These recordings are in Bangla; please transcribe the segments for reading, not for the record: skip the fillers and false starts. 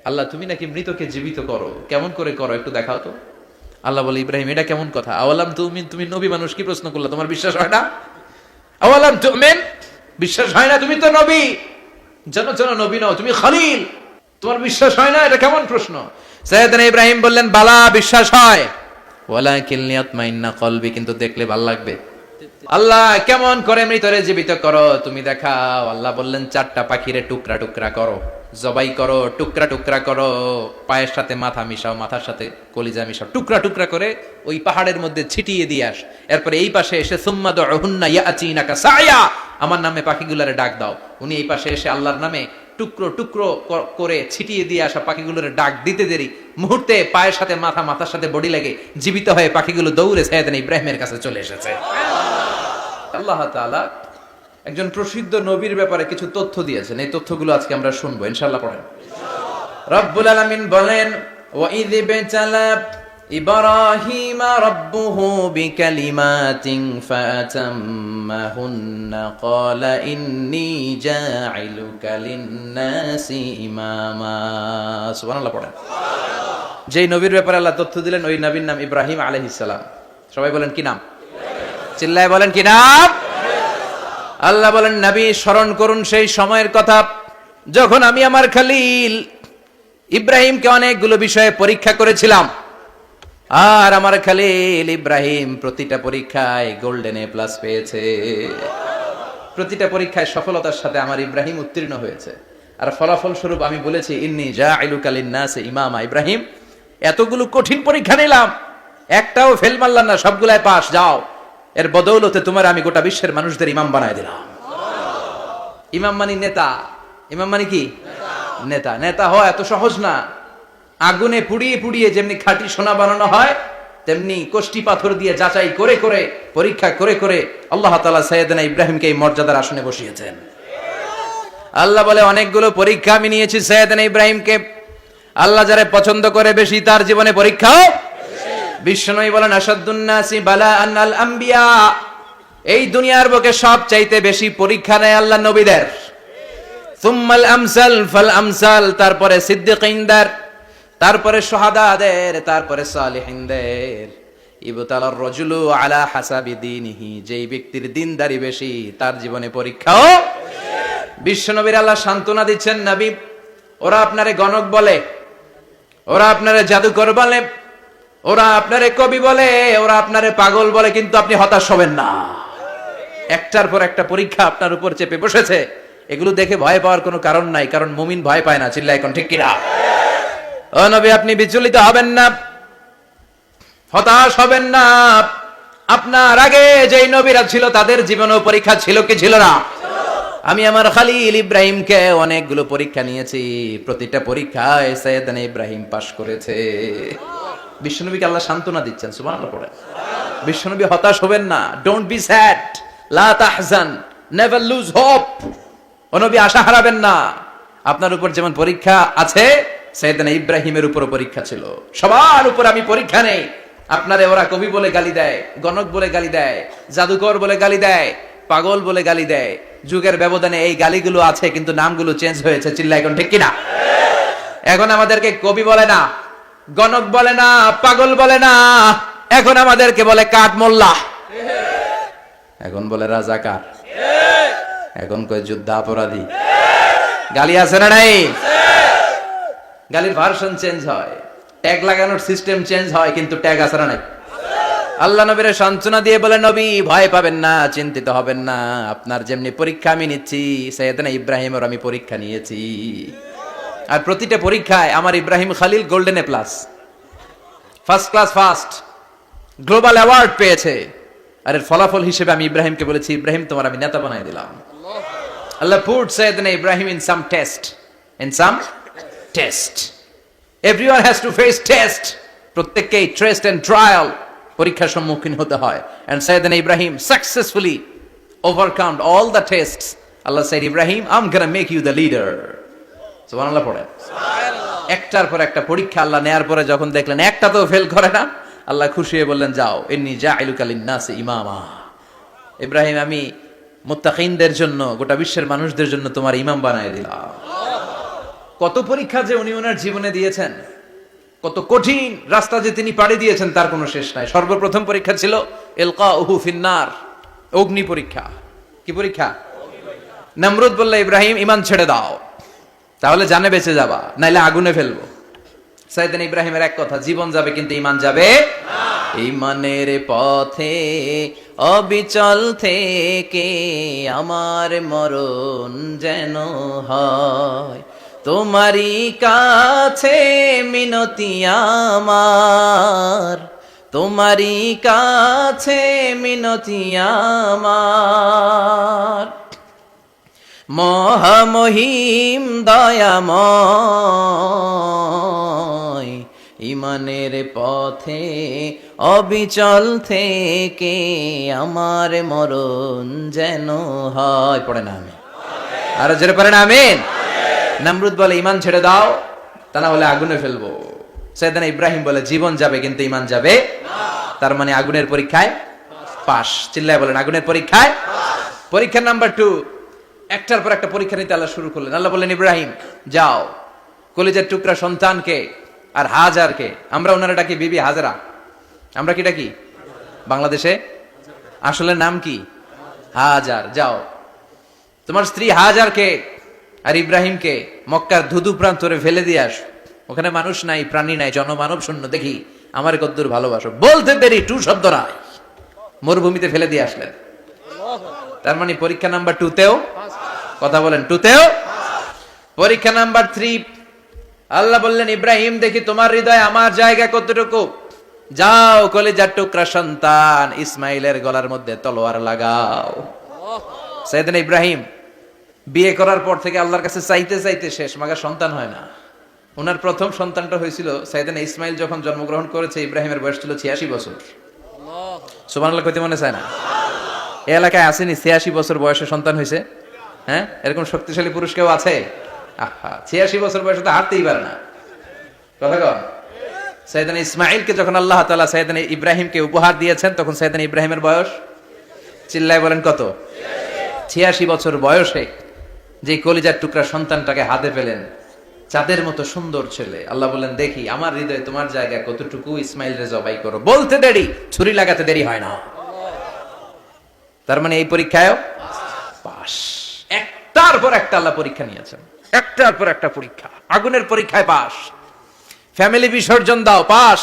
আল্লাহ তুমি নাকি মৃতকে জীবিত করো, কেমন করে করো একটু দেখাও তো। আল্লাহ বলে, ইব্রাহিম এটা কেমন কথা? আওয়ালাম তুমিন, তুমি নবী মানুষ, কি প্রশ্ন করলা? তোমার বিশ্বাস হয় না? আওয়ালাম তুমিন, বিশ্বাস হয় না? তুমি তো নবী, জানো জানো নবী নাও, তুমি খলিল, তোমার বিশ্বাস হয় না? এটা কেমন প্রশ্ন? সাইয়েদনা ইব্রাহিম বললেন, বালা, বিশ্বাস হয়, ওয়ালাকিন লিয়াতমাইন্না কলবি, কিন্তু দেখলে ভালো লাগবে। আল্লাহ কেমন করে মৃতরে জীবিত করো তুমি দেখাও। আল্লাহ বললেন, 4টা পাখিরে টুকরা টুকরা করো, জবাই করো, টুকরা টুকরা করো, পায়ের সাথে মাথা মিশাও, মাথার সাথে কলিজা মিশাও, টুকরা টুকরা করে ওই পাহাড়ের মধ্যে ছিটিয়ে দিয়ে আস। এরপরে এই পাশে এসে সুম্মা দুহুন্না ইয়াতিনাকা সায়া, আমার নামে পাখিগুলোরে ডাক দাও। উনি এই পাশে এসে আল্লাহর নামে টুকরো টুকরো করে ছিটিয়ে দিয়ে আসা পাখিগুলোর ডাক দিতে দেরি মুহূর্তে পায়ের সাথে মাথা, মাথার সাথে বডি লেগে জীবিত হয়ে পাখিগুলো দৌড়ে সাইয়েদনা ইব্রাহিমের কাছে চলে এসেছে। আল্লাহ তাআলা একজন প্রসিদ্ধ নবীর ব্যাপারে কিছু তথ্য দিয়েছেন, এই তথ্যগুলো আজকে আমরা শুনবো ইনশাআল্লাহ। পড়েন। রব্বুল আলামিন বলেন, ওয়া ইয বিতালা ইব্রাহিমা রাব্বুহু বিকালিমাতিন ফাতাম্মাহুন্না ক্বালা ইন্নী জাঈলুকা লিন-নাসি ইমামা। সুবহানাল্লাহ পড়েন। যেই নবীর ব্যাপারে আল্লাহ তথ্য দিলেন ওই নবীর নাম ইব্রাহিম আলাইহিস সালাম। সবাই বলেন কি নাম? চিল্লায় বলেন কি নাম? আল্লাহ বলেন, নবী স্মরণ করুন সেই সময়ের কথা যখন আমি আমার খলিল ইব্রাহিমকে অনেকগুলো বিষয়ে পরীক্ষা করেছিলাম, আর আমার খলিল ইব্রাহিম প্রতিটা পরীক্ষায় গোল্ডেন এ প্লাস পেয়েছে। প্রতিটা পরীক্ষায় সফলতার সাথে আমার ইব্রাহিম উত্তীর্ণ হয়েছে। আর ফলাফল স্বরূপ আমি বলেছি, ইন্নী জাঈলুকা লিন-নাসি ইমামা। ইব্রাহিম, এতগুলো কঠিন পরীক্ষা নিলাম, একটাও ফেল মারলাম না, সবগুলাই পাস, যাও। এর বদৌলতে তোমার আমি গোটা বিশ্বের মানুষদের ইমাম বানায় দিলাম। ইমাম মানে নেতা। ইমাম মানে কি? নেতা। নেতা হওয়া এত সহজ না। আগুনে পুড়িয়ে পুড়িয়ে যেমনি খাঁটি সোনা বানানো হয়, তেমনি কষ্টি পাথর দিয়ে যাচাই করে করে, পরীক্ষা করে করে আল্লাহ তাআলা সাইয়েদনা ইব্রাহিমকে এই মর্যাদার আসনে বসিয়েছেন। আল্লাহ বলে, অনেকগুলো পরীক্ষা আমি নিয়েছি সাইয়েদনা ইব্রাহিমকে। আল্লাহ যারে পছন্দ করে বেশি, তার জীবনে পরীক্ষাও। বিশ্বনবী বলেন, আশাদ্দুন নাসি বালাআন আল আম্বিয়া। এই দুনিয়ার বুকে সবচাইতে বেশি পরীক্ষা নেয় আল্লাহ নবীদের। সুম্মাল আমসাল ফাল আমসাল, তারপরে সিদ্দিকিনদের, তারপরে শুহাদাদের, তারপরে সালিহিনদের। ইবতালার রাজুলু আলা হাসাবি দীনিহি, যেই ব্যক্তির দিনদারি বেশি তার জীবনে পরীক্ষাও। বিশ্বনবীর আল্লাহ সান্ত্বনা দিচ্ছেন, নবী ওরা আপনারে গণক বলে, ওরা আপনারে জাদুকর বলে, ওরা আপনারে কবি বলে, ওরা আপনারে পাগল বলে, কিন্তু আপনি হতাশ হবেন না। একটার পর একটা পরীক্ষা আপনার উপর চেপে বসেছে। এগুলো দেখে ভয় পাওয়ার কোনো কারণ নাই, কারণ মুমিন ভয় পায় না। চিল্লায় এখন ঠিক কিনা? ও নবী, আপনি বিচলিত হবেন না, হতাশ হবেন না। আপনার আগে যেই নবীরা ছিল তাদের জীবনেও পরীক্ষা ছিল কি ছিল না? আমি আমার খলিল ইব্রাহিমকে অনেকগুলো পরীক্ষা নিয়েছি, প্রতিটা পরীক্ষায় সাইয়েদনা ইব্রাহিম পাশ করেছে। বিশ্বনবীকে আল্লাহ সান্ত্বনা দিচ্ছেন। সুবহানাল্লাহ পড়ে। বিশ্বনবী হতাশ হবেন না। ডোন্ট বি স্যাড, লা তাহজান, নেভার লুজ হোপ। ও নবী, আশা হারাবেন না। আপনার উপর যেমন পরীক্ষা আছে, সাইয়েদনা ইব্রাহিমের উপর পরীক্ষা ছিল। সবার উপর আমি পরীক্ষা নেই। আপনারে ওরা কবি বলে গালি দেয়, গণক বলে গালি দেয়, জাদুকর বলে গালি দেয়, পাগল বলে গালি দেয়। যুগের ব্যবধানে এই গালিগুলো আছে, কিন্তু নামগুলো চেঞ্জ হয়েছে। চিল্লা এখন ঠিক কিনা? এখন আমাদেরকে কবি বলে না, গণক বলে না, পাগল বলে না, এখন আমাদেরকে বলে কাঠ মোল্লা, এখন বলে রাজাকার, এখন কয় যুদ্ধাপরাধী। গালি আছে না নাই? গালির ভার্সন চেঞ্জ হয়, ট্যাগ লাগানোর সিস্টেম চেঞ্জ হয়, কিন্তু ট্যাগ আছে না নাই? আল্লাহ নবীর সান্ত্বনা দিয়ে বলে, নবী ভয় পাবেন না, চিন্তিত হবেন না। আপনার যেমনি পরীক্ষা আমি নিচ্ছি, সাইয়েদনা ইব্রাহিমের আমি পরীক্ষা নিয়েছি। আর প্রতিটা পরীক্ষায় আমার Ibrahim Khalil golden A plus, first class first, global award পেয়েছে। আর এর ফলাফল হিসেবে আমি ইব্রাহিমকে বলেছি, ইব্রাহিম তোমার আমি নেতা বানাই দিলাম। Allah put Sayyidna Ibrahim in some test, in some test. Everyone has to face test. প্রত্যেককেই টেস্ট এন্ড ট্রায়াল, পরীক্ষার সম্মুখীন হতে হয়। And সাইয়েদনা Ibrahim successfully overcome all the tests. Allah said, Ibrahim, I'm gonna make you the leader. সুবহানাল্লাহ পড়ে। একটার পর একটা পরীক্ষা আল্লাহ নেয়ার পরে যখন দেখলেন একটা তো ফেল করে না, আল্লাহ খুশি হয়ে বললেন, যাও, ইন্নী জাঈলুকা লিন-নাসি ইমামা। ইব্রাহিম, আমি মুত্তাকিনদের জন্য, গোটা বিশ্বের মানুষদের জন্য তোমার ইমাম বানায় দিলাম। কত পরীক্ষা যে উনি ওনার জীবনে দিয়েছেন, কত কঠিন রাস্তা যে তিনি পাড়ি দিয়েছেন তার কোনো শেষ নাই। সর্বপ্রথম পরীক্ষা ছিল ইলকাউহু ফিন্নার, অগ্নি পরীক্ষা। কি পরীক্ষা? নমরুদ বলল, ইব্রাহিম ঈমান ছেড়ে দাও, তাহলে জানে বেঁচে যাবা, নাইলে আগুনে ফেলবো। সাইয়েদনা ইব্রাহিমের এক কথা, জীবন যাবে কিন্তু ঈমান যাবে না। ঈমানের পথে অবিচল থেকে আমার মরণ যেন হয়, তোমারই কাছে মিনতি আমার, তোমারই কাছে মিনতি আমার। মহামহিম দয়াময়, ঈমানের পথে অবিচল থেকে আমার মরণ যেন হয়। পড়ে না আমি আরো জোরে পড়ে না আমিন। নমরুদ বলে, ঈমান ছেড়ে দাও, তা না হলে আগুনে ফেলবো। সাইয়েদনা ইব্রাহিম বলে, জীবন যাবে কিন্তু ঈমান যাবে না। তার মানে আগুনের পরীক্ষায় পাস। চিল্লায় বলেন, আগুনের পরীক্ষায় পরীক্ষা নাম্বার 2। একটার পর একটা পরীক্ষা নিতে আল্লাহ শুরু করলেন। আল্লাহ বললেন, ইব্রাহিম যাও, কলিজার টুকরা সন্তানকে আর হাজারকে, আমরা ওনারা ডাকি বিবি হাজরা, আমরা কি ডাকি বাংলাদেশে? আসলে নাম কি? হাজার। যাও, তোমার স্ত্রী হাজারকে আর ইব্রাহিমকে মক্কার ধুধু প্রান্তরে ফেলে দিয়ে আস। ওখানে মানুষ নাই, প্রাণী নাই, জনমানব শূন্য, দেখি আমার কদ্দুর ভালোবাসো। বলতে দেরি, টু শব্দ নাই, মরুভূমিতে ফেলে দিয়ে আসলেন। তার মানে পরীক্ষা নাম্বার 2তেও, কথা বলেন, 2তেও। পরীক্ষা নাম্বার 3, আল্লাহ বললেন, ইব্রাহিম দেখি তোমার হৃদয়ে আমার জায়গা কতটুকু, যাও কলিজার টুকরা সন্তান ইসমাইলের গলার মধ্যে তলোয়ার লাগাও। সাইয়েদনা ইব্রাহিম বিয়ে করার পর থেকে আল্লাহর কাছে চাইতে চাইতে শেষ, মাগা সন্তান হয় না। ওনার প্রথম সন্তানটা হয়েছিল সাইয়েদনা ইসমাইল যখন জন্মগ্রহণ করেছে, ইব্রাহিমের বয়স ছিল 86 বছর। সুবহানাল্লাহ কইতে মনে চায় না? এই এলাকায় আসেনি 86 বছর বয়সে সন্তান হয়েছে? হ্যাঁ, এরকম শক্তিশালী পুরুষ কেউ আছে? আহা, 86 বছর বয়সে তো হাঁটতেই পারে না। কথা কন। সাইয়েদনা ইসমাইলকে যখন আল্লাহ তাআলা সাইয়েদনা ইব্রাহিমকে উপহার দিয়েছেন, তখন সাইয়েদনা ইব্রাহিমের বয়স, চিল্লায় বলেন কত? 86 বছর বয়সে যে কলিজার টুকরা সন্তানটাকে হাতে পেলেন, চাঁদের মতো সুন্দর ছেলে। আল্লাহ বললেন, দেখি আমার হৃদয়ে তোমার জায়গা কতটুকু, ইসমাইলরে জবাই করো। বলতে দেরি, ছুরি লাগাতে দেরি হয় না। তার মানে এই পরীক্ষায়ও পাস। একটার পর একটা আল্লাহ পরীক্ষা নিয়েছেন, একটার পর একটা পরীক্ষা। আগুনের পরীক্ষায় পাস, ফ্যামিলি বিসর্জন দাও, পাস।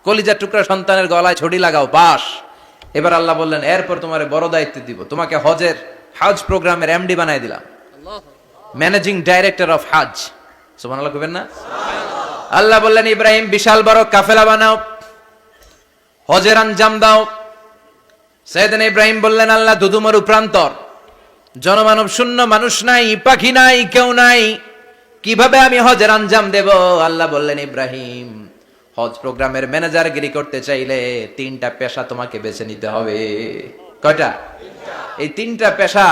কলিজার টুকরা সন্তানের গলায় ছড়ি লাগাও, পাস। এবার আল্লাহ বললেন, এরপর তোমারে বড় দায়িত্ব দিব, তোমাকে হজ প্রোগ্রামের এমডি বানাই দিলাম, ম্যানেজিং ডাইরেক্টর অফ হজ। সুবহানাল্লাহ কইবেন না? আল্লাহ বললেন, ইব্রাহিম বিশাল বড় কাফেলা বানাও, হজের আঞ্জাম দাও। সাইয়েদনা ইব্রাহিম বললেন, আল্লাহ দুদুমরু প্রান্তর, জনমানব শূন্য, মানুষ নাই, পাখি নাই, কেউ নাই, কিভাবে আমি হজের আঞ্জাম দেব? আল্লাহ বললেন, ইব্রাহিম হজ প্রোগ্রামের ম্যানেজারগিরি করতে চাইলে 3টা পেশা তোমাকে বেছে নিতে হবে। কয়টা? এই 3টা পেশা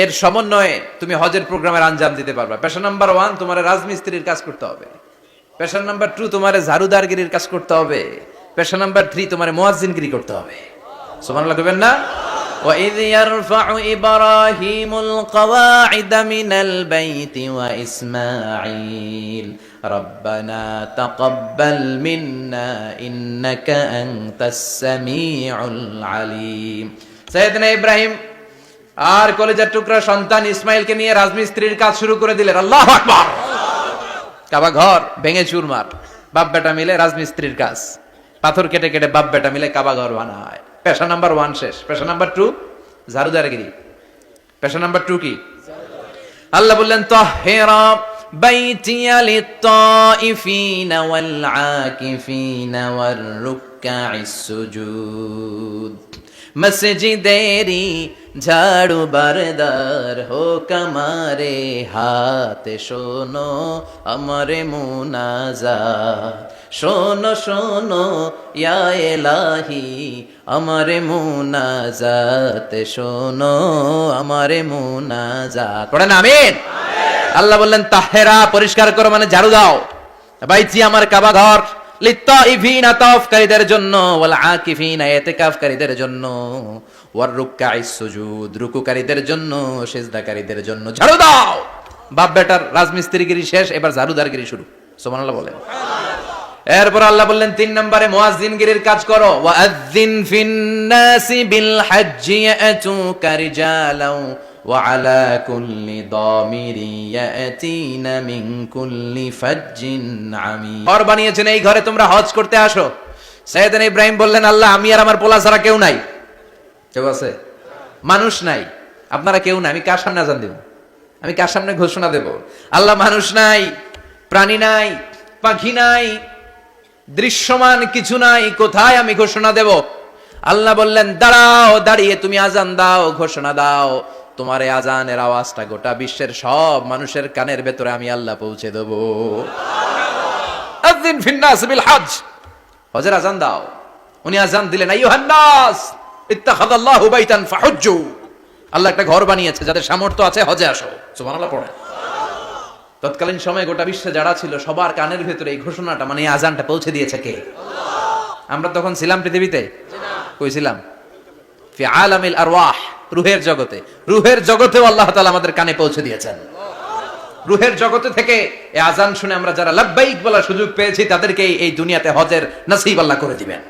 এর সমন্বয়ে তুমি হজের প্রোগ্রামের আঞ্জাম দিতে পারবা। পেশা নাম্বার 1, তোমার রাজমিস্ত্রির কাজ করতে হবে। পেশা নাম্বার 2, তোমার ঝাড়ুদারগিরির কাজ করতে হবে। পেশা নাম্বার 3, তোমার মুয়াজ্জিনগিরি করতে হবে। সুবহানাল্লাহ কইবেন না? وَإِذْ يَرْفَعُ إِبْرَاهِيمُ الْقَوَاعِدَ مِنَ الْبَيْتِ وَإِسْمَاعِيلُ رَبَّنَا تَقَبَّلْ مِنَّا إِنَّكَ أَنْتَ السَّمِيعُ الْعَلِيمُ। সাইয়েদনা ইব্রাহিম আর কলিজার টুকরা সন্তান ইসমাইলকে নিয়ে রাজমিস্ত্রির কাজ শুরু করে দিলেন। আল্লাহু আকবার। কাবা ঘর ভেঙে চুরমার, বাপ বেটা মিলে রাজমিস্ত্রির কাজ, পাথর কেটে কেটে বাপ বেটা মিলে কাবা ঘর বানায়। পেশা নাম্বার 1 শেষ। পেশা নাম্বার 2 ঝাড়ুদারগিরি। পেশা নাম্বার 2 কি? আল্লাহ বললেন, তাহহিরা বাইতিয়া লিত-তাইফিনা ওয়াল আকিফিনা ওয়ার রুকআইস সুজুদ। মসজিদেরি ঝাড়ু বারদার হোক আমারে হাতে, শোনো আমারে মুনাজাত, শোনো শোনো ইয়া ইলাহি আমারে মুনাজাত, শোনো আমারে মুনাজাত। পড়েন আমিন। আল্লাহ বললেন, তাহেরা পরিষ্কার করো, মানে ঝাড়ু দাও। বাইতি আমার কাবা ঘর, লিত-তাইফিনা তাওয়াফকারীদের জন্য, ওয়াল আকিফিনা ইতিকাফকারীদের জন্য, ওয়ার রুকআইস সুজুদ রুকুকারীদের জন্য, সিজদাকারীদের জন্য। ঝাড়ু দাও, বাপ বেটার রাজমিস্ত্রিগিরি শেষ, এবার ঝাড়ুদারগিরি শুরু। সুবহানাল্লাহ বলেন। এরপর আল্লাহ বললেন 3 নম্বরে মুয়াজ্জিনগিরির কাজ করো। ওয়াআযযিন ফিন-নাসি বিল-হাজ্জি ইয়াতুকা রিজালাও ওয়া আলা কুল্লি দামিরি ইয়াতিনা মিন কুল্লি ফাজ্জিন আমিক। ঘর বানিয়েছেন, এই ঘরে তোমরা হজ করতে আসো। সাইয়েদনা ইব্রাহিম বললেন, আল্লাহ আমি আর আমার পোলা ছাড়া কেউ নাই। কেউ আছে? মানুষ নাই, আপনারা কেউ নাই, আমি কার সামনে আযান দেব? আমি কার সামনে ঘোষণা দেব? আল্লাহ মানুষ নাই, প্রাণী নাই, পাখি নাই, দৃশ্যমান কিছু নাই, কোথায় আমি ঘোষণা দেব? আল্লাহ বললেন, দাঁড়াও, দাঁড়িয়ে তুমি আজান দাও, ঘোষণা দাও। তোমার এই আজানের আওয়াজটা গোটা বিশ্বের সব মানুষের কানের ভেতরে আমি আল্লাহ পৌঁছে দেব। আযিন ফিন-নাস বিল হজ, হজের আজান দাও। উনি আজান দিলেন, আইয়ুহান নাস ইত্তাখাযাল্লাহু বাইতান ফাহুজ্জু। আল্লাহ একটা ঘর বানিয়েছে, যাদের সামর্থ্য আছে হজে আসো। সুবহানাল্লাহ পড়ে। তৎকালীন সময়ে গোটা বিশ্বে যারা ছিল সবার কানের ভেতরে এই ঘোষণাটা, মানে এই আজানটা পৌঁছে দিয়েছে কে? আমরা তখন ছিলাম পৃথিবীতে? কই ছিলাম? ফি আলামিল আরওয়াহ, রূহের জগতে। রূহের জগতেও আল্লাহ তাআলা আমাদের কানে পৌঁছে দিয়েছেন। রূহের জগতে থেকে এই আজান শুনে আমরা যারা লাব্বাইক বলার সুযোগ পেয়েছি, তাদেরকে এই দুনিয়াতে হজের নসিব আল্লাহ করে দিবেন।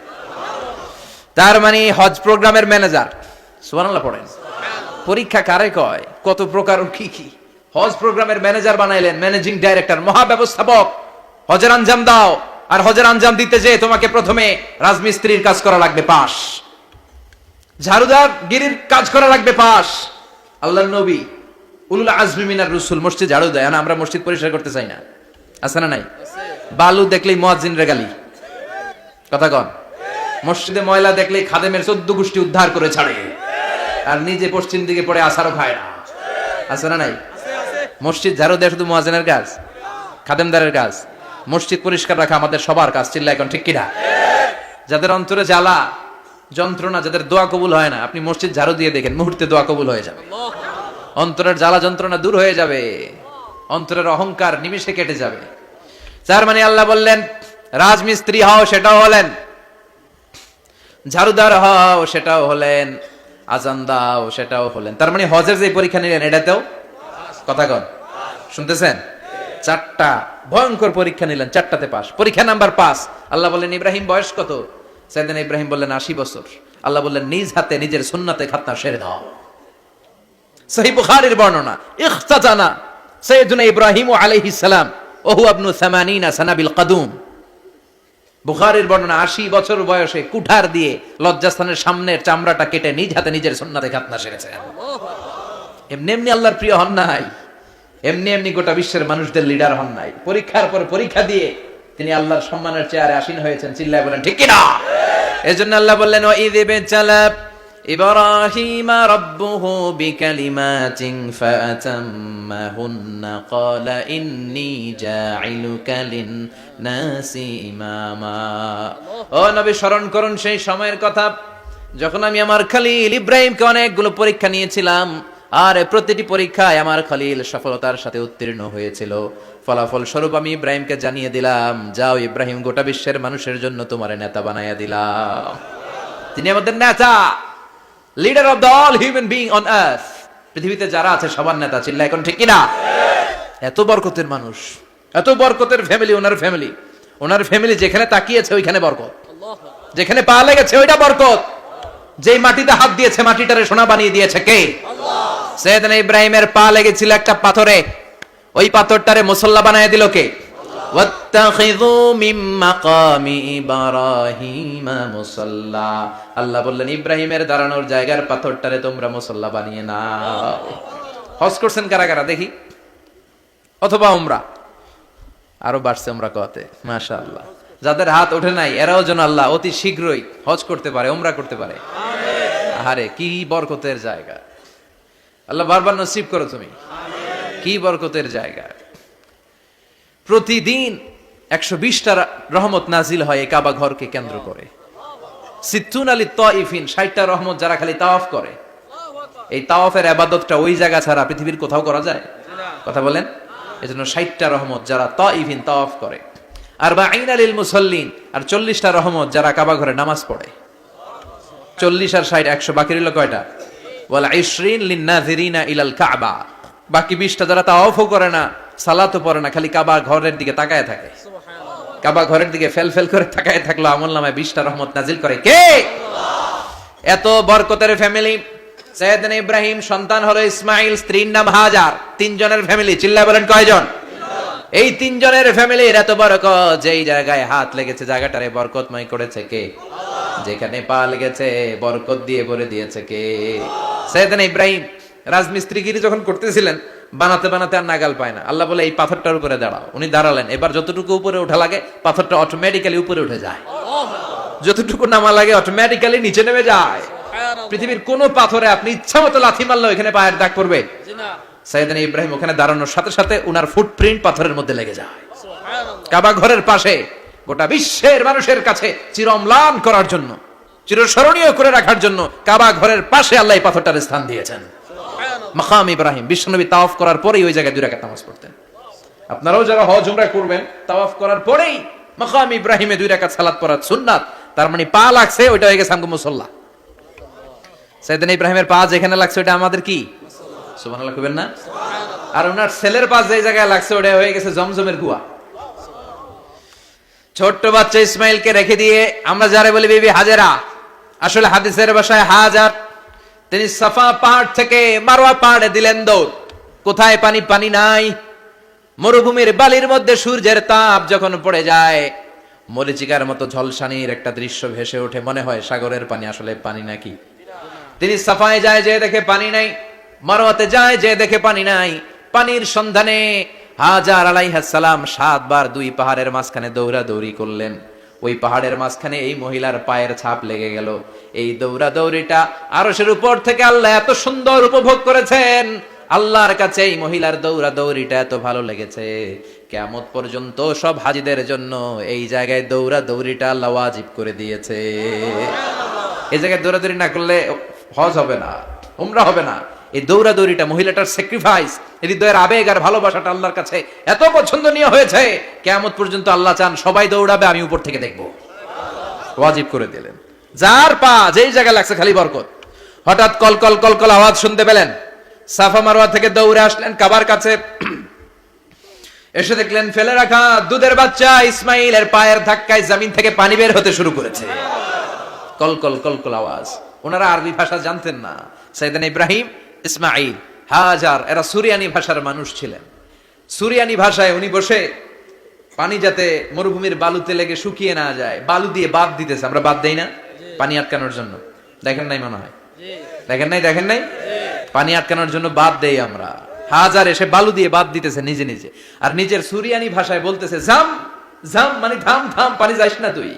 তার মানে হজ প্রোগ্রামের ম্যানেজার। সুবহানাল্লাহ পড়েন। পরীক্ষা কারে কয়? কত প্রকার ও কি কি। হজ প্রোগ্রামের ম্যানেজার বানাইলেন, ম্যানেজিং ডাইরেক্টর, মহাব্যবস্থাপক। হজের আঞ্জাম দাও, আর হজের আঞ্জাম দিতে যে তোমাকে প্রথমে রাজমিস্ত্রির কাজ করা লাগবে পাস, ঝাড়ুদার গিরির কাজ করা লাগবে পাস। আল্লাহর নবী উলুল আজমি মিনার রাসূল মসজিদ ঝাড়ু দেয় না, আমরা মসজিদ পরিষ্কার করতে চাই না, আছে না নাই? বালু দেখলেই মুয়াজ্জিনের গালি, কথা কন। মসজিদে ময়লা দেখলেই খাদেমের 14 গোষ্ঠী উদ্ধার করে ছাড়ে, আর নিজে পশ্চিম দিকে পড়ে আসারও খায় না, আছে না নাই? মসজিদ ঝাড়ু দেয়া শুধু মুয়াজ্জিনের কাজ, খাদেমদারের কাজ। মসজিদ পরিষ্কার রাখা আমাদের সবার কাজ। চিল্লা এখন ঠিক কিনা? যাদের অন্তরে জ্বালা যন্ত্রণা, যাদের দোয়া কবুল হয় না, আপনি মসজিদ ঝাড়ু দিয়ে দেখেন, মুহূর্তে দোয়া কবুল হয়ে যাবে। অন্তরের জ্বালা যন্ত্রণা দূর হয়ে যাবে, অন্তরের অহংকার নিমিষে কেটে যাবে। তার মানে আল্লাহ বললেন, রাজমিস্ত্রি হও, সেটাও হলেন, ঝাড়ুদার হও, সেটাও হলেন, আজান দাও, সেটাও হলেন। তার মানে হজের যে পরীক্ষা নিলেন, এটাতেও কথা কন, শুনতেছেন? 4টা ভয়ঙ্কর পরীক্ষা নিলেন, 4টাতে পাস। পরীক্ষা নাম্বার 5। আল্লাহ বললেন, ইব্রাহিম বয়স কত? সাইয়েদনা ইব্রাহিম বললেন 80 বছর। আল্লাহ বললেন, নিজ হাতে নিজের সুন্নাতে খাতনা সেরে দাও। সহিহ বুখারীর বর্ণনা, ইখতাতানা সাইয়েদনা ইব্রাহিম আলাইহিস সালাম ওয়া হুয়া ইবনু 80 সানা বিল কাদুম। বুখারীর বর্ণনা, 80 বছর বয়সে কুঠার দিয়ে লজ্জাস্থানের সামনের চামড়াটা কেটে নিজ হাতে নিজের সুন্নাতে খাতনা সেরেছেন। এমনি এমনি আল্লাহর প্রিয় হন নাই, এমনি এমনি গোটা বিশ্বের মানুষদের লিডার হন নাই। পরীক্ষার পর পরীক্ষা দিয়ে তিনি আল্লাহর সম্মানের চেয়ারে আসীন হয়েছেন। চিল্লায় বলেন ঠিক কিনা? এজন্য আল্লাহ বললেন, ওয়া ইয ইবতালা ইব্রাহিমা রাব্বুহু বিকালিমাতিন ফাআতাম্মাহুন্না ক্বালা ইন্নী জাঈলুকা লিন-নাসি ইমামা। ও নবী, স্মরণ করুন সেই সময়ের কথা যখন আমি আমার খলিল ইব্রাহিমকে অনেকগুলো পরীক্ষা নিয়েছিলাম, আর প্রতিটি পরীক্ষায় আমার খলিল সফলতার সাথে উত্তীর্ণ হয়েছিল। ফলাফল স্বরূপ আমি ইব্রাহিমকে জানিয়ে দিলাম, যাও ইব্রাহিম, গোটা বিশ্বের মানুষের জন্য তোমার নেতা বানাইয়া দিলাম। তিনি আমাদের নেতা, leader of the all human being on earth. পৃথিবীতে যারা আছে সবার নেতা। চিল্লা এখন ঠিক কিনা? এত বরকতের মানুষ, এত বরকতের ফ্যামিলি, ওনার ফ্যামিলি যেখানে তাকিয়েছে ওইখানে বরকত, যেখানে পা লেগেছে ওইটা বরকত। যেই মাটিতে হাত দিয়েছে মাটিটারে সোনা বানিয়ে দিয়েছে কে? আল্লাহ। সাইয়েদনা ইব্রাহিমের পা লেগেছিল একটা পাথরে, ওই পাথরটারে মুসল্লা বানায় দিল কে? ওয়াত্তাখিযু মিন মাকামি ইব্রাহিমা মুসাল্লা। আল্লাহ বললেন, ইব্রাহিমের দাঁড়ানোর জায়গার পাথরটারে তোমরা মুসল্লা বানিয়ে নাও। হজ করছেন কারা কারা দেখি? অথবা উমরা? আরো বাড়ছে উমরা কতে, মাশাআল্লাহ। যাদের হাত ওঠে নাই এরাও যেন আল্লাহ অতি শীঘ্রই হজ করতে পারে, উমরা করতে পারে। আরে কি বরকতের জায়গা, আল্লাহ বারবার নসিব করো তুমি। কি বরকতের জায়গা। প্রতিদিন 120টা রহমত নাজিল হয় এই কাবা ঘরকে কেন্দ্র করে। সিত্তুন আলী তাইফিন, 60টা রহমত যারা খালি তাওয়াফ করে। এই তাওয়াফের ইবাদতটা ওই জায়গা ছাড়া পৃথিবীর কোথাও করা যায়? কথা বলেন। এজন্য 60টা রহমত যারা তাইফিন তাওয়াফ করে, আর 40 লিল মুসাল্লিন, আর 40টা রহমত যারা কাবা ঘরে নামাজ পড়ে। 40 আর 60 100, বাকি রইল কয়টা? ওয়াল 20 লিন নাযিরিনা ইলাল কাবা। বাকি 20টা যারা তাওয়াফও করে না, সালাতও পড়ে না, খালি কাবা ঘরের দিকে তাকায় থাকে, কাবা ঘরের দিকে ফেল ফেল করে তাকায় থাকলো, আমলনামায় 20টা রহমত নাজিল করে কে? এত বরকতের ফ্যামিলি। সাইয়েদনা ইব্রাহিম সন্তান হলো ইসমাইল, স্ত্রীর নাম হাজার। 3 জনের ফ্যামিলি, চিল্লায় বলেন কয়জন? এই 3 জনের ফ্যামিলির এত বরকত, যেই জায়গায় হাত লেগেছে জায়গাটারে বরকতময় করেছে কে? যেখানে পা লেগেছে বরকত দিয়ে ভরে দিয়েছে কে? সাইয়েদনা ইব্রাহিম রাজমিস্ত্রিগিরি যখন করতেছিলেন, বানাতে বানাতে আর নাগাল পায় না, আল্লাহ বলে এই পাথরটার উপরে দাঁড়াও। উনি দাঁড়ালেন, এবার যতটুকু উপরে ওঠা লাগে পাথরটা অটোমেটিক্যালি উপরে উঠে যায়, যতটুকু নামা লাগে অটোমেটিক্যালি নিচে নেমে যায়। পৃথিবীর কোন পাথরে আপনি ইচ্ছা মতো লাথি মারলে এখানে পায়ের দাগ পড়বে? সাইয়েদনা ইব্রাহিম ওখানে দাঁড়ানোর সাথে সাথে উনার ফুটপ্রিন্ট পাথরের মধ্যে লেগে যায়। কাবা ঘরের পাশে গোটা বিশ্বের মানুষের কাছে চিরম্লান করার জন্য, চিরস্মরণীয় করে রাখার জন্য কাবা ঘরের পাশে আল্লাহ এই পাথরটার স্থান দিয়েছেন। মাকাম ইব্রাহিম, বিশ্বনবী তাওয়াফ করার পরেই ওই জায়গায় 2 রাকাত নামাজ পড়তেন। আপনারাও যারা হজ উমরা করবেন, তাওয়াফ করার পরেই মাকাম ইব্রাহিমে 2 রাকাত সালাত পড়া সুন্নাত। তার মানে পা লাগছে, ওইটা হয়ে গেছে আমগো মুসাল্লা। সাইয়েদনা ইব্রাহিমের পা যেখানে লাগছে ওটা আমাদের কি? সুবহানাল্লাহ কইবেন না? আর ওনার ছেলের পা যে জায়গায় লাগছে ওটা হয়ে গেছে জমজমের কুয়া। ছোট্ট বাচ্চা ইসমাইলকে রেখে দিয়ে আমরা যারে বলি বিবি হাজেরা, আসলে হাদিসের ভাষায় হাজার, তিনি সাফা পাহাড় থেকে মারওয়া পাহাড়ে দিলেন দৌড়। কোথায় পানি? পানি নাই। মরুভূমির বালির মধ্যে সূর্যের তাপ যখন পড়ে যায়, মরিচিকার মতো ঝলসানির একটা দৃশ্য ভেসে ওঠে, মনে হয় সাগরের পানি, আসলে পানি নাকি। তিনি সাফায় যায়, যে দেখে পানি নাই, মারওয়াতে যায়, যে দেখে পানি নাই। পানির সন্ধানে হাজার আলাইহিস সালাম 7 বার 2 পাহাড়ের মাঝখানে দৌড়াদৌড়ি করলেন। ওই পাহাড়ের মাঝখানে এই মহিলার পায়ের ছাপ লেগে গেল। এই দৌড়াদৌড়িটা আরশের উপর থেকে আল্লাহ এত সুন্দর উপভোগ করেছেন। আল্লাহর কাছে এই মহিলার দৌড়াদৌড়িটা এত ভালো লেগেছে, কিয়ামত পর্যন্ত সব হাজীদের জন্য এই জায়গায় দৌড়াদৌড়িটা আল্লাহ ওয়াজিব করে দিয়েছে। এই জায়গায় দৌড়াদৌড়ি না করলে হজ হবে না, উমরা হবে না। এই দৌড়াদৌড়িটা, মহিলাটার স্যাক্রিফাইস, হৃদয়ের আবেগ আর ভালোবাসাটা আল্লাহর কাছে এত পছন্দনীয় হয়েছে, কিয়ামত পর্যন্ত আল্লাহ চান সবাই দৌড়াবে, আমি উপর থেকে দেখব। ওয়াজিব করে দিলেন। যার পা যেই জায়গায় লাগছে খালি বরকত। হঠাৎ কলকল কলকল আওয়াজ শুনতে পেলেন, সাফা মারওয়া থেকে দৌড়ে আসলেন কাবার কাছে। এসে দেখলেন ফেলে রাখা দুধের বাচ্চা ইসমাইলের পায়ের ধাক্কায় জমিন থেকে পানি বের হতে শুরু করেছে। কলকল কলকল আওয়াজ। ওনারা আরবি ভাষা জানতেন না। সাইয়েদনা ইব্রাহিম, ইসমাইল, হাজার এরা সুরিয়ানি ভাষার মানুষ ছিলেন। সুরিয়ানি ভাষায় উনি বসে পানি যাতে মরুভূমির বালুতে লেগে শুকিয়ে না যায়, বালু দিয়ে বাঁধ দিতেছে। আমরা বাঁধ দেই না পানি আটকানোর জন্য? দেখেন নাই মনে হয়? দেখেন নাই? পানি আটকানোর জন্য বাঁধ দেই আমরা। হাজার এসে বালু দিয়ে বাঁধ দিতেছে নিজে নিজে, আর নিজের সুরিয়ানি ভাষায় বলতেছে জাম জাম, মানে থাম থাম, পানি যাস না তুই।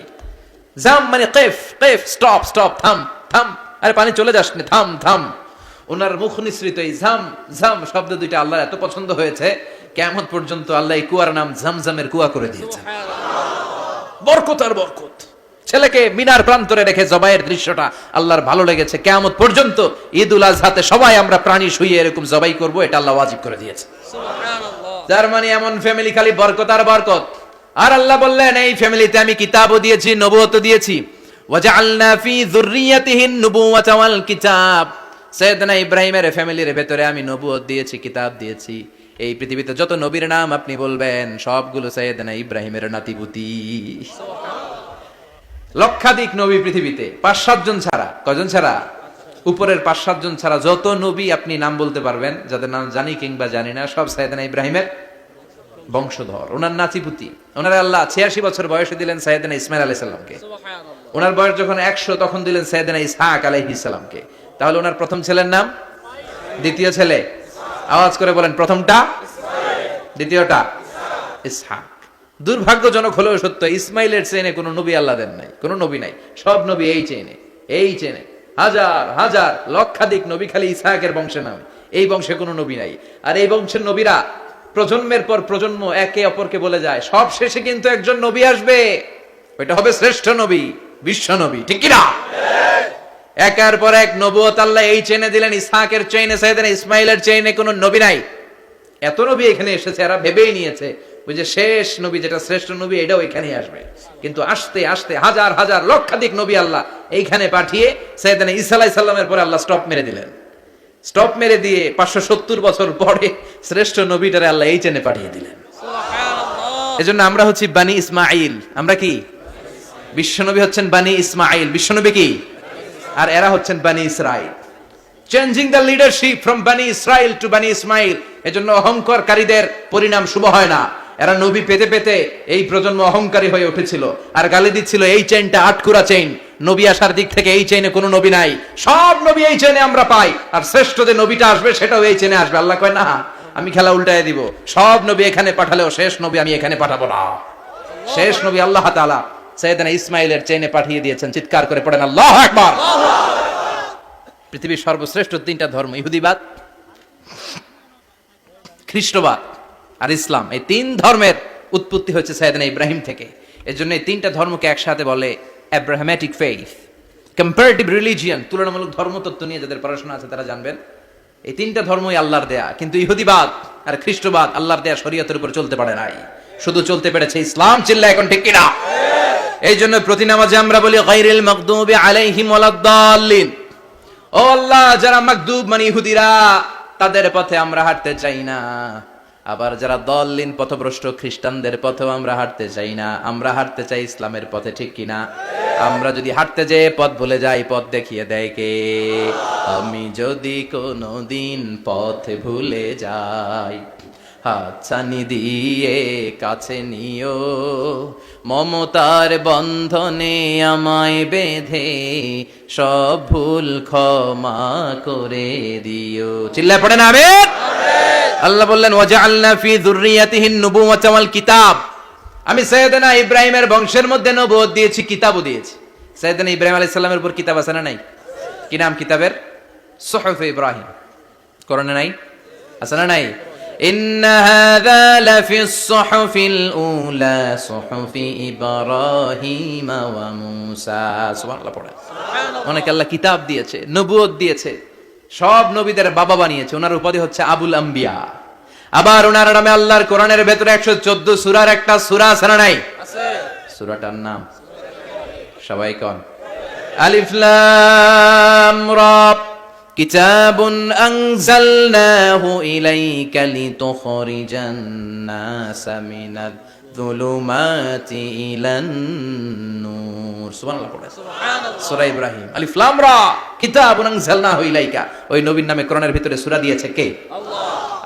জাম মানে কেফ কেফ, স্টপ স্টপ, থাম থাম, আরে পানি চলে যাস না, থাম থাম। ওনার মুখ নিঃসৃত এই ঝাম ঝাম শব্দ দুইটা আল্লাহর এত পছন্দ হয়েছে, কিয়ামত পর্যন্ত আল্লাহ এই কুয়ার নাম ঝমঝমের কুয়া করে দিয়েছেন। বরকত আর বরকত। ছেলেকে মিনার প্রান্তরে রেখে জবাইয়ের দৃশ্যটা আল্লাহর ভালো লেগেছে। কিয়ামত পর্যন্ত ঈদুল আজহাতে সবাই আমরা প্রাণী শুইয়ে এরকম জবাই করব, এটা আল্লাহ ওয়াজিব করে দিয়েছে। যার মানে এমন ফ্যামিলি খালি বরকত আর বরকত। আর আল্লাহ বললেন এই ফ্যামিলিতে আমি কিতাবও দিয়েছি, নবুয়তও দিয়েছি। ওয়াজআলনা ফি যুররিয়াতিহিন নুবুওয়াতা ওয়াল কিতাব। সাইয়েদনা ইব্রাহিমের ফ্যামিলির ভেতরে আমি নবুয়ত দিয়েছি, কিতাব দিয়েছি। এই পৃথিবীতে যত নবীর নাম আপনি বলবেন সবগুলো সাইয়েদনা ইব্রাহিমের নাতিপুতি। লক্ষাধিক নবী পৃথিবীতে, 5-7 জন ছাড়া। কয়জন ছাড়া? উপরের 5-7 জন ছাড়া যত নবী আপনি নাম বলতে পারবেন, যাদের নাম জানি কিংবা জানি না, সব সাইয়েদনা ইব্রাহিমের বংশধর, ওনার নাতিপুতি। ওনার আল্লাহ 86 বছর বয়সে দিলেন সাইয়েদনা ইসমাইল আলাইহিস সালামকে। ওনার বয়স যখন 100 তখন দিলেন সাইয়েদনা ইসহাক আলাইহিস সালামকে। তাহলে ওনার প্রথম ছেলের নাম? দ্বিতীয় ছেলে? আওয়াজ করে বলেন, প্রথমটা দ্বিতীয়টা ইসহাক। দুর্ভাগ্যজনক হলেও সত্য, ইসমাইলের চেনে কোনো নবী আল্লাহ দেন নাই, কোনো নবী নাই। সব নবী এই চেনে হাজার হাজার লক্ষাধিক নবী খালি ইসহাকের বংশে নামে। এই বংশে কোনো নবী নাই। আর এই বংশের নবীরা প্রজন্মের পর প্রজন্ম একে অপরকে বলে যায়, সব শেষে কিন্তু একজন নবী আসবে, ওইটা হবে শ্রেষ্ঠ নবী, বিশ্ব নবী। ঠিক কি না? একের পর এক নবুয়ত আল্লাহ এই চেনে দিলেন। ইসহাকের চেইনে, সাইয়েদনা ইসমাইলের চেইনে কোনো নবী নাই। এত নবী এখানে এসেছে, এরা ভেবেই নিয়েছে ওই যে শেষ নবী, যেটা শ্রেষ্ঠ নবী, এটাও এখানেই আসবে। কিন্তু আস্তে আস্তে হাজার হাজার লক্ষাধিক নবী আল্লাহ এইখানে পাঠিয়ে সাইয়েদনা ঈসা আলাইহিস সালামের পরে আল্লাহ স্টপ মেরে দিলেন। স্টপ মেরে দিয়ে 570 বছর পরে শ্রেষ্ঠ নবীটারে আল্লাহ এই চেনে পাঠিয়ে দিলেন। এজন্য আমরা হচ্ছি বানি ইসমাইল। আমরা কি? বিশ্বনবী হচ্ছেন বানি ইসমাইল, বিশ্বনবী কি? আর এরা হচ্ছেন বানি Israil. Changing the leadership from বানি ইসরাইল টু বানি ইসমাইল। এজন্য অহংকারীদের পরিণাম শুভ হয় না। এরা নবী পেতে পেতে এই প্রজন্ম অহংকারী হয়ে উঠেছিল আর গালি দিচ্ছিল এই চেইনটা আটকুরা চেইন, নবী আসার দিক থেকে এই চেইনে কোনো নবী নাই, সব নবী এই চেইনে আমরা পাই, আর শ্রেষ্ঠ যে নবীটা আসবে সেটাও এই চেইনে আসবে। আল্লাহ কয় না, আমি খেলা উল্টায় দিব, সব নবী এখানে পাঠালেও শেষ নবী আমি এখানে পাঠাবো না। শেষ নবী আল্লাহ তাআলা সাইয়েদনা ইসমাইলের চেইনে পাঠিয়ে দিয়েছেন। চিৎকার করে পড়েন আল্লাহু আকবার। পৃথিবীর সর্বশ্রেষ্ঠ তিনটা ধর্ম, ইহুদিবাদ, খ্রিস্টবাদ আর ইসলাম, এই তিন ধর্মের উৎপত্তি হচ্ছে সাইয়েদনা ইব্রাহিম থেকে। এর জন্য এই তিনটা ধর্মকে একসাথে বলে অ্যাব্রাহামেটিক ফেইথ, কম্পারেটিভ রিলিজিয়ন। তুলনামূলক ধর্মতত্ত্ব নিয়ে যাদের পড়াশোনা আছে তারা জানবেন এই তিনটা ধর্মই আল্লাহর দেয়া, কিন্তু ইহুদিবাদ আর খ্রিস্টবাদ আল্লাহর দেয়া শরীয়তের উপর চলতে পারে নাই, শুধু চলতে পেরেছে ইসলাম। চিল্লা এখন ঠিক কিনা? এই জন্য প্রতি নামাজে আমরা বলি গায়রিল মাগদুবি আলাইহিম ওয়ালাদ-দাল্লিন। ও আল্লাহ, যারা মাগদুব মানে ইহুদিরা, তাদের পথে আমরা হাঁটতে চাই না। আবার যারা দল্লিন পথভ্রষ্ট খ্রিস্টানদের পথেও আমরা হাঁটতে চাই না, আমরা হাঁটতে চাই ইসলামের পথে। ঠিক কিনা? আমরা যদি হাঁটতে যেয়ে পথ ভুলে যাই, পথ দেখিয়ে দেয় কে? আমি যদি কোনোদিন পথ ভুলে যাই, হাতছানি দিয়ে কাছে নিও, মমতার বন্ধনে আমায় বেঁধে সব ভুল ক্ষমা করে দিও। চিল্লায় পড়েন আমিন। আল্লাহ বললেন ওয়াজআলনা ফি যুররিয়াতিহি নুবুওয়াতা ওয়াল কিতাব। আমি সাইয়েদনা ইব্রাহিমের বংশের মধ্যে নবুয়ত দিয়েছি, কিতাবও দিয়েছি। সাইয়েদনা ইব্রাহিম আলাইহিস সালামের উপর কিতাব আছে না নাই? কি নাম কিতাবের? সুহুফে ইব্রাহিম। কোরআনে নাই? আছে না নাই? ইন্না হাযা লাফিস সুহুফিল উলা সুহুফি ইব্রাহিম ওয়া মূসা। সুবহানাল্লাহ পড়ে। অনেক আল্লাহ কিতাব দিয়েছে, নবুয়ত দিয়েছে, সব নবীদের বাবা বানিয়েছে। ওনার উপাধি হচ্ছে আবুল আম্বিয়া। আবার ওনার নামে আল্লাহর কোরআনের ভেতরে 114 সূরার একটা সূরা আছে না নাই? আছে। সূরাটার নাম সবাই কোন? আলিফ লাম রা। কিতাবুন আনজালনাহু ইলাইকা লিতুখরিজান নাসা মিনাল যুলুমাতি ইলান নূর। সুবহানাল্লাহ পড়ে। সুবহানাল্লাহ। সূরা ইব্রাহিম। আলিফ লাম রা। কিতাবুন আনজালনাহু ইলাইকা। ওই নবীর নামে কোরআনের ভিতরে সূরা দিয়েছে কে? আল্লাহ।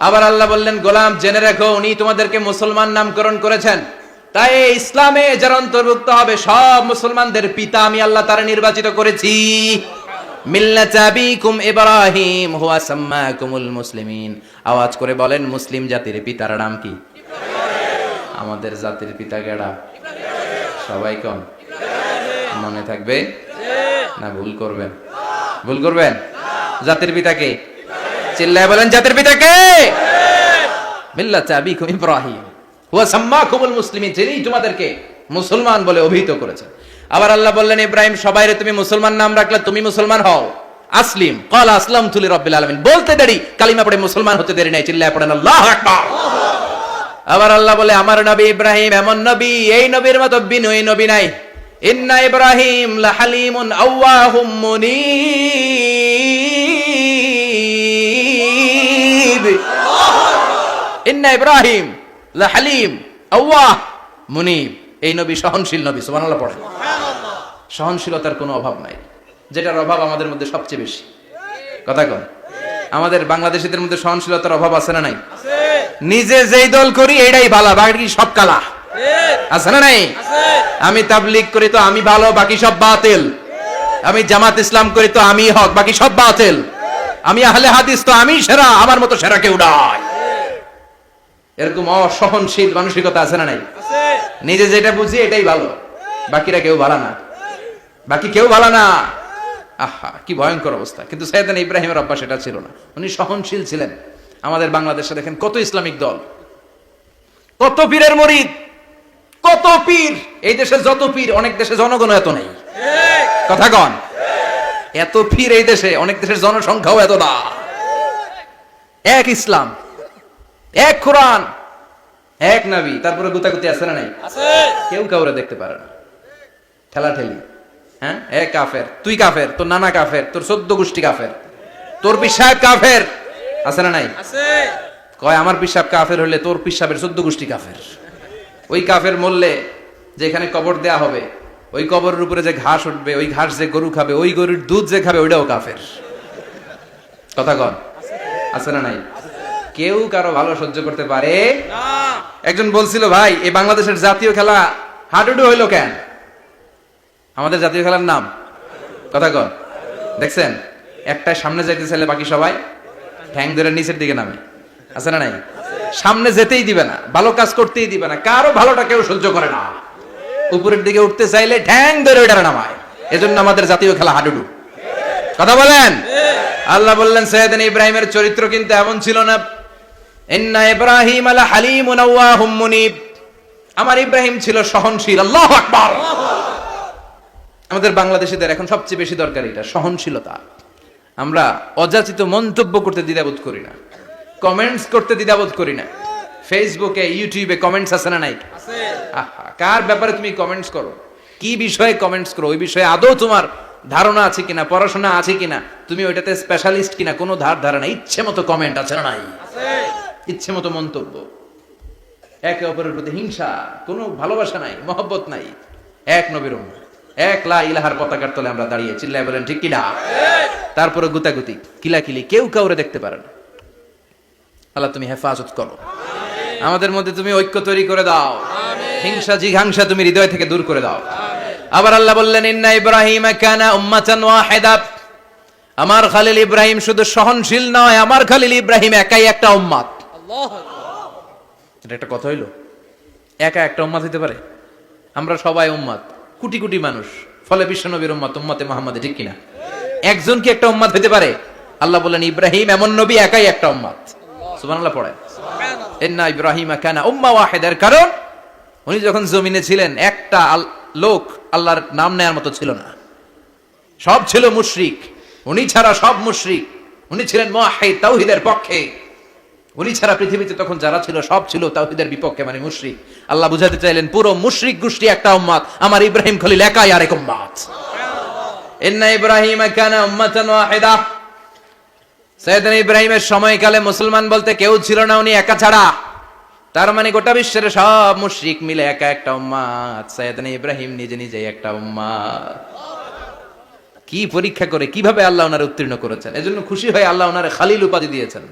আবার আল্লাহ বললেন গোলাম জেনে রাখো, উনি তোমাদেরকে মুসলমান নামকরণ করেছেন। তাই ইসলামে যারা অন্তর্ভুক্ত হবে সব মুসলমানদের পিতা আমি আল্লাহ তারা নির্বাচিত করেছি। মিল্লাত আবিকুম ইব্রাহিম হুয়া সাম্মাকুমুল মুসলিমিন। আওয়াজ করে বলেন মুসলিম জাতির পিতার নাম কি? আমাদের জাতির পিতা কেডা? সবাই কোন? মনে থাকবে না ভুল করবেন? ভুল করবেন? জাতির পিতা কে? চিল্লায় বলেন জাতির পিতা কে? মিল্লাত আবিকুম ইব্রাহিম হুয়া সাম্মাকুমুল মুসলিমিন, যিনি তোমাদেরকে মুসলমান বলে অভিহিত করেছেন। আবার আল্লাহ বললেন ইব্রাহিম সবাইরে তুমি মুসলমান নাম রাখলে তুমি মুসলমান হও। আসলিম ক্বালা আসলামতু লিরাব্বিল আলামিন। বলতে দেরি, কালিমা পড়ে মুসলমান হতে দেরি নাই। চিল্লায় পড়েন আল্লাহু আকবার। আবার আল্লাহ বলে আমার নবী ইব্রাহিম এমন নবী, এই নবীর মতো বিনয়ী নবী নাই। ইন্না ইব্রাহিম লাহালিমুন আওয়াহুম মুনীব। ইন্না ইব্রাহিম লাহালিম আওয়াহ মুনীব। এই নবী সহনশীল নবী। সুবহানাল্লাহ পড়ে। সুবহানাল্লাহ। সহনশীলতার কোনো অভাব নাই, যেটার অভাব আমাদের মধ্যে সবচেয়ে বেশি। কথা কন, আমাদের বাংলাদেশীদের মধ্যে সহনশীলতার অভাব আছে না নাই? আছে। নিজে যেই দল করি এইটাই ভালো, বাকি সব কালা। আছে না নাই? আছে। আমি তাবলীগ করি তো আমি ভালো, বাকি সব বাতিল। আমি জামাত ইসলাম করি তো আমি হক, বাকি সব বাতিল। আমি আহলে হাদিস তো আমি সেরা, আমার মতো সেরা কেউ নাই। এরকম অসহনশীল মানসিকতা আছে না নাই? আছে। নিজে যেটা বুঝি এটাই ভালো, বাকিরা কেউ ভালো না, বাকি কেউ ভালো না। আহা কি ভয়ঙ্কর অবস্থা। কিন্তু সাইয়েদনা ইব্রাহিমের অভ্যাস এটা ছিল না, উনি সহনশীল ছিলেন। আমাদের বাংলাদেশে দেখেন কত ইসলামিক দল, কত পীরের মুরিদ, কত পীর। এই দেশে যত পীর অনেক দেশে জনগণ এত নেই। কথা কন, এত পীর এই দেশে, অনেক দেশের জনসংখ্যাও এত না। এক ইসলাম, এক কোরআন, এক নবী, তারপরে গুতাগুতি আছে না নাই? আছে। কেউ কাউরে দেখতে পারে না, ঠেলা ঠেলি। হ্যাঁ, এক কাফের, তুই কাফের, তোর নানা কাফের, তোর 14 গোষ্ঠী কাফের। তোর পিসাব কাফের আছে না নাই? কয় আমার পিসাব কাফের হলে তোর পিসাবের 14 গোষ্ঠী কাফের। ওই কাফের মরলে যেখানে কবর দেয়া হবে, ওই কবরের উপরে যে ঘাস উঠবে, ওই ঘাস যে গরু খাবে, ওই গরুর দুধ যে খাবে, ওইটাও কাফের। কথা কন আছে না নাই? কেউ কারো ভালো সহ্য করতে পারে না। একজন বলছিল, ভাই এই বাংলাদেশের জাতীয় খেলা হাডুডু হইলো কেন? আমাদের জাতীয় খেলার নাম কথা কন, দেখছেন একটাই সামনে যাইতে চাইলে বাকি সবাই ঠ্যাং ধরে নিচের দিকে নামে, আছে না নাই? সামনে যেতেই দিবে না, ভালো কাজ করতেই দিবে না, কারো ভালোটা কেউ সহ্য করে না। উপরের দিকে উঠতে চাইলে ঠ্যাং ধরে ওইটা নামায়। এজন্য আমাদের জাতীয় খেলা হাডুডু। কথা বলেন। আল্লাহ বললেন সাইয়েদনা ইব্রাহিমের চরিত্র কিন্তু এমন ছিল না। ইন্না ইব্রাহিম আলা হালিমুন আওয়াহুম মুনিব। আমার ইব্রাহিম ছিল সহনশীল। আল্লাহু আকবার। আমাদের বাংলাদেশীদের এখন সবচেয়ে বেশি দরকার এটা, সহনশীলতা। আমরা অযাচিত মন্তব্য করতে দ্বিধাবোধ করি না, কমেন্টস করতে দ্বিধাবোধ করি না। ফেসবুকে ইউটিউবে কমেন্টস আছে না নাই? আছে। কার ব্যাপারে তুমি কমেন্টস করো, কি বিষয়ে কমেন্টস করো, ওই বিষয়ে আদৌ তোমার ধারণা আছে কিনা, পড়াশোনা আছে কিনা, তুমি ওইটাতে স্পেশালিস্ট কিনা, কোনো ধারণা, ইচ্ছে মতো কমেন্ট আছে না নাই? আছে। ইচ্ছে মতো মন্তব্য, একে অপরের প্রতি হিংসা, কোনো ভালোবাসা নাই, মহব্বত নাই। এক নবীর উম্মত, এক লা ইলাহার পতাকার তলে আমরা দাঁড়িয়ে, চিল্লায় বলেন ঠিক কিনা? তারপরে গুতাগুতি, কিলাকিলি, কেউ কাউরে দেখতে পারে না। আল্লাহ তুমি হেফাজত করো, আমাদের মধ্যে তুমি ঐক্য তৈরি করে দাও, হিংসা জিঘাংসা তুমি হৃদয় থেকে দূর করে দাও। আবার আল্লাহ বললেন ইন্না ইব্রাহিম কানা উম্মাতান ওয়াহিদা। আমার খলিল ইব্রাহিম শুধু সহনশীল নয়, আমার খলিল ইব্রাহিম একাই একটা উম্মত। আল্লাহু আকবার। এটা একটা কথা হইলো? একা একটা উম্মত হইতে পারে? আমরা সবাই উম্মত, কোটি কোটি মানুষ, ফলে বিশ্বনবীর উম্মত, উম্মতে মুহাম্মাদে, ঠিক কিনা? একজন কি একটা উম্মত হইতে পারে? আল্লাহ বললেন ইব্রাহিম এমন নবী, একাই একটা উম্মত। সুবহানাল্লাহ পড়েন। ইন্না ইব্রাহিম কানা উম্মাহ ওয়াহিদার কারণ উনি যখন জমিনে ছিলেন একটা লোক আল্লাহর নাম নেয়ার মতো ছিল না, সব ছিল মুশরিক। উনি ছাড়া সব মুশরিক। উনি ছিলেন মুওয়াহহিদ, তাওহীদের পক্ষে। উনি ছাড়া পৃথিবীতে তখন যারা ছিল সব ছিল তাওহীদের বিপক্ষে, মানে মুশরিক। আল্লাহ বুঝাতে চাইলেন পুরো মুশরিক গোষ্ঠী একটা উম্মত, আমার ইব্রাহিম খলিল একাই আরেক উম্মত। ইন্না ইব্রাহিম কানা উম্মাতান ওয়াহিদা। সাইয়েদনা ইব্রাহিমের সময়কালে মুসলমান বলতে কেউ ছিল না, উনি একা ছাড়া। তার মানে গোটা বিশ্বের সব মুশরিক মিলে একা একটা উম্মত, সাইয়েদনা ইব্রাহিম নিজে নিজেই একটা উম্মত। কি পরীক্ষা করে কিভাবে আল্লাহ ওনারে উত্তীর্ণ করেছেন। এজন্য খুশি হয়ে আল্লাহ ওনারে খালিল উপাধি দিয়েছেন।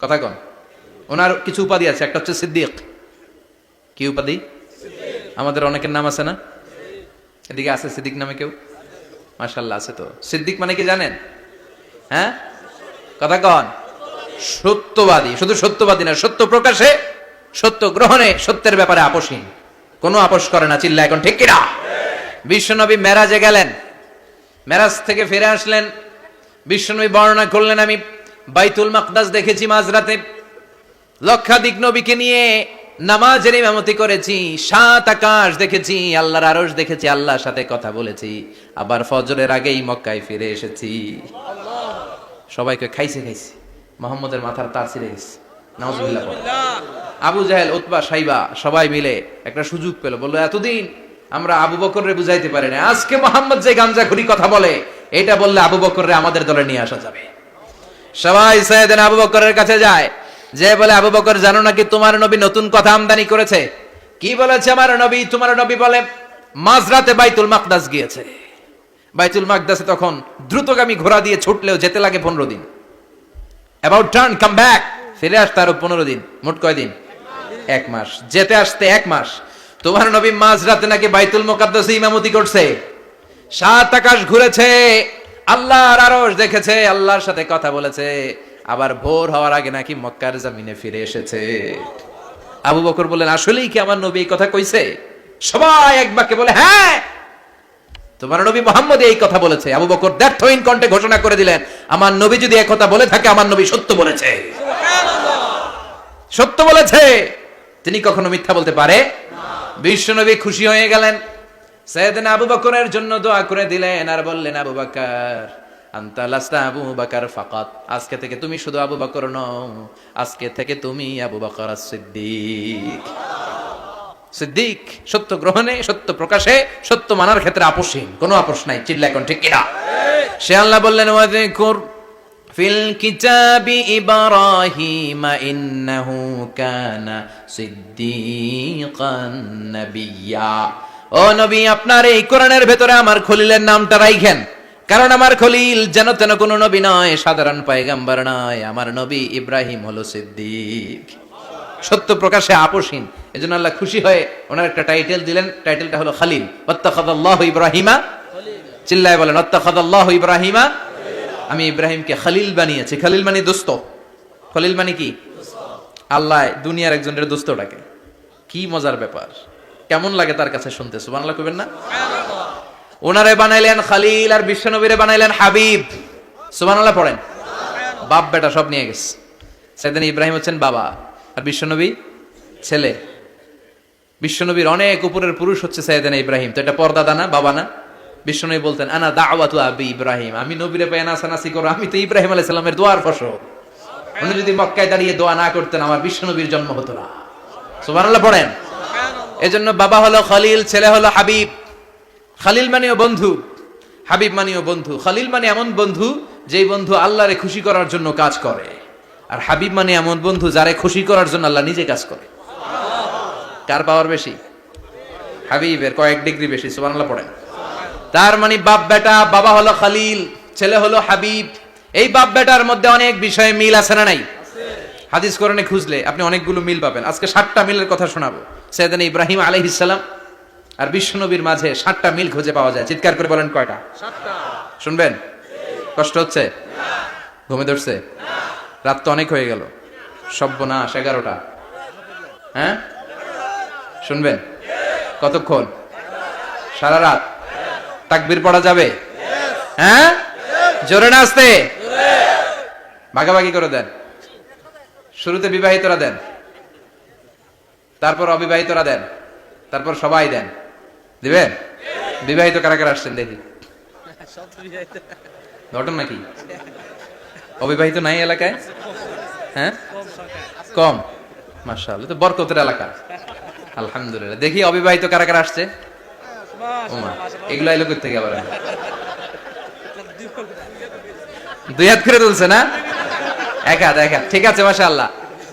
কথা কন। ওনার কিছু উপাধি আছে, একটা হচ্ছে সিদ্দিক। কি উপাধি? আমাদের অনেকের নাম আছে না? এদিকে আছে সিদ্দিক নামে কেউ? মাশাআল্লাহ আছে তো। সিদ্দিক মানে কি জানেন? হ্যাঁ কথা কন। সত্যবাদী। শুধু সত্যবাদী না, সত্য প্রকাশে, সত্য গ্রহণে, সত্যের ব্যাপারে আপোষহীন, কোনো আপোষ করে না। চিল্লা এখন ঠিক কিনা? বিশ্বনবী মেরাজে গেলেন, মেরাজ থেকে ফিরে আসলেন। বিশ্বনবী বর্ণনা করলেন আমি বাইতুল মাকদাস দেখেছি মাঝরাতে, লক্ষাধিক নবীকে নিয়ে নামাজের ইমামতি করেছি, 7 আকাশ দেখেছি, আল্লাহর আরশ দেখেছি, আল্লাহর সাথে কথা বলেছি, আবার ফজরের আগেই মক্কায় ফিরে এসেছি। সবাইকে খাইছে মোহাম্মদের মাথার তার ছিঁড়ে গেছে। নাউজুবিল্লাহ। আবু জাহেল, উতবা, সাইবা সবাই মিলে একটা সুযোগ পেল, বললো এতদিন আমরা আবু বকররে বুঝাইতে পারি না, আজকে মোহাম্মদ যে গাঞ্জাখুরি কথা বলে, এটা বললে আবু বকররে আমাদের দলে নিয়ে আসা যাবে। সবাই সাইয়েদনা আবু বকরের কাছে যায়, যে বলে আবু বকর জানো নাকি তোমার নবী নতুন কথা আমদানি করেছে? কি বলেছে আমার নবী? তোমার নবী বলে মাঝরাতে বাইতুল মাকদাস গিয়েছে। বাইতুল মাকদাসে তখন দ্রুতগামী ঘোড়া দিয়ে ছুটলেও যেতে লাগে 15 দিন। অ্যাবাউট টার্ন কাম ব্যাক, ফিরে আসতে আরো 15 দিন। মোট কয় দিন? 1 মাস। যেতে আসতে 1 মাস। তোমার নবী মাঝরাতে নাকি বাইতুল মুকাদ্দাসে ইমামতি করছে, 7 আকাশ ঘুরেছে, আল্লাহর আরশ দেখেছে, আল্লাহর সাথে কথা বলেছে, আবার ভোর হওয়ার আগে নাকি মক্কার জমিনে ফিরে এসেছে। আবু বকর বললেন আসলেই কি আমার নবী এই কথা কইছে? সবাই এক বাক্যে বলে হ্যাঁ, তোমার নবী মুহাম্মদ এই কথা বলেছে। আবু বকর দ্ব্যর্থহীন কণ্ঠে ঘোষণা করে দিলেন, আমার নবী যদি এই কথা বলে থাকে, আমার নবী সত্য বলেছে। সত্য বলেছে, তিনি কখনো মিথ্যা বলতে পারে না। বিশ্ব নবী খুশি হয়ে গেলেন, সাইয়েদনা আবু বকরের জন্য দোয়া করে দিলেন, আর বললেন আবু বকর আনতা লাস্তা আবু বকর ফাকাত, আজকে থেকে তুমি শুধু আবু বকর নও, আজকে থেকে তুমি আবু বকর as-সিদ্দিক। সিদ্দিক, সত্য গ্রহণে, সত্য প্রকাশে, সত্য মানার ক্ষেত্রে আপোষহীন, কোনো আপোষ নাই। চিল্লা এখন ঠিক কিনা? সে আল্লাহ বললেন ওয়াযকুর ফিল কিতাবি ইব্রাহিম ইন্নাহু কানা সিদ্দীকান নাবিয়্যা। ও নবী, আপনার এই কোরআনের ভেতরে আমার খলিলের নামটা রাখেন, কারণ আমার খলিল যেন তেন কোনো নবী নয়, সাধারণ পয়গম্বর নয়। আমার নবী ইব্রাহিম হলো সিদ্দিক, সত্য প্রকাশে আপোষহীন। এজন্য আল্লাহ খুশি হয়ে ওনার একটা টাইটেল দিলেন, টাইটেলটা হলো খলিল। ওয়াত্তাখাযাল্লাহু ইব্রাহিমা, চিল্লায় বলেন ওয়াত্তাখাযাল্লাহু ইব্রাহিমা, আমি ইব্রাহিমকে খলিল বানিয়েছি। খলিল মানে দোস্ত। খলিল মানে কি? আল্লাহ দুনিয়ার একজনের দোস্ত ডাকে। কি মজার ব্যাপার, কেমন লাগে তার কাছে শুনতে, সুবহানাল্লাহ কইবেন না? ওনারে বানাইলেন খলিল আর বিশ্বনবীরে বানাইলেন হাবিব। সুবহানাল্লাহ পড়েন। বাপ বেটা সব নিয়ে গেছে। সাইয়েদনা ইব্রাহিম হচ্ছেন বাবা আর বিশ্বনবী ছেলে। বিশ্বনবীর অনেক উপরের পুরুষ হচ্ছে সাইয়েদনা ইব্রাহিম। তো এটা পর্দাদা না, বাবা না? বিশ্বনবী বলতেন আনা দাওয়াতু আবি ইব্রাহিম, আমি নবীরে পেয়ে নাসানাসি করো, আমি তো ইব্রাহিম আলাইহিস সালামের দোয়ার ফসল। উনি যদি মক্কায় দাঁড়িয়ে দোয়া না করতেন আমার বিশ্বনবীর জন্ম হতো না। সুবহানাল্লাহ পড়েন। এজন্য বাবা হলো খলিল, ছেলে হলো হাবিব। খলিল মানেও বন্ধু, হাবিব মানেও বন্ধু। খলিল মানে এমন বন্ধু যেই বন্ধু আল্লাহরে খুশি করার জন্য কাজ করে, আর হাবিব মানে এমন বন্ধু যারে খুশি করার জন্য আল্লাহ নিজে কাজ করে। কার পাওয়ার বেশি? হাবিবের কয়েক ডিগ্রি বেশি। সুবহানাল্লাহ পড়েন। তার মানে বাপ বেটা, বাবা হলো খলিল, ছেলে হলো হাবিব। এই বাপ বেটার মধ্যে অনেক বিষয়ে মিল আছে না নাই? হাদিস কোরআনে খুঁজলে আপনি অনেকগুলো মিল পাবেন। আজকে 7টা মিলের কথা শোনাবো। সাইয়েদনা ইব্রাহিম আলাইহিস সালাম আর বিশ্বনবীর মাঝে 7টা মিল খুঁজে পাওয়া যায়। চিৎকার করে বলেন কয়টা? 7টা। শুনবেন? কষ্ট হচ্ছে? ঘুমে ধরছে? রাত তো অনেক হয়ে গেল। সর্বনাশ, 11টা। হ্যাঁ, শুনবেন? কতক্ষণ? সারা রাত। তাকবীর পড়া যাবে? হ্যাঁ, জোরে না আস্তে? ভাগাভাগি করে দেন। শুরুতে বিবাহিতরা দেন, তারপর অবিবাহিতরা দেন, তারপর সবাই দেন। দিবেন? বিবাহিত কারা কারা আসছেন দেখি? ঘটন নাকি? অবিবাহিত নাই এলাকায়? হ্যাঁ, কম। মাশাআল্লাহ, তো বরকতের এলাকা। আলহামদুলিল্লাহ। দেখি অবিবাহিত কারা কারা আসছে? এগুলো এলো কই থেকে আবার? 2 হাত করে তুলছে না? 1 হাত, 1 হাত। ঠিক আছে, মাশাআল্লাহ।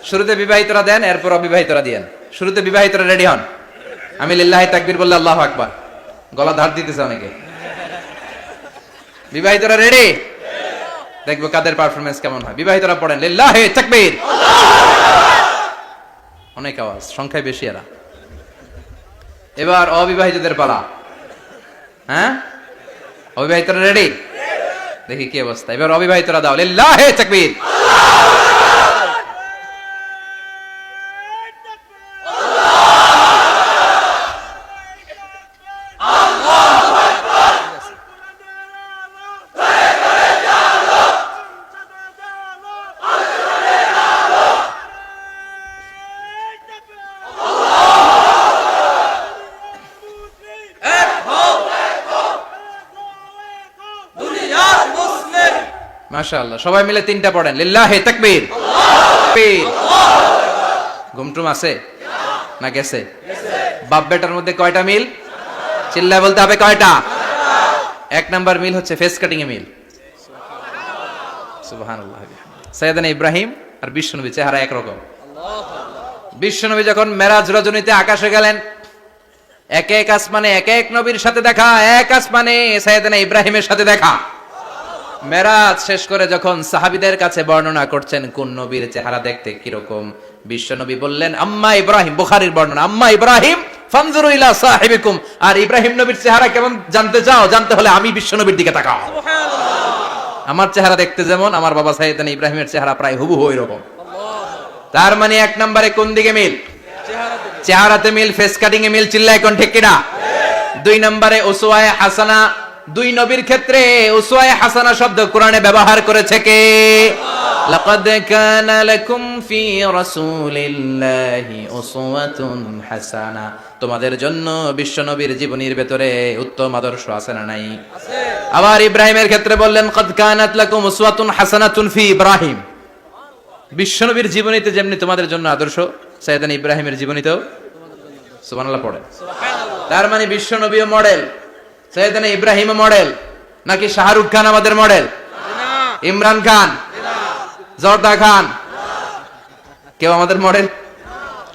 শুরুতে বিবাহিতরা দেন, এরপর অবিবাহিতরা দিয়েন। শুরুতে বিবাহিতরা রেডি হন। আমি লিল্লাহি তাকবীর বললে আল্লাহু আকবার। গলা ধার দিতেছে অনেকে। বিবাহিতরা রেডি? দেখবো কাদের পারফরম্যান্স কেমন হয়। বিবাহিতরা পড়েন লিল্লাহি তাকবীর। অনেক আওয়াজ, সংখ্যায় বেশি এরা। এবার অবিবাহিতদের পালা। হ্যাঁ, অবিবাহিতরা রেডি? দেখি কি অবস্থা। এবার অবিবাহিতরা দাও লিল্লাহি তাকবীর। মাশাআল্লাহ, সবাই মিলে 3টা পড়েন লিল্লাহি তাকবীর। ঘুমটুম আছে না গেছে? বাপ বেটার মধ্যে কয়টা মিল? চিল্লায় বলতে হবে কয়টা? 1 নাম্বার মিল হচ্ছে ফেস কাটিং এ মিল। সুবহানাল্লাহ। সাইয়েদনা ইব্রাহিম আর বিশ্বনবী চেহারা একরকম। বিশ্বনবী যখন মেরাজ রজনীতে আকাশে গেলেন, এক এক আসমানে এক এক নবীর সাথে দেখা, এক আসমানে সাইয়েদনা ইব্রাহিমের সাথে দেখা। মেরাজ শেষ করে যখন সাহাবীদের কাছে বর্ণনা করছেন কোন নবীর চেহারা দেখতে কিরকম, বিশ্বনবী বললেন আম্মা ইব্রাহিম, বুখারীর বর্ণনা, আম্মা ইব্রাহিম ফানজুরু ইলা সাহিবিকুম। আর ইব্রাহিম নবীর চেহারা কেমন জানতে চাও? জানতে হলে আমি বিশ্বনবীর দিকে তাকাও। সুবহানাল্লাহ। আমার চেহারা দেখতে যেমন, আমার বাবা সাইয়েদনা ইব্রাহিমের চেহারা প্রায় হুবহু ওইরকম। তার মানে 1 নম্বরে কোন দিকে মিল? চেহারাতে মিল, ফেস কাটিং এ মিল। চিল্লায় কোন ঠিক কিনা? 2 নম্বরে উসওয়ায়ে হাসানা। 2 নবীর ক্ষেত্রে উসওয়ায়ে হাসানা শব্দ কোরআনে ব্যবহার করেছে কে? লাকাদ কানা লাকুম ফি রাসূলিল্লাহি উসওয়াতুন হাসানা। তোমাদের জন্য বিশ্বনবীর জীবনীর ভেতরে উত্তম আদর্শ আছে না নাই? আছে। আবার ইব্রাহিমের ক্ষেত্রে বললেন কাদ কানাত লাকুম উসওয়াতুন হাসানাতুন ফি ইব্রাহিম। বিশ্বনবীর জীবনীতে যেমনি তোমাদের জন্য আদর্শ, সাইয়েদনা ইব্রাহিমের জীবনীতেও সুবহানাল্লাহ পড়ে। সুবহানাল্লাহ। তার মানে বিশ্বনবীও মডেল, সাইয়েদনা ইব্রাহিমও মডেল। নাকি শাহরুখ খান আমাদের মডেল? না। ইমরান খান? জর্দা খান। কেউ আমাদের মডেল?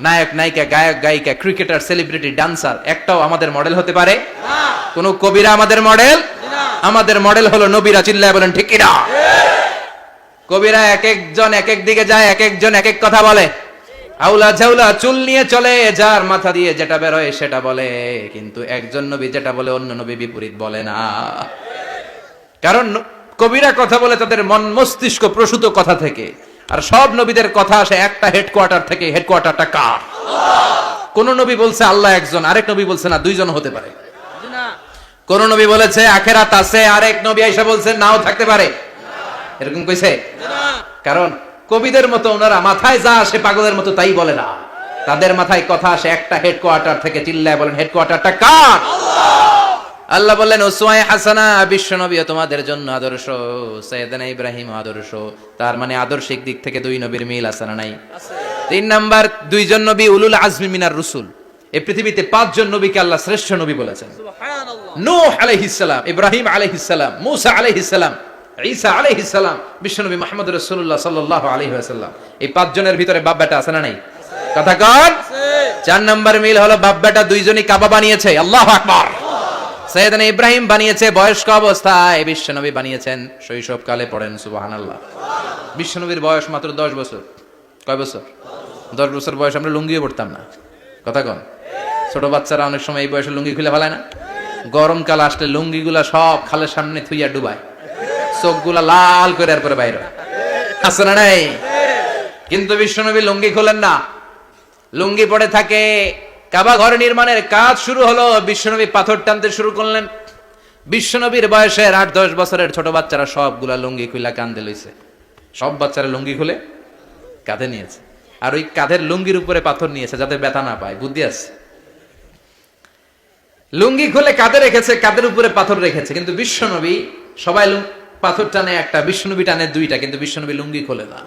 নায়ক নায়িকা, গায়ক গায়িকা, ক্রিকেটার, সেলিব্রিটি, ডান্সার একটাও আমাদের মডেল হতে পারে? কোন কবিরা আমাদের মডেল? আমাদের মডেল হলো নবীরা। চিল্লায় বলেন ঠিক কিনা? কবিরা এক একজন এক এক দিকে যায়, এক একজন এক এক কথা বলে। আউলা ঝাউলা চুল নিয়ে চলে, যার মাথা দিয়ে যেটা বের হয় সেটা বলে, কিন্তু একজন নবী যেটা বলে অন্য নবী বিপরীত বলে না। কারণ কবিরা কথা বলে তাদের মন মস্তিষ্ক প্রসূত কথা থেকে, আর সব নবীদের কথা আসে একটা হেডকোয়ার্টার থেকে। হেডকোয়ার্টারটা কার? কোন নবী বলছে আল্লাহ একজন, আরেক নবী বলছে না দুইজন হতে পারে। কোন নবী বলেছে আখেরাত আছে, আরেক নবী এসে বলছে নাও থাকতে পারে। এরকম কইছে? কারণ কবিদের মতো ওনারা মাথায় যা আসে পাগলের মতো তাই বলে না। তাদের মাথায় কথা আসে একটা হেডকোয়ার্টার থেকে। চিল্লায় বলেন হেডকোয়ার্টারটা কার? আল্লাহ বললেন উসওয়ায়ে হাসানা, বিশ্ব নবী তোমাদের জন্য আদর্শ। সাইয়েদনা ইব্রাহিম আদর্শ। তার মানে আদর্শিক দিক থেকে দুই নবীর মিল আছে না নাই? তিন নাম্বার, দুইজন নবী উলুল আজমি মিনার রুসুল। এই পৃথিবীতে পাঁচজন নবীকে আল্লাহ শ্রেষ্ঠ নবী বলেছেন। নূহ আলাইহিস সালাম, ইব্রাহিম আলাইহিস সালাম, মুসা আলাইহিস সালাম, ঈসা আলাইহিস সালাম, বিশ্বনবী মুহাম্মদ রাসূলুল্লাহ সাল্লাল্লাহু আলাইহি ওয়াসাল্লাম। এই পাঁচজনের ভিতরে বাপ বেটা আছে না নাই? কথা কন। চার নাম্বার মিল হলো বাপ বেটা দুইজনই কাবা বানিয়েছে। আল্লাহু আকবার। সাইয়েদনা ইব্রাহিম বানিয়েছে বয়স্ক অবস্থায়, বিশ্বনবী বানিয়েছেন শৈশবকালে। পড়েন সুবহানাল্লাহ। বিশ্বনবীর বয়স মাত্র 10 বছর। কয় বছর? 10 বছর বয়স আমরা লুঙ্গিও পড়তাম না। কথা কন। ছোট বাচ্চারা অনেক সময় এই বয়সে লুঙ্গি খুলে ফেলায় না? গরমকাল আসলে লুঙ্গিগুলা সব খালের সামনে থুইয়া ডুবায়, চোখগুলা লাল করে এরপরে বাইরে আছে না নাই? কিন্তু বিশ্বনবী লুঙ্গি খোলেন না, লুঙ্গি পড়ে থাকে। কাবা ঘর নির্মাণের কাজ শুরু হলো, বিশ্বনবী পাথর টানতে শুরু করলেন। বিশ্বনবীর বয়সের 8-10 বছরের ছোট বাচ্চারা সবগুলা লুঙ্গি খুলে কাঁধে লইছে। সব বাচ্চারা লুঙ্গি খুলে কাঁধে নিয়েছে, আর ওই কাঁধের লুঙ্গির উপরে পাথর নিয়েছে যাতে ব্যথা না পায়। বুদ্ধি আছে। লুঙ্গি খুলে কাঁধে রেখেছে, কাঁধের উপরে পাথর রেখেছে। কিন্তু বিশ্বনবী সবাই পাথর টানে একটা, বিশ্বনবী টানে দুইটা, কিন্তু বিশ্বনবী লুঙ্গি খোলে না।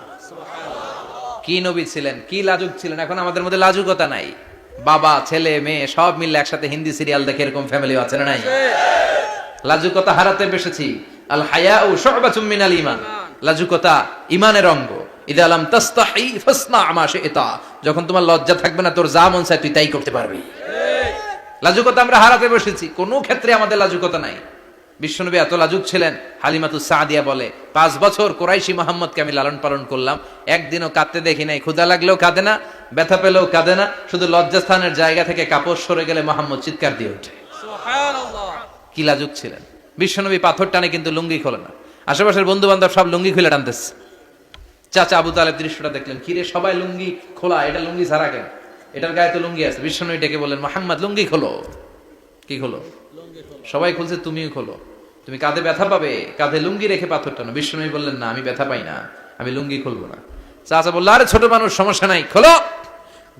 কি নবী ছিলেন, কি লাজুক ছিলেন। এখন আমাদের মধ্যে লাজুকতা নাই। বাবা ছেলে মেয়ে সব মিলে একসাথে হিন্দি সিরিয়াল দেখে, এরকম ফ্যামিলি আছে না নাই? লাজুকতা হারাতে বসেছি। আল হায়াউ শু'বাতুম মিনাল ঈমান। লাজুকতা ঈমানের অঙ্গ। ইযা লাম তাস্তাহি ফাসনা মা শি'তা। যখন তোমার লজ্জা থাকবে না, তোর যা মন চায় তুই তাই করতে পারবি। লাজুকতা আমরা হারাতে বসেছি, কোনো ক্ষেত্রে আমাদের লাজুকতা নাই। বিশ্বনবী এত লাজুক ছিলেন, হালিমাতুস সাদিয়া বলে 5 বছর কুরাইশি মুহাম্মদকে আমি লালন পালন করলাম, একদিনও কাঁদতে দেখি নাই। ক্ষুধা লাগলেও কাঁদে না, ব্যথা পেলেও কাঁদে না, শুধু লজ্জাস্থানের জায়গা থেকে কাপড় সরে গেলে মুহাম্মদ চিৎকার দিয়ে ওঠে। সুবহানাল্লাহ। কি লাজুক ছিলেন। বিশ্বনবী পাথর টানে কিন্তু লুঙ্গি খোলে না। আশেপাশের বন্ধু বান্ধব সব লুঙ্গি খুলে টানতেছে। চাচা আবু তালেব দৃশ্যটা দেখলেন, কিরে সবাই লুঙ্গি খোলা, এটা লুঙ্গি ছাড়া কেন? এটার গায়ে তো লুঙ্গি আছে। বিশ্বনবী ডেকে বললেন, মুহাম্মদ লুঙ্গি খোলো। কি খোলো? সবাই খুলছে, তুমিও খোলো। তুমি কাঁধে ব্যথা পাবে, কাঁধে লুঙ্গি রেখে পাথর টানো। বিশ্বনবী বললেন, না আমি ব্যথা পাই না, আমি লুঙ্গি খুলবো না। চাচা বলল, আরে ছোট মানুষ, সমস্যা নাই, খোলো।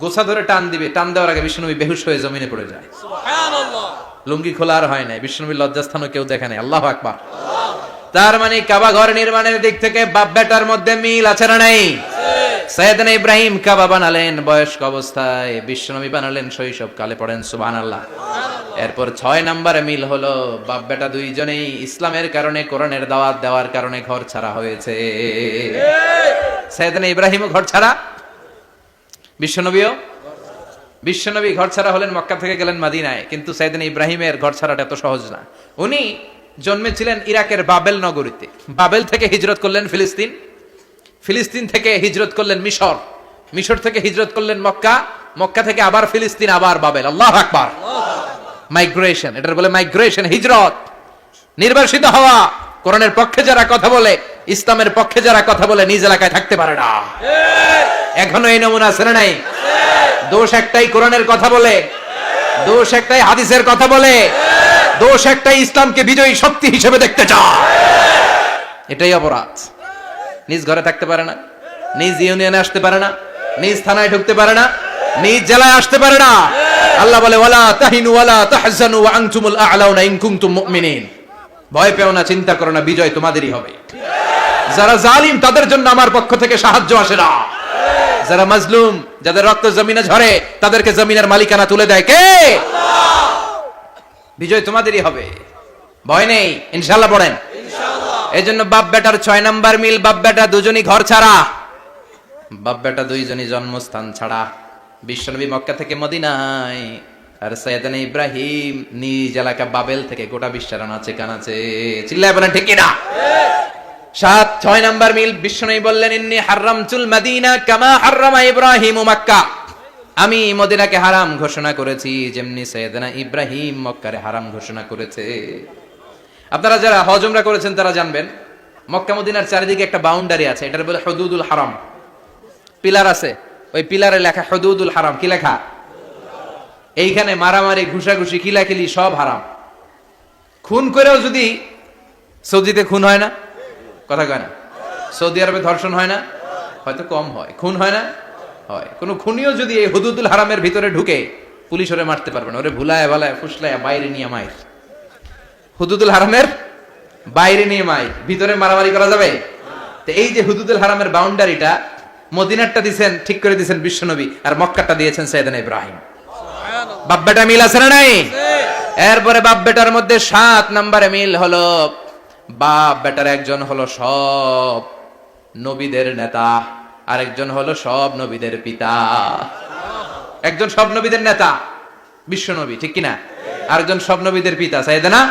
গোছা ধরে টান দিবে, টান দেওয়ার আগে বিশ্বনবী বেহুশ হয়ে জমিনে পড়ে যায়। সুবহানাল্লাহ। লুঙ্গি খোলা আর হয় নাই। বিশ্বনবীর লজ্জাস্থানও কেউ দেখে নাই। আল্লাহু আকবার। তার মানে কাবা ঘর নির্মাণের দিক থেকে বাপ বেটার মধ্যে মিল আছে না নাই? সাইয়েদনা ইব্রাহিম কাবা বানালেন বয়স্ক অবস্থায়, বিশ্বনবী বানালেন শৈশবকালে। পড়েন সুবহানাল্লাহ। এরপর 6 নম্বরে মিল হলো, বাপ বেটা দুইজনেই ইসলামের কারণে, কোরআনের দাওয়াত দেওয়ার কারণে ঘর ছাড়া হয়েছে। সাইয়েদনা ইব্রাহিমও ঘর ছাড়া, বিশ্বনবীও। বিশ্বনবী ঘর ছাড়া হলেন, মক্কা থেকে গেলেন মদিনায়। কিন্তু সাইয়েদনা ইব্রাহিমের ঘর ছাড়াটা এত সহজ না। উনি জন্মেছিলেন ইরাকের বাবেল নগরীতে। বাবেল থেকে হিজরত করলেন ফিলিস্তিন, ফিলিস্তিন থেকে হিজরত করলেন মিশর, মিশর থেকে হিজরত করলেন মক্কা, মক্কা থেকে আবার ফিলিস্তিন, আবার বাবেল। আল্লাহু আকবার। মাইগ্রেশন, এটার বলে মাইগ্রেশন, হিজরত। নির্বাসিত হওয়া। কোরআনের পক্ষে যারা কথা বলে, ইসলামের পক্ষে যারা কথা বলে, নিজ এলাকায় থাকতে পারে না। এখনো এই নমুনা আছে না নাই? দোষ একটাই, কোরআনের কথা বলে। দোষ একটাই, হাদিসের কথা বলে। দোষ একটাই, ইসলামকে বিজয়ী শক্তি হিসেবে দেখতে চায়। এটাই অপরাধ। নিজ ঘরে থাকতে পারে না, নিজ ইউনিয়নে আসতে পারে না, নিজ থানায় ঢুকতে পারে না, নিজ জেলায় আসতে পারে না। আল্লাহ বলে, ওয়ালা তাহিনু ওয়ালা তাহজানু ওয়া আনতুমুল আ'লাউনা ইন কুনতুম মুমিনিন। ভয় পেও না, চিন্তা করো না, বিজয় তোমাদেরই হবে। যারা জালিম তাদের জন্য আমার পক্ষ থেকে সাহায্য আসে না। যারা মাজলুম, যাদের রক্ত জমিনে ঝরে, তাদেরকে জমিনের মালিকানা তুলে দেয় কে? আল্লাহ। বিজয় তোমাদেরই হবে, ভয় নেই ইনশাআল্লাহ। পড়েন ইনশাআল্লাহ। এই জন্য বাপ বেটার 6 নাম্বার মিল, বাপ বেটা দুজনই ঘর ছাড়া, বাপ বেটা দুইজনই জন্মস্থান ছাড়া। বিশ্বনবী মক্কা থেকে মদিনায়, আর সাইয়েদনা ইব্রাহিম নিজ এলাকা বাবেল থেকে গোটা বিশ্বের আনাচে কানাচে। চিল্লায় বলেন ঠিক কিনা? 6 নাম্বার মিল, বিশ্বনবী বললেন ইন্নী হারামতুল মদিনা কামা হারামা ইব্রাহিম মক্কা। আমি মদিনাকে হারাম ঘোষণা করেছি যেমনি সাইয়েদনা ইব্রাহিম মক্কারে হারাম ঘোষণা করেছে। আপনারা যারা হজ উমরা করেছেন তারা জানবেন, মক্কা মদিনার চারিদিকে একটা বাউন্ডারি আছে, এটার বলে হুদুদুল হারাম। পিলার আছে, ওই পিলারে লেখা হুদুদুল হারাম। কি লেখা? এইখানে মারামারি, ঘুষাঘুষি, কিলাকিলি সব হারাম। খুন করেও যদি, সৌদিতে খুন হয় না? কথা কয় না? সৌদি আরবে ধর্ষণ হয় না? হয়তো কম হয়। খুন হয় না? হয়। কোন খুনিও যদি এই হুদুদুল হারামের ভিতরে ঢুকে, পুলিশ ওরে মারতে পারবে না। ওরে ভুলায় ভালায় ফুসলায় বাইরে নিয়ে মাইর। হুদুদুল হারামের বাইরে নিয়ে মাইর, ভিতরে মারামারি করা যাবে? তো এই যে হুদুদুল হারামের বাউন্ডারিটা, মদিনারটা দিয়েছেন, ঠিক করে দিয়েছেন বিশ্বনবী, আর মক্কাটা দিয়েছেন সাইয়েদনা ইব্রাহিম। বাপ বেটা মিল আছে না নাই? এরপরে বাপ বেটার মধ্যে 7 নম্বরে মিল হলো, বাপ বেটার একজন হলো সব নবীদের নেতা, আরেকজন হলো সব নবীদের পিতা। একজন সব নবীদের নেতা বিশ্বনবী, ঠিক কিনা? আরেকজন সব নবীদের পিতা সাইয়েদনা।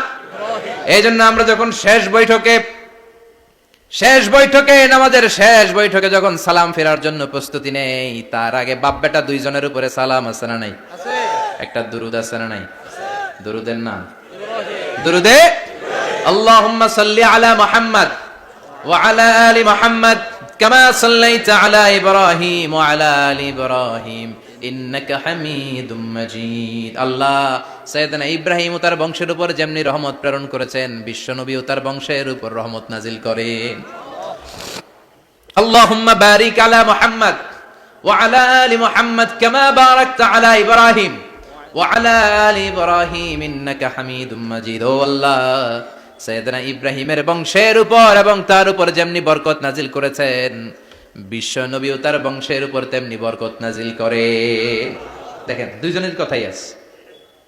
এই জন্য আমরা যখন শেষ বৈঠকে নামাজের শেষ বৈঠকে যখন সালাম ফেরার জন্য প্রস্তুতি নেই, তার আগে বাপ বেটা দুইজনের উপরে সালাম আছে না নাই? একটা দুরুদ আছে না নাই? দুরুদের নাম দুরুদে আল্লাহুম্মা সাল্লি আলা মুহাম্মদ ওয়া আলা আলি মুহাম্মদ কামা সাল্লাইতা আলা ইব্রাহিম ওয়া আলা আলি ইব্রাহিম ইন্নাকা হামিদুম মাজিদ। আল্লাহ সাইয়েদনা ইব্রাহিম ও তার বংশের উপর যেমনি রহমত প্রেরণ করেছেন, বিশ্বনবী ও তার বংশের উপর রহমত নাজিল করেন। আল্লাহুম্মা বারিক আলা মুহাম্মদ ওয়া আলা আলি মুহাম্মদ কামা বারাকতা আলা ইব্রাহিম ওয়া আলা আলি ইব্রাহিম ইন্নাকা হামিদুম মাজিদ। ও আল্লাহ, সাইয়েদনা ইব্রাহিমের বংশের উপর এবং তার উপর যেমনি বরকত নাজিল করেছেন, বিশ্ব নবী ও তার বংশের উপর তেমনি বরকত নাজিল করে। দেখেন, দুইজনের কথাই আছে,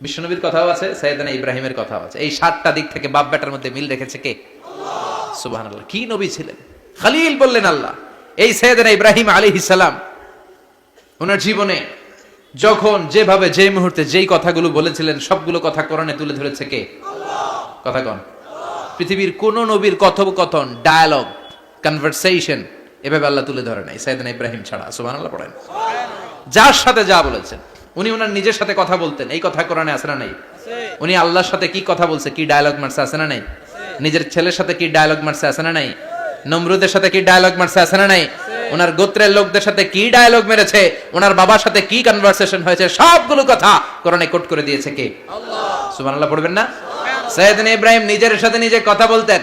বিশ্বনবীর কথাও আছে, সাইয়েদনা ইব্রাহিমের কথাও আছে। এই 7টা দিক থেকে বাপ বেটার মধ্যে মিল রেখেছে কে? আল্লাহ। সুবহানাল্লাহ। কি নবী ছিলেন! খলিল বললেন আল্লাহ। এই সাইয়েদনা ইব্রাহিম আলাইহিস সালাম ওনার জীবনে যখন যেভাবে যে মুহূর্তে যেই কথাগুলো বলেছিলেন, সবগুলো কথা কোরআনে তুলে ধরেছে কে? আল্লাহ। কথা কোন? পৃথিবীর কোন নবীর কথোপকথন, ডায়ালগ, কনভারসেশন এভাবে আল্লাহ তুলে ধরে নাই সাইয়েদনা ইব্রাহিম ছাড়া। সুবহানাল্লাহ পড়েন। যার সাথে যা বলেছেন, উনি ওনার নিজের সাথে কথা বলতেন, এই কথা কোরআনে আছে না নাই? উনি আল্লাহর সাথে কি কথা বলছে, কি ডায়ালগ মারছে, আছে না নাই? নিজের ছেলের সাথে কি ডায়ালগ মারছে, আছে না নাই? নমরুদের সাথে কি ডায়ালগ মারছে, আছে না নাই? ওনার গোত্রের লোকদের সাথে কি ডায়ালগ মেরেছে, ওনার বাবার সাথে কি কনভারসেশন হয়েছে, সবগুলো কথা কোরআনে কোট করে দিয়েছে কে? আল্লাহ। সুবহানাল্লাহ পড়বেন না? সাইয়েদনা ইব্রাহিম নিজের সাথে নিজে কথা বলতেন।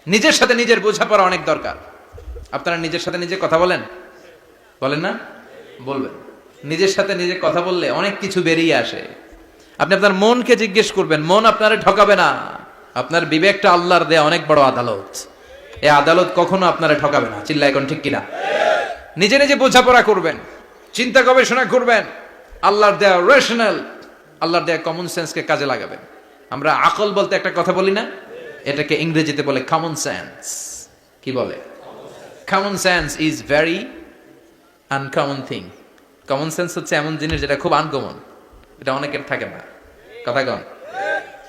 নিজের সাথে নিজের বোঝাপড়া অনেক দরকার। আপনারা নিজের সাথে নিজে কথা বলেন? বলেন না? বলবেন। নিজের সাথে নিজে কথা বললে অনেক কিছু বেরিয়ে আসে। আপনি আপনার মনকে জিজ্ঞেস করবেন, মন আপনারে ঠকাবে না। আপনার বিবেকটা আল্লাহর দেয়া অনেক বড় আদালত, এই আদালত কখনো আপনারে ঠকাবে না। চিল্লা এখন ঠিক কিনা? নিজে নিজে বোঝাপড়া করবেন, চিন্তা গবেষণা করবেন, আল্লাহর দেয়া রেশনাল, আল্লাহর দেয়া কমন সেন্সকে কাজে লাগাবেন। আমরা আকল বলতে একটা কথা বলি না, এটাকে ইংরেজিতে বলে কমন সেন্স। কি বলে? Common sense is very uncommon thing. Common sense হচ্ছে এমন জিনিস যেটা খুব আনকমন, এটা অনেকের থাকে না। কথা কন?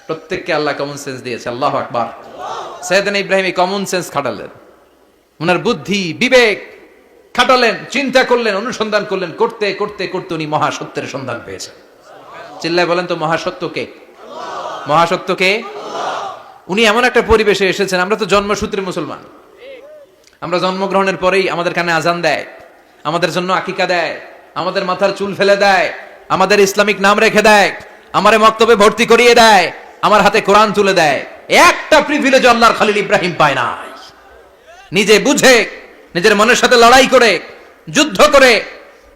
প্রত্যেককে আল্লাহ কমন সেন্স দিয়েছে। আল্লাহু আকবার। সাইয়েদনা ইব্রাহিম এই কমন সেন্স খাটালেন, ওনার বুদ্ধি বিবেক খাটালেন, চিন্তা করলেন, অনুসন্ধান করলেন, করতে করতে করতে উনি মহাসত্যের সন্ধান পেয়েছেন। চিল্লায় বলেন তো মহাসত্য কে? মহাসত্য কে? উনি এমন একটা পরিবেশে এসেছেন, আমরা তো জন্মসূত্রে মুসলমান, আমরা জন্মগ্রহণের পরেই আমাদের কানে আজান দেয়, আমাদের জন্য আকিকা দেয়, আমাদের মাথার চুল ফেলে দেয়, আমাদের ইসলামিক নাম রেখে দেয়, আমারে মক্তবে ভর্তি করিয়ে দেয়, আমার হাতে কোরআন তুলে দেয়। একটা প্রিভিলেজ আল্লাহর খলিল ইব্রাহিম পায় নাই। নিজে বুঝে, নিজের মনের সাথে লড়াই করে, যুদ্ধ করে,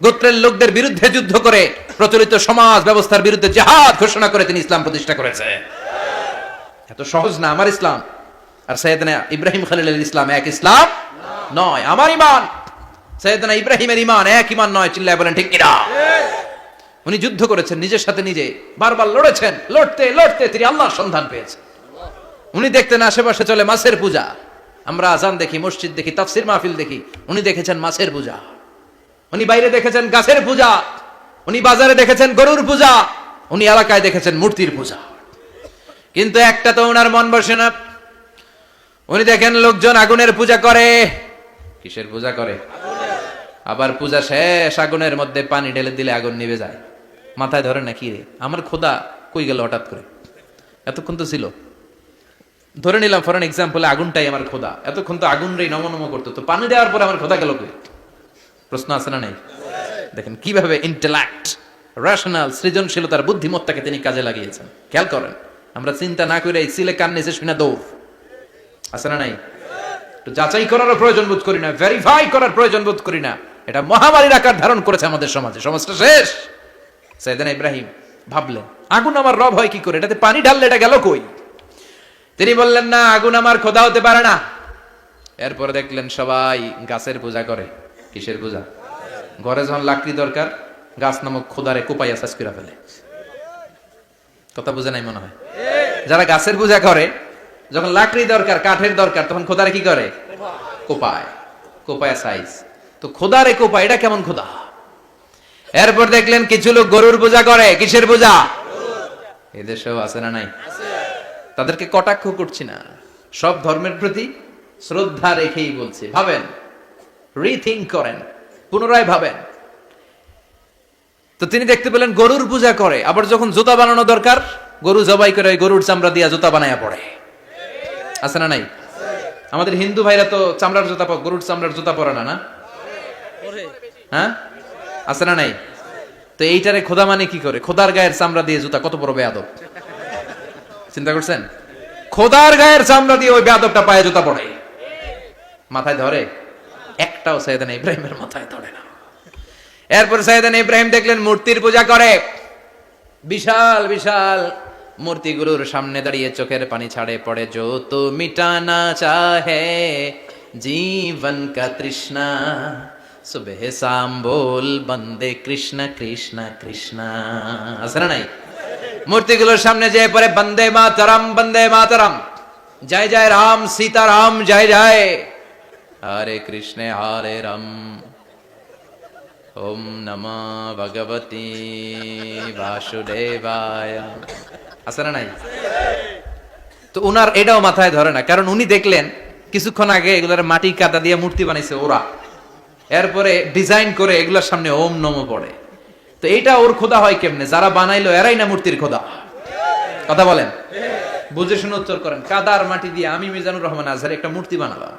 গোত্রের লোকদের বিরুদ্ধে যুদ্ধ করে, প্রচলিত সমাজ ব্যবস্থার বিরুদ্ধে জিহাদ ঘোষণা করে তিনি ইসলাম প্রতিষ্ঠা করেছে। এত সহজ না আমার ইসলাম আর সাইয়েদনা ইব্রাহিম খলিলের ইসলাম এক ইসলাম নয়। আমার ঈমান সাইয়েদনা ইব্রাহিমের ঈমান এক ঈমান নয়। চিল্লায় বলেন ঠিক কিনা? উনি যুদ্ধ করেছেন, নিজের সাথে নিজে বারবার লড়েছেন, লড়তে লড়তে তিনি আল্লাহর সন্ধান পেয়েছেন। উনি দেখতেন আশেপাশে চলে মাছের পূজা, আমরা আজান দেখি, মসজিদ দেখি, তাফসির মাহফিল দেখি। উনি দেখেছেন মাছের পূজা, উনি বাইরে দেখেছেন গাছের পূজা, উনি বাজারে দেখেছেন গরুর পূজা, উনি এলাকায় দেখেছেন মূর্তির পূজা। কিন্তু একটা তো ওনার মন বসে না। উনি দেখেন লোকজন আগুনের পূজা করে। কিসের পূজা করে? আবার পূজা শেষ, আগুনের মধ্যে পানি ঢেলে দিলে আগুন নিভে যায়। মাথায় ধরে না, কি রে আমার খোদা কই গেল হঠাৎ করে? এতক্ষণ তো ছিল। ধরে নিলাম ফর এন এক্সাম্পল, আগুনটাই আমার খোদা। এতক্ষণ তো আগুন রে নম নম করতো, তো পানি দেওয়ার পরে আমার খোদা গেল কই? প্রশ্ন আছে না নাই? দেখেন কিভাবে ইন্টেলেক্ট, রেশনাল, সৃজনশীলতার বুদ্ধিমত্তাকে তিনি কাজে লাগিয়েছেন। খেয়াল করেন, আমরা চিন্তা না করে এই সিলে কান নিচে শুনে দৌড়, আছে না নাই? তো যাচাই করারও প্রয়োজন বোধ করি না, ভেরিফাই করার প্রয়োজন বোধ করি না। এটা মহামারীর আকার ধারণ করেছে আমাদের সমাজে, সমাজটা শেষ। সাইয়েদনা ইব্রাহিম ভাবলেন, আগুন আমার রব হয় কি করে? এটাতে পানি ঢাললে এটা গেল কই? তিনি বললেন, না, আগুন আমার খোদা হতে পারে না। এরপরে দেখলেন সবাই গাছের পূজা করে। কিসের পূজা? ঘরে যখন লাকড়ি দরকার, গাছ নামক খোদারে কোপাইয়া সাজ করে ফেলে। কথা বুঝে নাই মনে হয়? যারা গাছের পূজা করে, যখন লাকড়ি দরকার, কাঠের দরকার, তখন খোদারে কি করে? কোপায়, কোপায় সাইজ। তো খোদারে কোপায়, এটা কেমন খোদা? এরপর দেখলেন কিছু লোক গরুর পূজা করে। কিসের পূজা? এদেশেও আছে না নাই? তাদেরকে কটাক্ষ করছি না, সব ধর্মের প্রতি শ্রদ্ধা রেখেই বলছি। ভাবেন, রিথিঙ্ক করেন, পুনরায় ভাবেন। তো তিনি দেখতে পেলেন গরুর পূজা করে, আবার যখন জুতা বানানো দরকার, গরু জবাই করে গরুর চামড়া দিয়া জুতা বানায়া পড়ে। আছে না নাই? আমাদের হিন্দু ভাইরা তো চামড়ার জুতা, গরুর চামড়ার জুতা পরে না, না? হ্যাঁ, আছে না নাই? তো এইটারে খোদা মানে কি করে? খোদার গায়ের চামড়া দিয়ে জুতা, কত বড় বেয়াদব! চিন্তা করছেন? খোদার গায়ের চামড়া দিয়ে ওই বেয়াদবটা পায়ে জুতা পড়ে। মাথায় ধরে? একটাও সাইয়েদনা ইব্রাহিমের মাথায় ধরে না। এরপর সাইয়েদনা ইব্রাহিম দেখলেন মূর্তির পূজা করে। বিশাল বিশাল মূর্তিগুলোর সামনে দাঁড়িয়ে চোখের পানি ছাড়ে পড়ে। जो तो मिटाना चाहे जीवन का तृष्णा सुबह शाम बोल बंदे कृष्ण कृष्ण कृष्ण। আছে না নাই? মূর্তিগুলোর সামনে যেয়ে পড়ে বন্দে মাতরম, বন্দে মাতরম, জয় জয় রাম সীতারাম, জয় জয় হরে কৃষ্ণ হরে রাম, ওম নমঃ ভগবতে বাসুদেবায়। আছে না নাই? তো উনার এটাও মাথায় ধরে না, কারণ উনি দেখলেন কিছুক্ষণ আগে এগুলোর মাটি কাদা দিয়ে মূর্তি বানাইছে ওরা, এরপরে ডিজাইন করে এগুলোর সামনে ওম নমঃ পড়ে। তো এইটা ওর খোদা হয় কেমনে? যারা বানাইলো এরাই না মূর্তির খোদা। কথা বলেন, বুঝে শুনে উত্তর করেন। কাদার মাটি দিয়ে আমি মিজানুর রহমান আজহারি একটা মূর্তি বানালাম,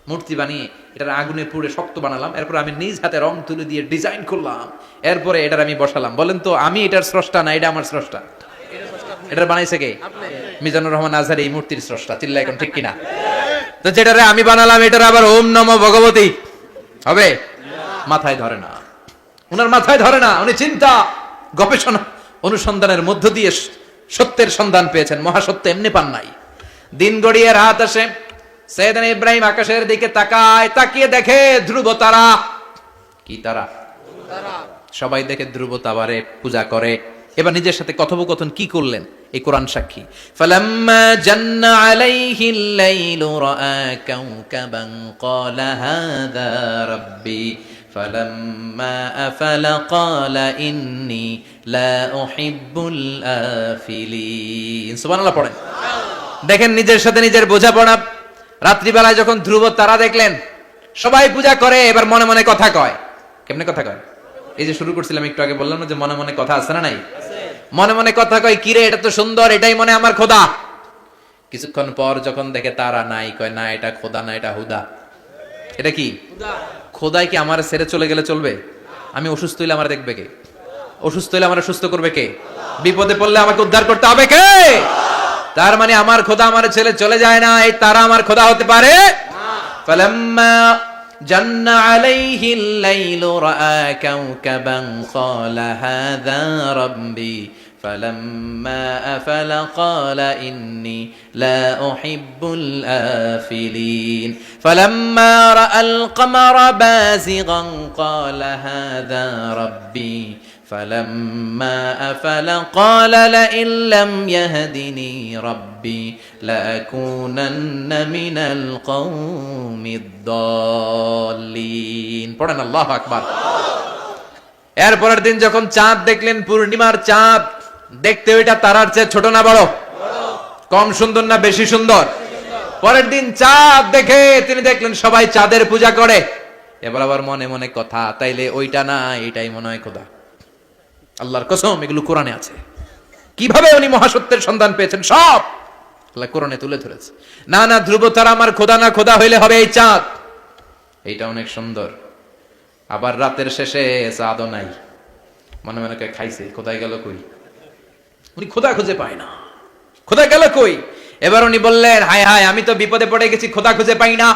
মূর্তি বানিয়ে এটার আগুনে পুড়ে শক্ত বানালাম, এরপর আমি নিজ হাতে রং তুলে দিয়ে ডিজাইন করলাম, এরপরে এটার আমি বসালাম। বলেন তো আমি এটার স্রষ্টা না এটা আমার স্রষ্টা? এটার বানাইছে কে? মিজানুর রহমান আজহারি এই মূর্তির স্রষ্টা। চিল্লা এখন ঠিক কিনা? তো যেটারে আমি বানালাম এটার আবার ওম নমঃ ভগবতী হবে? মাথায় ধরে না, উনার মাথায় ধরে না। উনি চিন্তা, গবেষণা, অনুসন্ধানের মধ্য দিয়ে সত্যের সন্ধান পেয়েছেন। মহাসত্য এমনি পান নাই। দিন গড়িয়ে রাত আসে, সাইয়েদনা ইব্রাহিম আকাশের দিকে তাকায়, তাকিয়ে দেখে ধ্রুব তারা। কি তারা? সবাই দেখে ধ্রুব তারারে পূজা করে। এবার নিজের সাথে কথোপকথন কি করলেন এই কোরআন সাক্ষী। ফালাম্মা জান্না আলাইহিল লাইলু রাআ কাওকাবান ক্বালা হাযা রাব্বি ফালাম্মা আফালা ক্বালা ইন্নী লা উহিব্বুল আফিলিন। সুবহানাল্লাহ পড়েন। দেখেন নিজের সাথে নিজের বোঝাপড়া। রাত্রিবেলায় যখন ধ্রুব তারা দেখলেন, সবাই পূজা করে, এবার মনে মনে কথা কয়। কেমনে কথা কয়? এই যে শুরু করছিলাম একটু আগে, বললাম না যে মনে মনে কথা আছে না নাই? মনে মনে কথা কয়, কিরে এটা তো সুন্দর, এটাই মনে আমার খোদা। কিছুক্ষণ পর যখন দেখে তারা নাই, কয় না এটা খোদা না, এটা হুদা। এটা কি? খোদাই কি আমার ছেড়ে চলে গেলে চলবে? আমি অসুস্থ হইলে আমার দেখবে কে? অসুস্থ হইলে আমার সুস্থ করবে কে? বিপদে পড়লে আমাকে উদ্ধার করতে হবে কে? তার মানে আমার খোদা আমার ছেলে চলে যায় না, এই তারা আমার খোদা হতে পারে না। ফালাম্মা জান্না আলাইহিল লাইলু রাআ কাওকাবান ক্বালা হাযা রাব্বি ফালাম্মা আফালা ক্বালা ইন্নী লা উহিব্বুল আফিলিন ফালাম্মা রাআল কমারা বাযিগান ক্বালা হাযা রাব্বি فلما أفل قال لئن لم يهدني ربي لأكونن من القوم الضالين পড়েন আল্লাহু আকবার। এরপরের দিন যখন চাঁদ দেখলেন, পূর্ণিমার চাঁদ, দেখতে ওইটা তারার চেয়ে ছোট না বড়? কম সুন্দর না বেশি সুন্দর? পরের দিন চাঁদ দেখে তিনি দেখলেন সবাই চাঁদের পূজা করে। এবার আবার মনে মনে কথা, তাইলে ওইটা না এটাই মনে হয় খোদা। আল্লাহর কসম, এগুলো কোরআনে আছে। কিভাবে উনি মহাসত্যের সন্ধান পেয়েছেন সব আল্লাহ কোরআনে তুলে ধরেছে। না না, ধ্রুব তারা আমার খোদা না, খোদা হইলে হবে এই চাঁদ। এইটা অনেক সুন্দর। আবার রাতের শেষে চাঁদও নাই, মনে মনে খাইছে, খোদাই গেল কই? উনি খোদা খুঁজে পায় না, খোদা গেল কই? এবার উনি বললেন, হায় হায়, আমি তো বিপদে পড়ে গেছি, খোদা খুঁজে পাই না।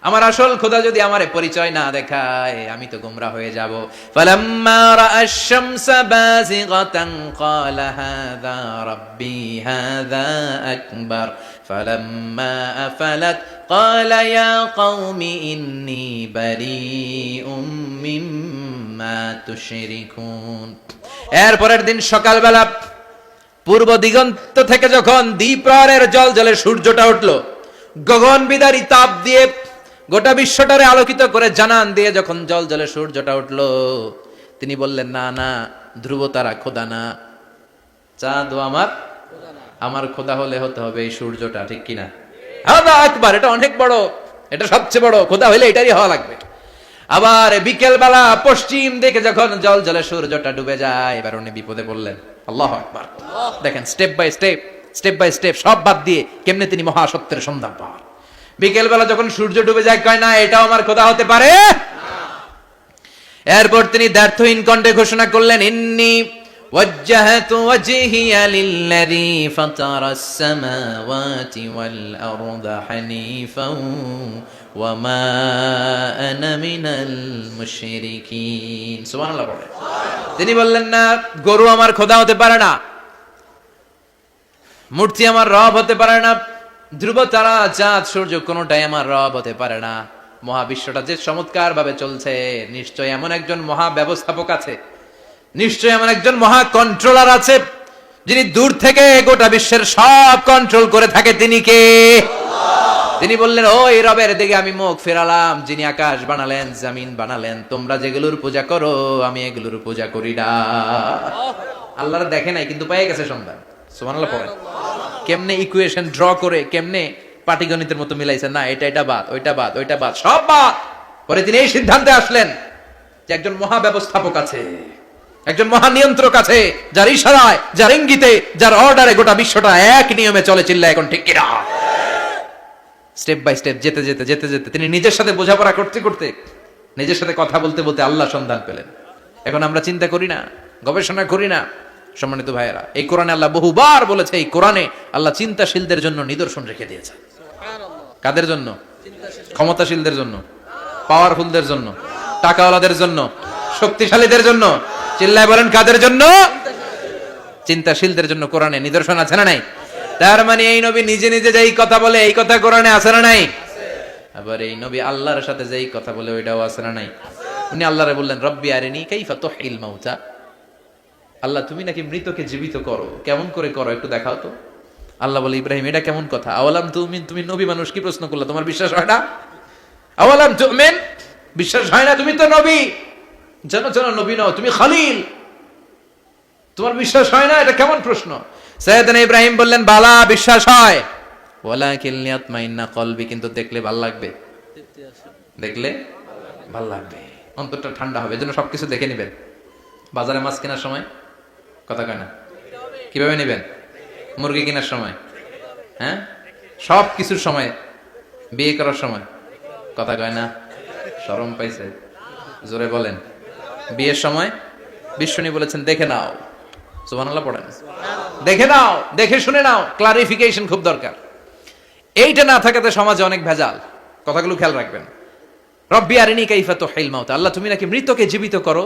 আমার আসল খোদা যদি আমারে পরিচয় না দেখায়, আমি তো গোমরা হয়ে যাব। ফালাম্মা রাআশ শামসা বাযিগাতান ক্বালা হাযা রাব্বি হাযা আকবার ফালাম্মা আফালাত ক্বালা ইয়া কওমি ইন্নী বারীউম মিম্মা তুশরিকুন। এরপরের দিন সকালবেলা পূর্ব দিগন্ত থেকে যখন দ্বিপ্রহরের জলজলে সূর্যটা উঠলো, গগন বিদারী তাপ দিয়ে গোটা বিশ্বটারে আলোকিত করে জানান দিয়ে যখন জলজলে সূর্যটা উঠলো, তিনি বললেন, না না, ধ্রুব তারা খোদা না, চাঁদও আমার খোদা হলে হতে হবে এই সূর্যটা, ঠিক কিনা? হাদা আকবার, এটা অনেক বড়, এটা সবচেয়ে বড়, খোদা হইলে এটারই হওয়া লাগবে। আবার বিকেল বেলা পশ্চিম দিকে যখন জলজলে সূর্যটা ডুবে যায়, এবার উনি বিপদে পড়লেন। আল্লাহু আকবার। দেখেন, স্টেপ বাই স্টেপ সব বাদ দিয়ে কেমনে তিনি মহাসত্যের সন্ধান পান। বিকেল বেলা যখন সূর্য ডুবে যায়, কয় না এটাও আমার খোদা হতে পারে। এরপর তিনি দ্ব্যর্থহীন কণ্ঠে ঘোষণা করলেন, ইন্নী ওয়াজ্জাহতু ওয়াজহিয়া লিল্লাযী ফাতারাস সামাওয়াতি ওয়াল আরদা হানিফাও ওয়া মা আনা মিনাল মুশরিকিন। সুবহানাল্লাহ বলেন। তিনি বললেন, না, গরু আমার খোদা হতে পারে না, মূর্তি আমার রব হতে পারে না, ধ্রুব তারা চাঁদ সূর্য কোনটাই আমার রব হতে পারে না। মহাবিশ্বটা যে চমৎকার ভাবে চলছে, নিশ্চয় এমন একজন মহা ব্যবস্থাপক আছে, নিশ্চয় এমন একজন মহা কন্ট্রোলার আছে, যিনি দূর থেকে গোটা বিশ্বের সব কন্ট্রোল করে থাকে। তিনি কে? তিনি বললেন, ও এই রবের দিকে আমি মুখ ফেরালাম, যিনি আকাশ বানালেন, জমিন বানালেন। তোমরা যেগুলোর পূজা করো, আমি এগুলোর পূজা করি না। আল্লাহর দেখে নাই, কিন্তু পেয়ে গেছে সন্ধান। সুবহানাল্লাহ পড়েন। কেমনে ইকুয়েশন ড্র করে, কেমনে পাটিগণিতের মতো মিলাইছে, না এটা বাদ, ওইটা বাদ, সব বাদ। পরে তিনি এই সিদ্ধান্তে আসলেন যে একজন মহা ব্যবস্থাপক আছে, একজন মহা নিয়ন্ত্রক আছে, যার ইশারায়, যার ইঙ্গিতে, যার অর্ডারে গোটা বিশ্বটা এক নিয়মে চলে। চিল্লা এখন ঠিক কিনা? স্টেপ বাই স্টেপ যেতে যেতে তিনি নিজের সাথে বোঝাপড়া করতে করতে, নিজের সাথে কথা বলতে বলতে আল্লাহ সন্ধান পেলেন। এখন আমরা চিন্তা করি না, গবেষণা করি না। সম্মানিত ভাইয়েরা, এই কোরআনে আল্লাহ বহুবার বলেছে, এই কোরআনে আল্লাহ চিন্তাশীলদের জন্য নিদর্শন রেখে দিয়েছে। কাদের জন্য? ক্ষমতাশীলদের জন্য, পাওয়ারফুলদের জন্য, টাকাওয়ালাদের জন্য, শক্তিশালীদের জন্য। চিল্লায় বলেন, কাদের জন্য? চিন্তাশীলদের জন্য কোরআনে নিদর্শন আছে না নাই? তার মানে এই নবী নিজে নিজে যেই কথা বলে, এই কথা কোরআনে আছে না নাই? আবার এই নবী আল্লাহর সাথে যেই কথা বলে, ওইটাও আছে না নাই? উনি আল্লাহরে বললেন, রব্বি আরিনি কাইফা তুহিল মাউতা। আল্লাহ, তুমি নাকি মৃতকে জীবিত করো, কেমন করে করো একটু দেখাও তো। আল্লাহ বলে, ইব্রাহিম, এটা কেমন কথা? আওয়ালাম তুমিন, তুমি নবী মানুষ, কি প্রশ্ন করলা? তোমার বিশ্বাস হয় না? আওয়ালাম তুমিন, বিশ্বাস হয় না? তুমি তো নবী, জানো নবী নও, তুমি খলিল, তোমার বিশ্বাস হয় না? এটা কেমন প্রশ্ন? সাইয়েদনা ইব্রাহিম বললেন, বালা, বিশ্বাস হয়, ওয়ালাকিন লিয়াতমাইন্না কলবি, কিন্তু দেখলে ভাল লাগবে, দেখলে ভাল লাগবে, অন্তরটা ঠান্ডা হবে। এজন্য সবকিছু দেখে নেবেন। বাজারে মাছ কেনার সময় কথা কয় না, কিভাবে নেবেন? মুরগি কেনার সময়, হ্যাঁ, সব কিছুর সময়, বিয়ে করার সময় কথা কয় না, শরম পাইছে, জোরে বলেন। বিয়ের সময় বিশ্বনী বলেছেন, দেখে নাও। সুবহানাল্লাহ পড়েন। দেখে নাও, দেখে শুনে নাও, ক্লারিফিকেশন খুব দরকার। এইটা না থাকাতে সমাজে অনেক ভেজাল। কথাগুলো খেয়াল রাখবেন। রব্বি আরিনি কাইফা তুহিল মাউতা, আল্লাহ, তুমি নাকি মৃতকে জীবিত করো।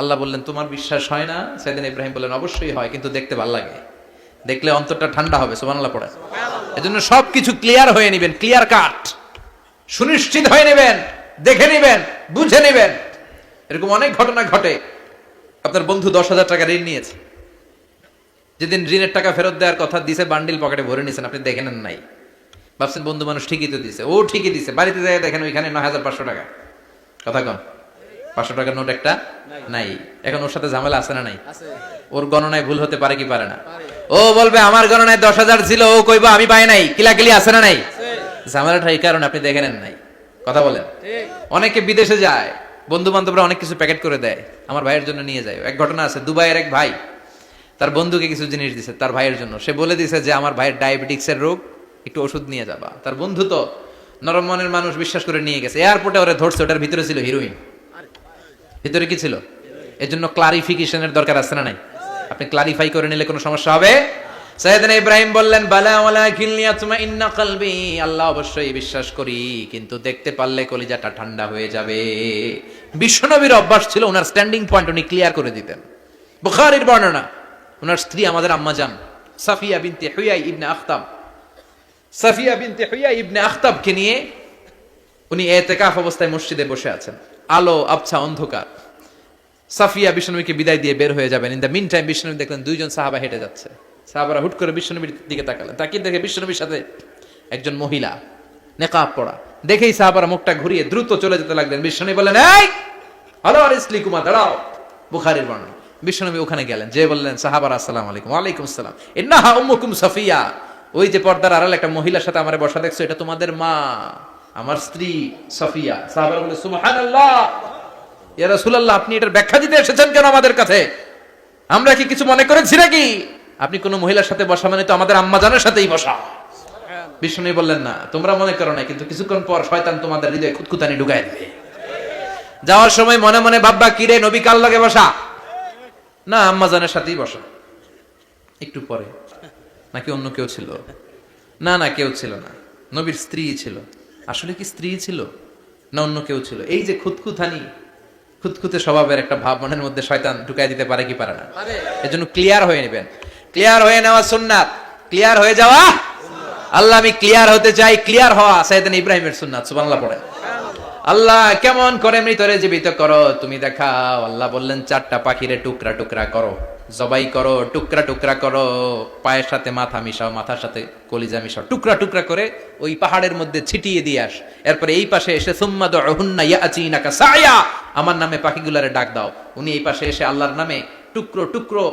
আল্লাহ বললেন, তোমার বিশ্বাস হয় না? সাইয়েদনা ইব্রাহিম বললেন, অবশ্যই হয়, কিন্তু দেখতে ভালো লাগে, দেখলে অন্তরটা ঠান্ডা হবে। সুবহানাল্লাহ পড়েন। এজন্য সবকিছু ক্লিয়ার হয়ে নেবেন, ক্লিয়ার কাট, সুনিশ্চিত হয়ে নেবেন, দেখে নেবেন, বুঝে নেবেন। এরকম অনেক ঘটনা ঘটে। আপনার বন্ধু 10,000 টাকা ঋণ নিয়েছে, যেদিন ঋণের টাকা ফেরত দেওয়ার কথা দিছে বান্ডিল পকেটে ভরে নিয়েছেন, আপনি দেখেন নাই, ভাবছেন বন্ধু মানুষ ঠিকই তো দিছে, ও ঠিকই দিছে, বাড়িতে যায় দেখেন ওইখানে 9,500 টাকা। কথা কন, 500 টাকার নোট একটা নাই। এখন ওর সাথে ঝামেলা আছে না নাই? ওর গণনায় ভুল হতে পারে কি পারে না? ও বলবে আমার গণনায় 10,000 ছিল, ও কইবো আমি পাই নাই, কিলাকিলি আছে না নাই? ঝামেলাটা এই কারণে আপনি দেখে নেন নাই। কথা বলেন। অনেকে বিদেশে যায়, বন্ধু বান্ধবরা অনেক কিছু প্যাকেট করে দেয়, আমার ভাইয়ের জন্য নিয়ে যায়। এক ঘটনা আছে, দুবাইয়ের এক ভাই তার বন্ধুকে কিছু জিনিস দিছে তার ভাইয়ের জন্য। সে বলে দিছে যে আমার ভাইয়ের ডায়াবেটিক্সের রোগ, একটু ওষুধ নিয়ে যাবা। তার বন্ধু তো নরম মনের মানুষ, বিশ্বাস করে নিয়ে গেছে। এয়ারপোর্টে ওরা ধরছে, ওটার ভিতরে ছিল হিরোইন। ভিতরে কি ছিল? এজন্য ক্লারিফিকেশনের দরকার আছে না নাই? আপনি ক্লারিফাই করে নিলে কোনো সমস্যা হবে? সাইয়েদনা ইব্রাহিম বললেন বালা ওয়ালাকিন লিয়াতমাইন্না কলবি, আল্লাহ অবশ্যই বিশ্বাস করি, কিন্তু দেখতে পারলে কলিজাটা ঠান্ডা হয়ে যাবে। বিশ্বনবীর অভ্যাস ছিল, ওনার স্ট্যান্ডিং পয়েন্ট উনি ক্লিয়ার করে দিতেন। বুখারীর বর্ণনা, ওনার স্ত্রী আমাদের আম্মা জান সাফিয়া বিনতে হুয়াই ইবনে আখতাব, সাফিয়া বিনতে হুয়াই ইবনে আখতাবকে নিয়ে উনি ইতিকাফ অবস্থায় মসজিদে বসে আছেন, আলো আবছা অন্ধকার। সাফিয়া বিশ্বনবীকে বিদায় দিয়ে বের হয়ে যাবেন। ইন দ্য মিন টাইম বিশ্বনবী দেখলেন দুইজন সাহাবা হেঁটে যাচ্ছে। সাহাবারা হুট করে বিশ্বনবীর দিকে তাকালেন, তাকিয়ে দেখে বিশ্বনবীর সাথে একজন মহিলা নেকাব পরা। দেখেই সাহাবারা মুখটা ঘুরিয়ে দ্রুত চলে যেতে লাগলেন। বিশ্বনবী বললেন এই হ্যালো আরিসলিকুমা, দাঁড়াও। বুখারীর বর্ণনা। বিশ্বনবী ওখানে গেলেন, যে বললেন সাহাবারা আসসালামু আলাইকুম। ওয়ালাইকুম আসসালাম। ইন্নাহা উম্মুকুম সাফিয়া, ওই যে পর্দার আড়ালে একটা মহিলার সাথে আমারে বসা দেখছো, এটা তোমাদের মা, আমার স্ত্রী সাফিয়া। সাহাবারা বলে সুবহানাল্লাহ, ইয়া রাসূলুল্লাহ, আপনি এটার ব্যাখ্যা দিতে এসেছেন কেন আমাদের কাছে? আমরা কি কিছু মনে করেছি নাকি? আপনি কোন মহিলার সাথে বসা মানে তো আমাদের আম্মা জানের সাথেই বসা। বিষ্ণু বললেন না, তোমরা মনে করো না, কিন্তু কিছুক্ষণ পর শয়তান তোমাদের হৃদয়ে খুঁতখুঁতানি ঢুকায় দিবে। যাওয়ার সময় মনে মনে ভাববা, কিরে নবী কার লগে বসা? না, আম্মা জানের সাথেই বসা। একটু পরে নাকি অন্য কেউ ছিল? না না, কেউ ছিল না, নবীর স্ত্রী ছিল। আসলে কি স্ত্রী ছিল না অন্য কেউ ছিল? এই যে খুঁতখুঁতানি, খুঁতখুঁতে স্বভাবের একটা ভাব মনের মধ্যে শয়তান ঢুকাই দিতে পারে কি পারে না? এজন্য ক্লিয়ার হয়ে নেবেন। ক্লিয়ার হয়ে নেওয়া সুন্নাত, ক্লিয়ার হয়ে যাওয়া। আল্লাহ আমি ক্লিয়ার হতে চাই, ক্লিয়ার হওয়া সাইয়েদনা ইব্রাহিমের সুন্নাত। সুবহানাল্লাহ পড়েন। আল্লাহ কেমন করে মৃতরে জীবিত করো তুমি দেখাও। আল্লাহ বললেন 4টা পাখিরে টুকরা টুকরা করো, জবাই করো, টুকরা টুকরা করো, পায়ের সাথে মাথা মিশাও, মাথার সাথে কলিজা মিশাও, টুকরা টুকরা করে ওই পাহাড়ের মধ্যে ছিটিয়ে দিয়ে আস। এরপরে এই পাশে এসে সুম্মা দুহুন্না ইয়াতিনাকা সায়া, আমার নামে পাখিগুলোরে ডাক দাও। উনি এই পাশে এসে আল্লাহর নামে টুকরো টুকরো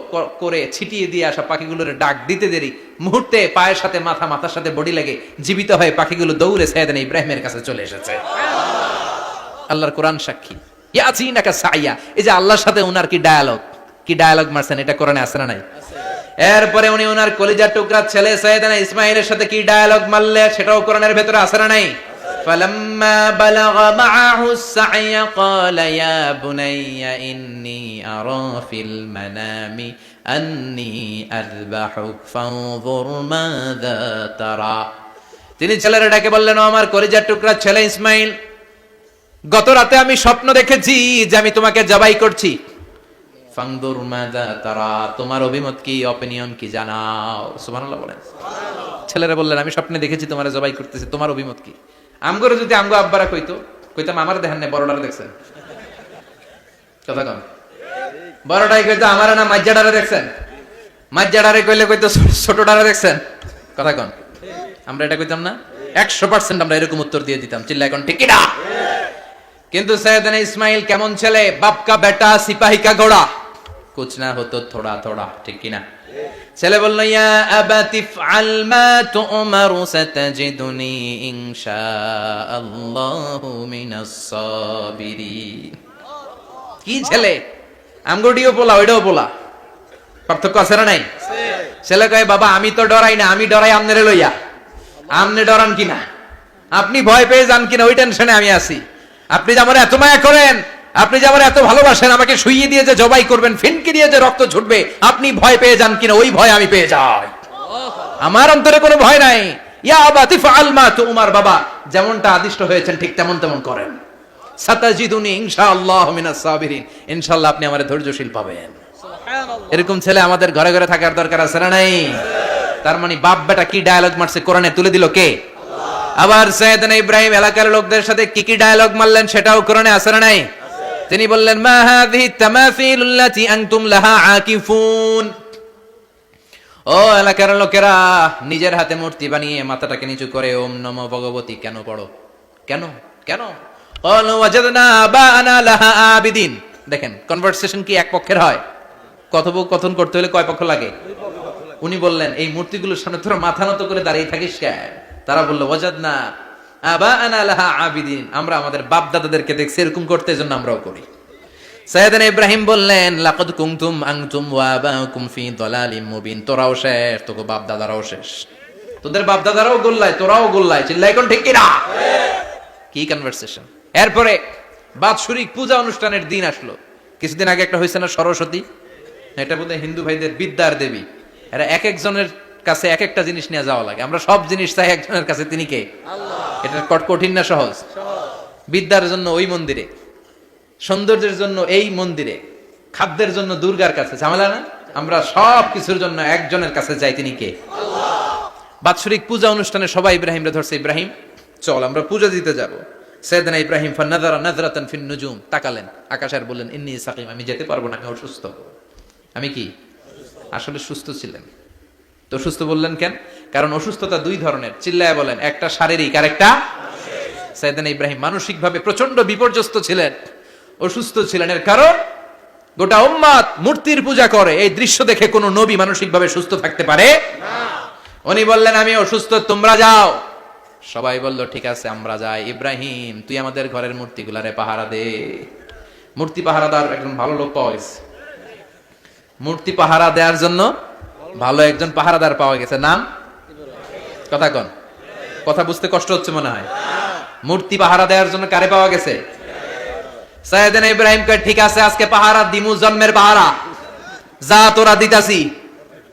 করে ছিটিয়ে দিয়ে আসা পাখিগুলোরে ডাক দিতে দেরি মুহূর্তে পায়ের সাথে মাথা, মাথার সাথে বডি লেগে জীবিত হয়ে পাখিগুলো দৌড়ে সাইয়েদনা ইব্রাহিমের কাছে চলে এসেছে। আল্লাহর কোরআন সাক্ষী। ইয়াতিনাকা সায়া, এই যে আল্লাহর সাথে উনার কি ডায়ালগ মারছেন, এটা কোরআনে আছে না নাই? এরপরে উনি ওনার কলিজার টুকরা ছেলে সাইয়েদনা ইসমাঈলের সাথে কি ডায়ালগ মারলে, সেটাও কোরআনের ভেতরে আছে না নাই? ফালাম্মা বালাগা মাআহু সা'য়া ক্বালা ইয়া বুনাইয়া ইন্নী আরা ফিল মানামি আন্নী আযবাহুক ফানজুর মাযা তারা। তিনি ছেলেরা ডেকে বললেন, ও আমার কলিজার টুকরা ছেলে ইসমাঈল, গত রাতে আমি স্বপ্ন দেখেছি যে আমি তোমাকে জবাই করছি। ফানজুর মাযা তারা, তোমার অভিমত কি, অপিনিয়ন কি জানাও। সুবহানাল্লাহ বলেন। ছেলেরা বললেন, আমি স্বপ্নে দেখেছি তোমারে জবাই করতেছি, তোমার অভিমত কি? আমগরে যদি আমগো আব্বারা কইতাম আমার দেখেন না, বড়ডারে দেখছেন। কথা কন, বড়টাই কইতো আমার না মাজ্জাডারে দেখছেন, মাজ্জাডারে কইলে কইতো ছোটডারে দেখছেন। কথা কন, আমরা এটা কইতাম না? 100% আমরা এরকম উত্তর দিয়ে দিতাম। চিল্লা এখন ঠিক না? কিন্তু সাইয়েদনা ইসমাইল কেমন ছেলে, বাপ কা বেটা সিপাহী কা ঘোড়া, কুছ না হতো থোড়া থোড়া, ঠিক কি না? ছেলে বলল, ইয়া আবাতি ফআল মা তুমারু সাতাজিদুনি ইনশাআল্লাহু মিনাস সাবিরিন। কি ছেলে, আমগোডিও পোলা ওইটাও পোলা, পার্থক্য আছে না নাই? ছেলে কয়, বাবা আমি তো ডরাই না, আমি ডরাই আমনেরে লইয়া। আমনে ডরান কিনা, আপনি ভয় পেয়ে যান কিনা, ওই টেনশনে আমি আছি। আপনি যে আমার এত মায়া করেন, আপনি যে আমার এত ভালোবাসেন, আমাকে শুইয়ে দিয়ে যে জবাই করবেন, ফিনকি দিয়ে যে রক্ত ছুটবে, আপনি ভয় পেয়ে যান কিনা, ওই ভয় আমি পেয়ে যাই। আমার অন্তরে কোনো ভয় নাই। ইয়া আবাতি ফাআল মা তুমার, বাবা যেমনটা আদিষ্ট হয়েছেন ঠিক তেমন তেমন করেন। সাতাজিদুনি ইনশাআল্লাহু মিনাস সাবিরিন, ইনশাআল্লাহ আপনি আমারে ধৈর্যশীল পাবেন। সুবহানাল্লাহ। এরকম ছেলে আমাদের ঘরে ঘরে থাকার দরকার আছে না নাই? তার মানে বাপ বেটা কি ডায়ালগ মারছে কোরআনে তুলে দিল কে? আবার সাইয়েদনা ইব্রাহিম এলাকার লোকদের সাথে কি কি ডায়ালগ মারলেন সেটাও কোরআনে আছে না নাই? তিনি বললেন মা হাযিহি তামাসিলুল্লাতী আনতুম লাহা আকিফুন। ও এলাকার লোকেরা, নিজের হাতে মূর্তি বানিয়ে মাথাটাকে নিচু করে ওম নমো ভগবতী কেন পড়ো? কেন কেন? ক্বালু ওয়াজাদনা আবাআনা লাহা আবিদিন। দেখেন কনভারসেশন কি এক পক্ষের হয়? কথোপকথন করতে হলে কয় পক্ষ লাগে? উনি বললেন এই মূর্তিগুলোর সামনে তোরা মাথা নত করে দাঁড়িয়ে থাকিস কেন? তারা বলল ওয়াজাদনা আবাআনা লাহা আবিদিন, আমরা আমাদের বাপ দাদাদেরকে দেখছি এরকম করতে, এজন্য আমরাও করি। সাইয়েদনা ইব্রাহিম বললেন লাকাদ কুনতুম আনতুম ওয়া আবাউকুম ফি দালালিম মুবিন। তোরাও শেষ, তোকে বাপ দাদারাও শেষ, তোদের বাপ দাদারাও গোল্লায়, তোরাও গোল্লায়। চিল্লাই কোন ঠিক কিনা? কি কনভারসেশন! এরপরে বাৎসরিক পূজা অনুষ্ঠানের দিন আসলো। কিছুদিন আগে একটা হয়েছে না সরস্বতী, এটা বোধহয় হিন্দু ভাইদের বিদ্যার দেবী। এরা এক একজনের কাছে এক একটা জিনিস নিয়ে যাওয়া লাগে। আমরা সব জিনিস চাই একজনের কাছে, তিনি কে? আল্লাহ। এটা কঠিন না সহজ? বিদ্যার জন্য ওই মন্দিরে, সৌন্দর্যের জন্য এই মন্দিরে, খাদ্যের জন্য দুর্গার কাছে, ঝামেলা না? আমরা সব কিছুর জন্য একজনের কাছে যাই, তিনি কে? আল্লাহ। বাৎসরিক পূজা অনুষ্ঠানে সবাই ইব্রাহিমরে ধরছে, ইব্রাহিম চল আমরা পূজা দিতে যাব। সাইয়েদনা ইব্রাহিম ফানাযারা নাযরাতান ফিন নুজুম, তাকালেন আকাশে আর বললেন ইন্নী সাকিম, আমি যেতে পারবো না, আমি অসুস্থ। আমি কি? আসলে সুস্থ ছিলেন তো। সুস্থ বললেন কেন? কারণ অসুস্থতা দুই ধরনের, চিল্লায় বলেন। একটা শারীরিক আর একটা মানসিক। সাইয়েদনা ইব্রাহিম মানসিকভাবে প্রচন্ড বিপর্যস্ত ছিলেন, অসুস্থ ছিলেন। এর কারণ গোটা উম্মাত মূর্তির পূজা করে, এই দৃশ্য দেখে কোনো নবী মানসিকভাবে সুস্থ থাকতে পারে না। উনি বললেন আমি অসুস্থ, তোমরা যাও। সবাই বলল ঠিক আছে আমরা যাই। ইব্রাহিম তুই আমাদের ঘরের মূর্তিগুলারে পাহারা দে। মূর্তি পাহারাদার একজন ভালো লোক পাওয়া গেছে, মূর্তি পাহারা দেওয়ার জন্য ভালো একজন পাহারাদার পাওয়া গেছে। নাম? কথা কন, কথা বুঝতে কষ্ট হচ্ছে মনে হয়। মূর্তি পাহারা দেওয়ার জন্য কারে পাওয়া গেছে? সাইয়েদনা ইব্রাহিম কয় ঠিক আছে আজকে পাহারা দিমু, জন্মের পাহারা। যা তোরা দিতাছি,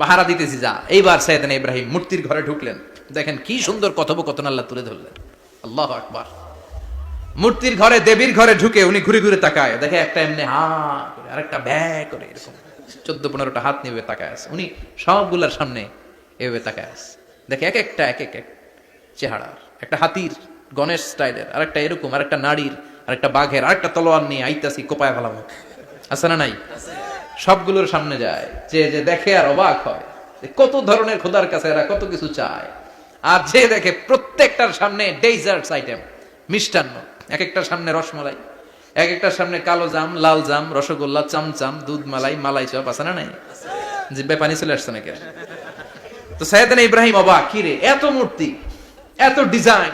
পাহারা দিতেছি যা। এইবার সাইয়েদনা ইব্রাহিম মূর্তির ঘরে ঢুকলেন। দেখেন কি সুন্দর কথোপকথন আল্লাহ তুলে ধরলেন। আল্লাহু আকবার। মূর্তির ঘরে, দেবীর ঘরে ঢুকে উনি ঘুরে ঘুরে তাকায়, দেখে একটা এমনি হা করে আরেকটা ব্যা করে, এরকম 14-15টা হাত নিয়ে তাকায় আছে। উনি সবগুলার সামনে এভাবে তাকায় আছে, দেখে এক একটা এক এক চেহারার, একটা হাতির গণেশ স্টাইলের, আরেকটা এরকম, আরেকটা নারীর, আরেকটা বাঘের, আরেকটা তলোয়ার নিয়ে আইতাছি কোপায় ফেলাম। আছে না নাই? সবগুলোর সামনে যায়, যে যে দেখে আর অবাক হয় কত ধরনের খোদার কাছে এরা কত কিছু চায়। আর যে দেখে প্রত্যেকটার সামনে ডেজার্টস আইটেম, মিষ্টান্ন, এক একটার সামনে রসমালাই, এক একটার সামনে কালো জাম, লাল জাম, রসগোল্লা, চামচাম, দুধ মালাই, মালাই চপ। আছে না নাই? জিব্বায় পানি চলে আসছে নাকি? তো সাইয়েদনা ইব্রাহিম অবাক, কি রে এত মূর্তি, এত ডিজাইন,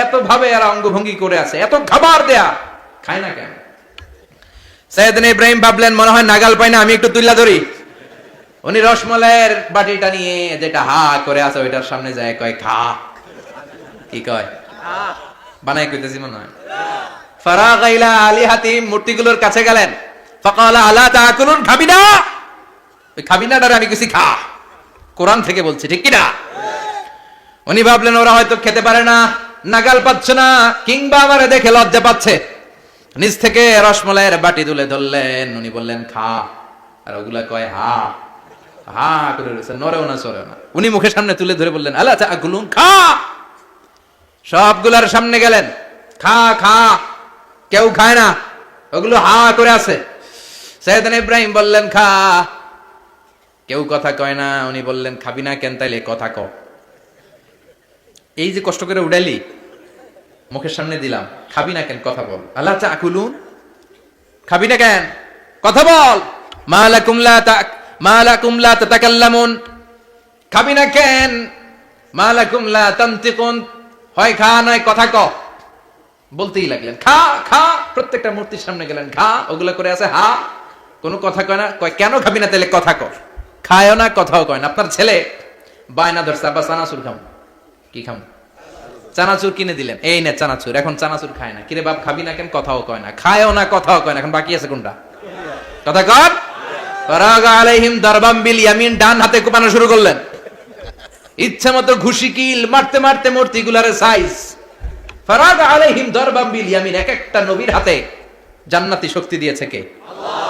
এত ভাবে এরা অঙ্গভঙ্গি করে আছে, এত খাবার দেয়া, খায় না কেন? সাইয়েদনা ইব্রাহিম ভাবলেন মনে হয় নাগাল পাই না, আমি একটু তুল্লা ধরি। উনি রসমালাইয়ের বাটিটা নিয়ে যেটা হা করে আছে ওইটার সামনে যায়, কয় খা। কি কয়? বানাই কইতেছি মনে হয়। ফারাগা ইলা আলিহাতিহিম, মূর্তিগুলোর কাছে গেলেন। ফাকালা আলা তাকুলুন, খাবি না? ওই খাবি না ডারে আমি কিছু খা, কোরআন থেকে বলছি, ঠিক কি না? উনি ভাবলেন ওরা হয়তো খেতে পারে না, নাগাল পাচ্ছে না, কিংবা আমারে দেখে লজ্জা পাচ্ছে। নিজ থেকে রসমালাইয়ের বাটি তুলে ধরলেন। উনি বললেন খা, আর ওগুলা কয় হা হা করে রয়েছে, নরেও না সরেও না। উনি মুখের সামনে তুলে ধরে বললেন আলা তাকুলুন, খা। সবগুলার সামনে গেলেন, খা খা। কেউ খায় না, ওগুলো হা করে আছে। সাইয়েদনা ইব্রাহিম বললেন খা, কেউ কথা কয় না। উনি বললেন খাবি না কেন? তাইলে কথা ক। এই যে কষ্ট করে উড়াইলি, মুখের সামনে দিলাম, খাবি না কেন? কথা বল। আল্লাহ তাকুলুন, খাবি না কেন? কথা বল। মালাকুম লা তাতাকাল্লামুন, খাবি না কেন? মালাকুম লা তানতিকুন, হয় খা নয় কথা ক। বলতেই লাগলেন খা খা। প্রত্যেকটা মূর্তির সামনে গেলেন, খা। ওগুলা করে আছে হা, কোনো কথা কয় না। কয় কেন খাবি না? তাহলে কথা ক। খায়ও না, কথাও কয় না। আপনার ছেলে বায়না ধরছে আব্বা চানাচুর খাম। কি খাম? চানাচুর কিনে দিলেন, এই নে চানাচুর। এখন চানাচুর খায় না। কিরে বাপ খাবি না কেন? কথাও কয় না, খায়ও না, কথাও কয় না। এখন বাকি আছে কোনটা? কথা কর। ফারাগা আলাইহিম দারবাম বিল ইয়ামিন, ডান হাতে কোপানো শুরু করলেন। ইচ্ছা মতো ঘুষি কিল মারতে মারতে মূর্তিগুলারে সাইজ। ফারাগা আলাইহিম দারবাম বিল ইয়ামিন, এক একটা নবীর হাতে জান্নাতি শক্তি দিয়েছে কে? আল্লাহ।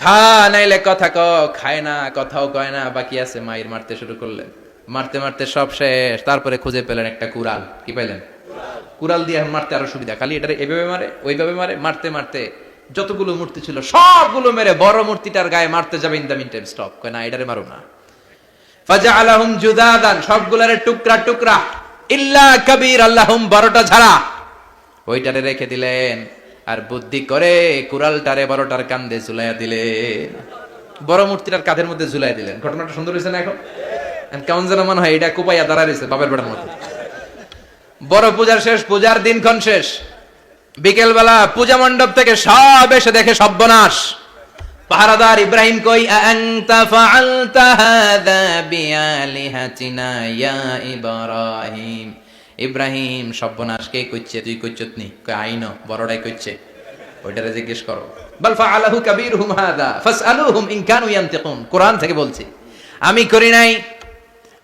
খা নাইলে কথা ক, খায় না, কথাও কয় না, বাকি আছে। মাইর মারতে শুরু করলেন, মারতে মারতে সব শেষ। তারপরে খুঁজে পেলেন একটা কুড়াল। কি পাইলেন? কুড়াল দিয়ে মারতে আরো সুবিধা, খালি এটা এভাবে মারে ওইভাবে মারে, মারতে মারতে যতগুলো মূর্তি ছিল সবগুলো মেরে বড় মূর্তিটার গায়ে মারতে যাবে, in the meantime stop, কয় না এটারে মারো না। ফাজআলাহুম জুদাদান, সবগুলারে টুকরা টুকরা, ইল্লা কাবীর আল্লাহুম, বড়টা ছাড়া ওইটারে রেখে দিলেন। আর বুদ্ধি করে কুরালটারে বড়টার কাঁধে ঝুলাইয়া দিলেন, বড় মূর্তিটার কাঁধের মধ্যে ঝুলাই দিলেন। ঘটনাটা সুন্দর হয়েছে না? এখন কেমন যেন মনে হয় এটা কুপাইয়া দাঁড়া রয়েছে বাপের বেটার মতো। বড় পূজার শেষ, পূজার দিনক্ষণ শেষ, বিকেল বেলা পূজা মণ্ডপ থেকে সব এসে দেখে সর্বনাশ। পাহারাদার ইব্রাহিম কই, আনতা ফাআলতা হাযা বিআলিহাতিনা ইয়া ইব্রাহিম। ইব্রাহিম, সর্বনাশ কে কইছে? তুই কইছত নি? কই আইনো, বড়টাই কইছে, ওইটারে জিজ্ঞেস করো। বাল ফাআলাহু কাবীরুহুম হাযা ফাসআলুহুম ইন কানু ইয়ানতিকুন। কোরআন থেকে বলছি, আমি করি নাই।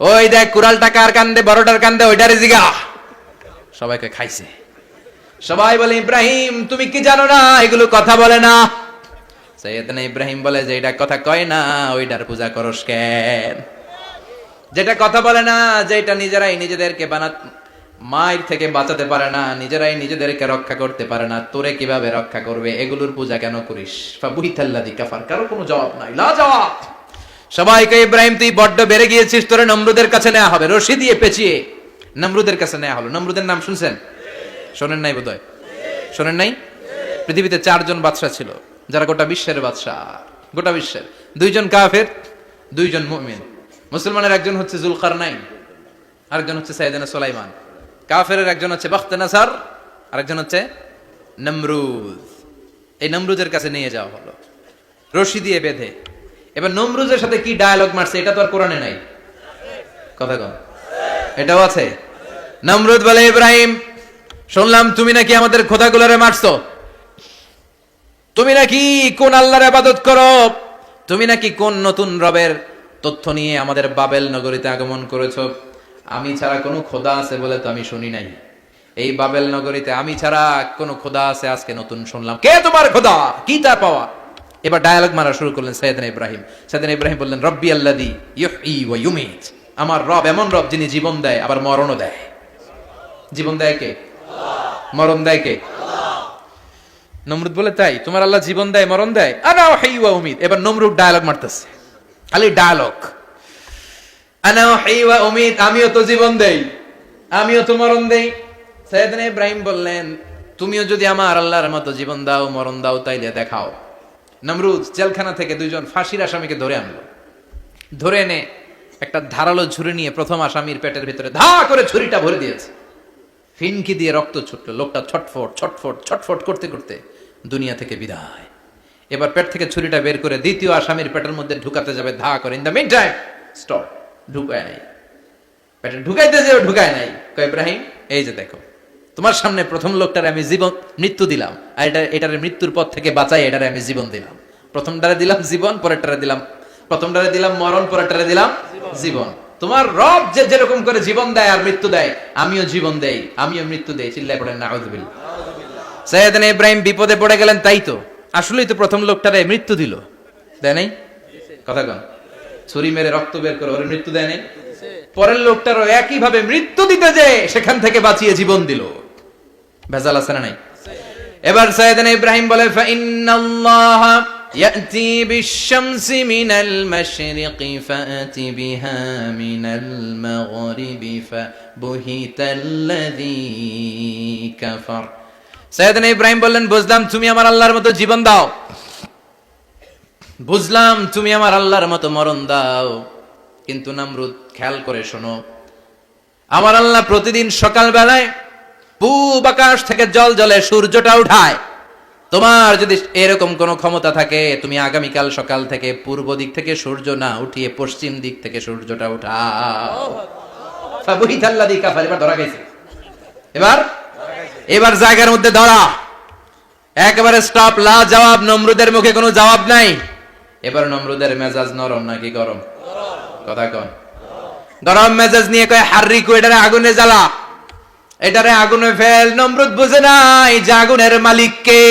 ওই দেখ কুরালটা কার কান্দে, বড়টার কান্দে, ওইটারে জিগা। সবাইকে খাইছে। সবাই বলে, ইব্রাহিম তুমি কি জানো না এগুলো কথা বলে না? সাইয়েদনা ইব্রাহিম বলে যে এটা কথা কয় না, ওইটার পূজা করস কেন? যেটা কথা বলে না, যেটা নিজেরাই নিজেদেরকে মায়ের থেকে বাঁচাতে পারে না, নিজেরাই নিজেদেরকে রক্ষা করতে পারে না, তোরে কিভাবে রক্ষা করবে? এগুলোর পূজা কেন করিস? ফাবুহিতাল্লাযী কাফার। কারো কোনো জবাব নাই, লা জবাব। সবাইকে, ইব্রাহিম তুই বড্ড বেড়ে গিয়েছিস, তোরে নমরুদের কাছে নেওয়া হবে, রশি দিয়ে পেঁচিয়ে নমরুদের কাছে নেওয়া হলো। নমরুদের নাম শুনছেন? শোনেন নাই বোধহয়, শোনেন নাই? পৃথিবীতে 4 জন বাদশা ছিল, যারা গোটা বিশ্বের বাদশা, গোটা বিশ্বের। 2 জন কাফের, 2 জন মুমিন। মুসলমানের একজন হচ্ছে জুলকারনাইন, আরেকজন হচ্ছে সাইয়েদনা সুলাইমান। কাফেরের একজন হচ্ছে বাখতেনাসার, আরেকজন হচ্ছে নমরুদ। এই নমরুদের কাছে নিয়ে যাওয়া হলো রশি দিয়ে বেঁধে। এবার নমরুদের সাথে কি ডায়ালগ মারছে এটা তো আর কোরআনে নাই, কথা কন, এটাও আছে। নমরুদ বলে, ইব্রাহিম শুনলাম তুমি নাকি আমাদের খোদাগুলোরে মারছো, তুমি নাকি কোন আল্লাহর ইবাদত করো, তুমি নাকি কোন নতুন রবের তথ্য নিয়ে আমাদের বাবেল নগরীতে আগমন করেছো। আমি ছাড়া কোনো খোদা আছে বলে তো আমি শুনি নাই, এই বাবেল নগরীতে আমি ছাড়া কোনো খোদা আছে আজকে নতুন শুনলাম। কে তোমার খোদা, কি তার পাওয়া? এবার ডায়ালগ মারা শুরু করলেন সাইয়েদনা ইব্রাহিম। সাইয়েদনা ইব্রাহিম বললেন, রব্বি আল্লাযী ইউহয়ী ওয়া ইউমীত, আমার রব এমন রব যিনি জীবন দেয় আবার মরণও দেয়। জীবন দেয় কে? মরণ দেয় কে? নমরুদ বলে, তাই তোমার আল্লাহ জীবন দেয় মরণ দেয়? আনা উহয়ী ওয়া উমীত। এবার নমরুদ ডায়ালগ মারতেছে, খালি ডায়ালগ, আনা উহয়ী ওয়া উমীত, আমিও তো জীবন দেই, আমিও তো মরণ দেই। সাইয়েদনা ইব্রাহিম বললেন, তুমিও যদি আমার আল্লাহর মতো জীবন দাও মরণ দাও তাইলে দেখাও। নমরুদ জেলখানা থেকে 2 জন ফাঁসির আসামিকে ধরে আনলো। ধরে এনে একটা ধারালো ছুরি নিয়ে প্রথম আসামির পেটের ভিতরে ধা করে ছুরিটা ভরে দিয়েছে। ফিনকি দিয়ে রক্ত ছুটলো, লোকটা ছটফট ছটফট ছটফট করতে করতে দুনিয়া থেকে বিদায়। এবার পেট থেকে ছুরিটা বের করে দ্বিতীয় আসামির পেটের মধ্যে ঢুকাতে যাবে, ধা করে। In the meantime stop, ঢুকায় নাই, পেটে ঢুকাইতে যেও ঢুকায় নাই। কয়, ইব্রাহিম এই যে দেখো, তোমার সামনে প্রথম লোকটারে আমি মৃত্যু দিলাম, আর এটারে মৃত্যুর পথ থেকে বাঁচাই এটারে আমি জীবন দিলাম। প্রথমটারে দিলাম জীবন, পরেরটারে দিলাম, প্রথমটারে দিলাম মরণ, পরেরটারে দিলাম জীবন। তোমার রব যে যেরকম করে জীবন দেয় আর মৃত্যু দেয়, আমিও জীবন দেই, আমিও মৃত্যু দেই। চিল্লায় পড়েন নাউযুবিল্লাহ। সাইয়েদনা ইব্রাহিম বিপদে পড়ে গেলেন। তাই তো, আসলেই তো প্রথম লোকটারে মৃত্যু দিল, দেয় নাই? কথা কন, ছুরি মেরে রক্ত বের করে ওরে মৃত্যু দেয় নাই? পরের লোকটারও একই ভাবে মৃত্যু দিতে যে সেখান থেকে বাঁচিয়ে জীবন দিল। ভেজাল আছে না নাই? এবার সাইয়েদনা ইব্রাহিম বলে, ফাইন্নাল্লাহা ইয়াতি বিশ-শামসি মিনাল মাশরিকি ফাতি বিহা মিনাল মাগরিবি ফাবুহিতাল্লাযী কাফার। সাইয়েদনা ইব্রাহিম বললেন, বুঝলাম তুমি আমার আল্লাহর মতো জীবন দাও, বুঝলাম তুমি আমার আল্লাহর মতো মরণ দাও, কিন্তু নমরুদ খেয়াল করে শোনো, আমার আল্লাহ প্রতিদিন সকাল বেলায় পূব আকাশ থেকে জল জলে সূর্যটা উঠায়। তোমার যদি এরকম কোন ক্ষমতা থাকে, তুমি আগামীকাল সকাল থেকে পূর্ব দিক থেকে সূর্য না উঠিয়ে পশ্চিম দিক থেকে সূর্যটা উঠাও। ফাবুহিতাল্লাযী কাফার। এবার ধরা গেছে, এবার জায়গার মধ্যে ধরা, একেবারে স্টপ, লা জবাব। নমরুদের মুখে কোনো জবাব নাই। এবার নমরুদের মেজাজ নরম নাকি গরম? কথা কন। গরম মেজাজ নিয়ে কয়, হাররিকু, এটারে আগুনে জ্বালা, এটারে আগুনে ফেল। নমরুদ বুঝে নাই যে আগুনের মালিক কে।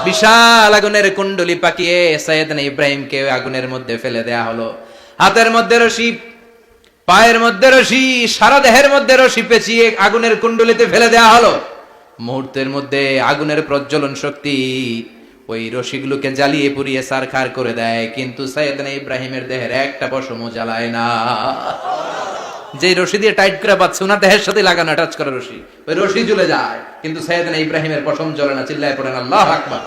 বিশাল আগুনের কুণ্ডলি পাকিয়ে সাইয়েদনা ইব্রাহিমকে আগুনের মধ্যে ফেলে দেয়া হলো। হাতের মধ্যে রশি, পায়ের মধ্যে রশি, সারা দেহের মধ্যে রশি পেঁচিয়ে আগুনের কুণ্ডলিতে ফেলে দেয়া হলো। মুহূর্তের মধ্যে আগুনের প্রজ্বলন শক্তি ওই রশিগুলোকে জ্বালিয়ে পুড়িয়ে সারখার করে দেয়, কিন্তু সাইয়েদনা ইব্রাহিমের দেহের একটা পশমও জ্বালায় না। যে রশি দিয়ে টাইট করে পাচ্ছে ওনার দেহের সাথে লাগানো টাচ করা রশি, ওই রশি জ্বলে যায়, কিন্তু সাইয়েদনা ইব্রাহিমের পশম জ্বলে না। চিল্লায় পড়েন আল্লাহু আকবার।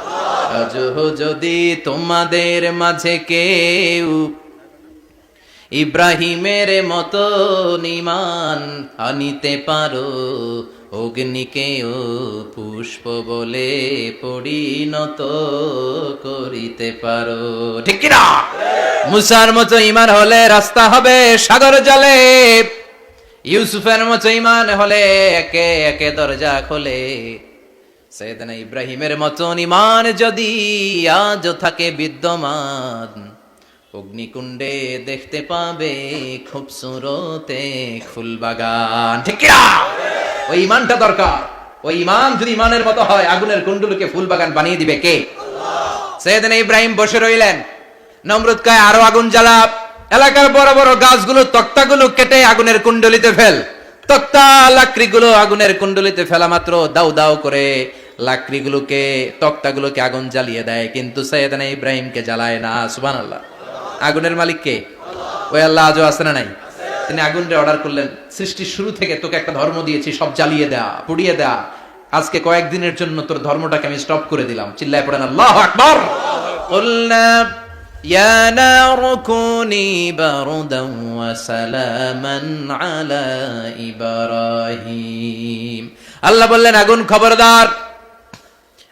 যদি তোমাদের মাঝে কেউ ইব্রাহিমের মতো ঈমান আনিতে পারো, অগ্নিকেও পুষ্প বলে পরিণত করিতে পারো, ঠিক কিনা? মুসার মতো ঈমান হলে রাস্তা হবে সাগর জলে, ইউসুফের মতো ঈমান হলে একে একে দরজা খোলে। সাইয়েদনা ইব্রাহিমের মতো ঈমান যদি আজও থাকে বিদ্যমান, অগ্নিকুণ্ডে দেখতে পাবে খুবসুরতে ফুলবাগান, ঠিক কিনা? ওই ঈমানটা দরকার। ওই ঈমান যদি ঈমানের মতো হয়, আগুনের কুণ্ডুলকে ফুলবাগান বানিয়ে দিবে কে? সাইয়েদনা ইব্রাহিম বসে রইলেন। নমরুদ কয় আরো আগুন জ্বালা, এলাকার বড় বড় গাছগুলো তক্তাগুলো কেটে আগুনের কুণ্ডলিতে ফেল। তক্তা লাকড়িগুলো আগুনের কুণ্ডলিতে ফেলা মাত্র দাউ দাউ করে লাকড়িগুলোকে তক্তাগুলোকে আগুন জ্বালিয়ে দেয়, কিন্তু সাইয়েদনা ইব্রাহিমকে জ্বালায় না। সুবহানাল্লাহ। আগুনের মালিক কে? ওই আল্লাহ আজও আছে না নাই? তিনি আগুনরে অর্ডার করলেন, সৃষ্টির শুরু থেকে তোকে একটা ধর্ম দিয়েছি, সব জ্বালিয়ে দেয়া, পুড়িয়ে দেয়া, আজকে কয়েকদিনের জন্য তোর ধর্মটাকে আমি স্টপ করে দিলাম। চিল্লায় পড়েন আল্লাহু আকবার। কুলনা ইয়া নারু কুনি বারদান ওয়া সালামান আলা ইব্রাহিম। আল্লাহ বললেন আগুন খবরদার,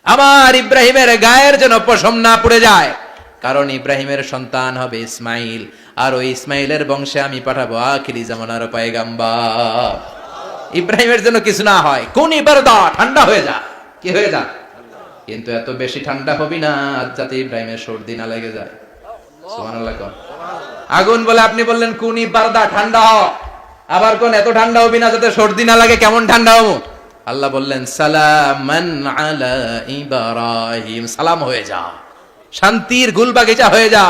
আমার ইব্রাহিমের গায়ের যেন পশম না পুড়ে যায়, কারণ ইব্রাহিমের সন্তান হবে ইসমাইল, আর ওই ইসমাইলের বংশে আমি পাঠাবো আখিরি জামানার পয়গাম্বর। ইব্রাহিমের জন্য কিছু না হয়, কোন ইবারদা ঠান্ডা হয়ে যা, কি হয়ে যা, কিন্তু এত বেশি ঠান্ডা হবি না যাতে ইব্রাহিমের সর্দি না লেগে যায়। সুবহানাল্লাহ। আগুন বলে আপনি বললেন কোন ইবারদা ঠান্ডা হ, আবার কোন এত ঠান্ডা হবি না যাতে সর্দি না লাগে, কেমন ঠান্ডা হবো? আল্লাহ বললেন সালামান আলা ইব্রাহিম, সালাম হয়ে যা, শান্তির গুল বাগিচা হয়ে যা,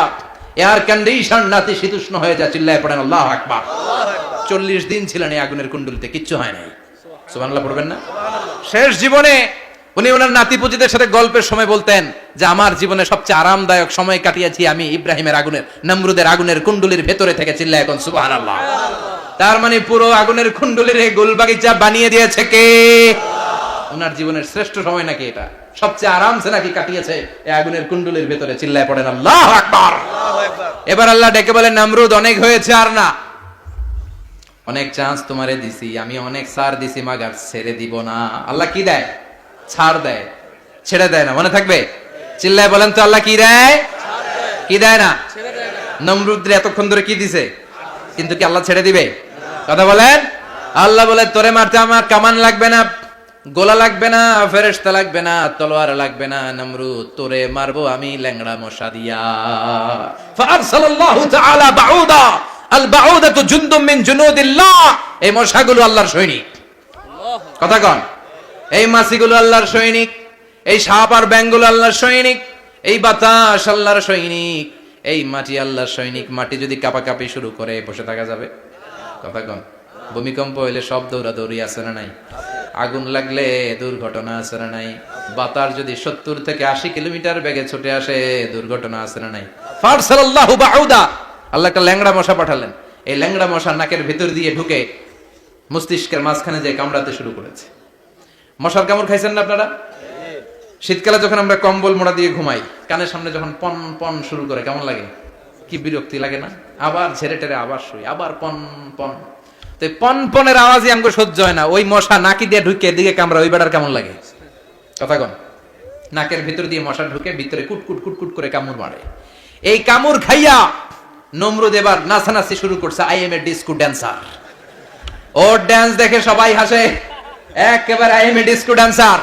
এয়ার কন্ডিশন নাতি শীতুষ্ণ হয়ে যা। চিল্লায় পড়েন আল্লাহু আকবার। 40 দিন ছিলেন এই আগুনের কুণ্ডলিতে, কিচ্ছু হয় নাই। সুবহানাল্লাহ পড়বেন না? শেষ জীবনে উনি ওনার নাতিপুতিদের সাথে গল্পের সময় বলতেন যে আমার জীবনে সবচেয়ে আরামদায়ক সময় কাটিয়েছি আমি ইব্রাহিমের আগুনের, নমরুদের আগুনের কুণ্ডলির ভেতরে থেকে। চিল্লায় এখন সুবহানাল্লাহ। তার মানে পুরো আগুনের কুণ্ডলির এই গোল বাগিচা বানিয়ে দিয়েছে কে? ওনার জীবনের শ্রেষ্ঠ সময় নাকি এটা, সবচেয়ে আরামসে নাকি কাটিয়েছে এই আগুনের কুণ্ডলির ভেতরে। চিল্লায় পড়েন আল্লাহু আকবার। এবার আল্লাহ ডেকে বলেন নমরুদ অনেক হয়েছে, আর না, অনেক চান্স তোমারে দিছি আমি, অনেক ছাড় দিছি, মাগার ছেড়ে দিব না। আল্লাহ কি দেয়? ছাড় দেয়, ছেড়ে দেয় না। মনে থাকবে? চিল্লায় বলেন তো আল্লাহ কি দেয়? কি দেয় না? নমরুদরে এতক্ষণ ধরে কি দিছে, কিন্তু কি আল্লাহ ছেড়ে দিবে? কথা বলেন। আল্লাহ বলে তোরে মারতে আমার কামান লাগবে না, গোলা লাগবে না, ফেরেশতা লাগবে না, তলোয়ার লাগবে না, নমরুদ তোরে মারবো আমি ল্যাংড়া মশা দিয়া। ফাআরসালাল্লাহু তাআলা বাউদা, আল বাউদাতু জুনদুম মিন জুনুদিল্লাহ। এই মশাগুলো আল্লাহর সৈনিক। কথা কন। এই মাছিগুলো আল্লাহর সৈনিক, এই সাপ আর ব্যাঙগুলো আল্লাহর সৈনিক, এই বাতাস আল্লাহর সৈনিক, এই মাটি আল্লাহর সৈনিক। মাটি যদি কাঁপাকাঁপি শুরু করে বসে থাকা যাবে? কথা কন। ভূমিকম্প হইলে সব দৌড়াদৌড়ি আছে না নাই? আগুন লাগলে দুর্ঘটনা আছে না নাই? বাতাস যদি 70 থেকে 80 কিলোমিটার বেগে ছুটে আসে দুর্ঘটনা আছে না নাই? ফারসালাল্লাহু বাউদা, আল্লাহ একটা ল্যাংড়া মশা পাঠালেন। এই ল্যাংড়া মশা নাকের ভিতর দিয়ে ঢুকে মস্তিষ্কের মাঝখানে যে কামড়াতে শুরু করেছে। মশার কামড় খাইছেন না আপনারা? শীতকালে যখন আমরা কম্বল মোড়া দিয়ে ঘুমাই, কানের সামনে যখন পন পন শুরু করে কেমন লাগে? কি বিরক্তি লাগে না? আবার ঝেড়ে টেরে আবার শুই, আবার পন পন। তো পন পনের আওয়াজই আমাকে সহ্য হয় না। ওই মশা নাকি দিয়ে ঢুকে দিকে কামড়া, ওই বেড়ার কেমন লাগে? কথা কন। নাকের ভিতর দিয়ে মশা ঢুকে ভিতরে কুটকুট কুটকুট করে কামড় মারে। এই কামড় খাইয়া নমরুদ এবার নাচানাচি শুরু করছে। I M A disco dancer. Or dance দেখে সবাই হাসে, একেবারে I M A disco dancer.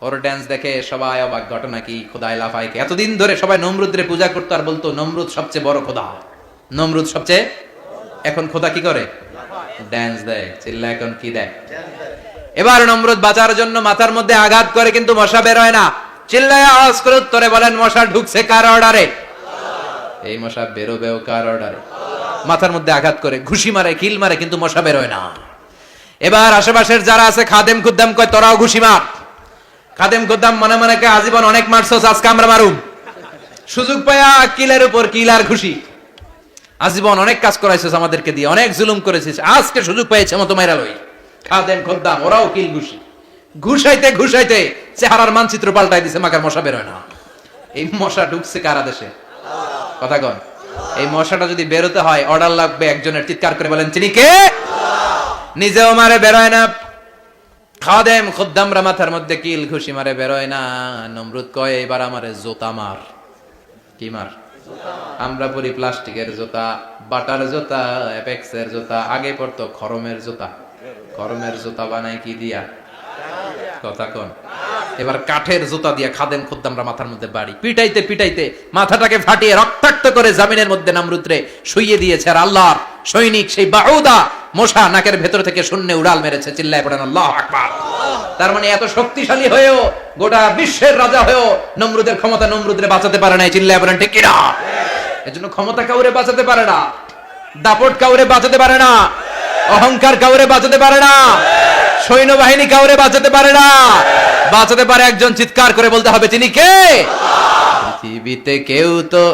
Or dance দেখে সবাই অবাক। ঘটনা কি? খোদাই লাফাইকে এতদিন ধরে সবাই নমরুদরে পূজা করতো আর বলতো নমরুদ সবচেয়ে বড় খোদা, নমরুদ সবচেয়ে। এখন খোদা কি করে? ড্যান্স দেয়। চিল্লা এখন কি দেয়? এবার নমরুদ বাঁচার জন্য মাথার মধ্যে আঘাত করে, কিন্তু মশা বের হয় না। চিল্লায় আওয়াজ করে উত্তরে বলেন মশা ঢুকছে কার অর্ডারে? এই মশা বেরোবেও কার অর্ডারে? মাথার মধ্যে আঘাত করে ঘুষি মারে, কিল মারে, কিন্তু মশা বের হয় না। এবার আশেপাশের যারা আছে খাদেম খুদ্দাম কয় তোরাও ঘুষি মার। খাদেম গোদাম মনে মনে কে আজীবন অনেক মারছস, আজকে আমরা মারুম। সুযোগ পায়া কিলের উপর কিলার খুশি, আজীবন অনেক কাজ করাইছিস আমাদেরকে দিয়ে, অনেক জুলুম করেছিস, আজকে সুযোগ পেয়েছে মতো মাইরা লই। খাদেম গোদাম ওরাও কিল ঘুষি, ঘুষাইতে ঘুষাইতে চেহারার মানচিত্র পাল্টাই দিছে, মাকার মশা বের হয় না। এই মশা ঢুকছে কারা দেশে? কথা কন। এই মশাটা যদি বেরোতে হয় অর্ডার লাগবে একজনের, চিৎকার করে বলেন তিনি কে? নিজেও মারে বেরোয় না, খাদেম খুদ্দামরা মাথার মধ্যে কিল ঘুষি মারে বেরোয় না। নমরুদ কয় এবার আমারে জোতা মার। কি মার? আমরা পরি প্লাস্টিকের জুতা, বাটার জুতা, অ্যাপেক্সের জুতা, আগে পড়তো খরমের জুতা। খরমের জুতা বানায় কি দিয়া? কথা কোন। এবার কাঠের জুতা দিয়া খাদেম খুদ্দামরা মাথার মধ্যে বাড়ি, পিটাইতে পিটাইতে মাথাটাকে ফাটিয়ে রক্তাক্ত করে জামিনের মধ্যে নামরুদ্রে শুইয়ে দিয়েছে। আর আল্লাহর সৈনিক সেই বাউদা মশা নাকের ভেতর থেকে শূন্যে উড়াল মেরেছে। চিল্লায় পড়েন আল্লাহু আকবার। তার মানে এত শক্তিশালী হয়েও, গোটা বিশ্বের রাজা হয়েও নমরুদের ক্ষমতা নমরুদরে বাঁচাতে পারে নাই। চিল্লায় পড়েন ঠিক কিনা? এজন্য ক্ষমতা কাউরে বাঁচাতে পারে না, দাপট কাউরে বাঁচাতে পারে না, অহংকার কাউরে বাঁচাতে পারে না, সৈন্যবাহিনী কাউরে বাঁচাতে পারে না। বাঁচাতে পারে একজন, চিৎকার করে বলতে হবে তিনি কে? পৃথিবীতে কেউ তো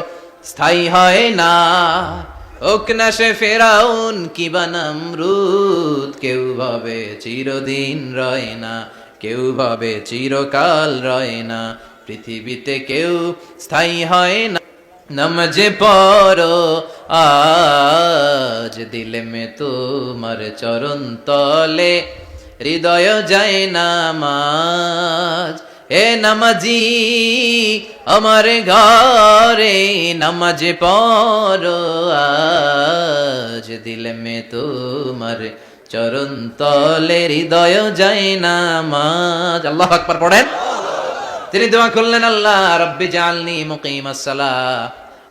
স্থায়ী হয় না, হোক না সে ফেরাউন কিবা নমরুদ। কেউ ভাবে চিরদিন রয় না, কেউ ভাবে চিরকাল রয় না। পৃথিবীতে কেউ স্থায়ী হয় না। নমজে পড়ো আজ দিলে মে তোমার চরণ তলে, হৃদয় যায় নামাজ। হে নামাজি আমার ঘরে নামাজে পড়ো আজ, দিলে মে তোমার চরণ তলে, হৃদয় যায় নামাজ। আল্লাহু আকবার পড়েন। তিনি দোয়া করলেন, আল্লাহ রব্বি জাআলনি মুকিমাস সালাহ।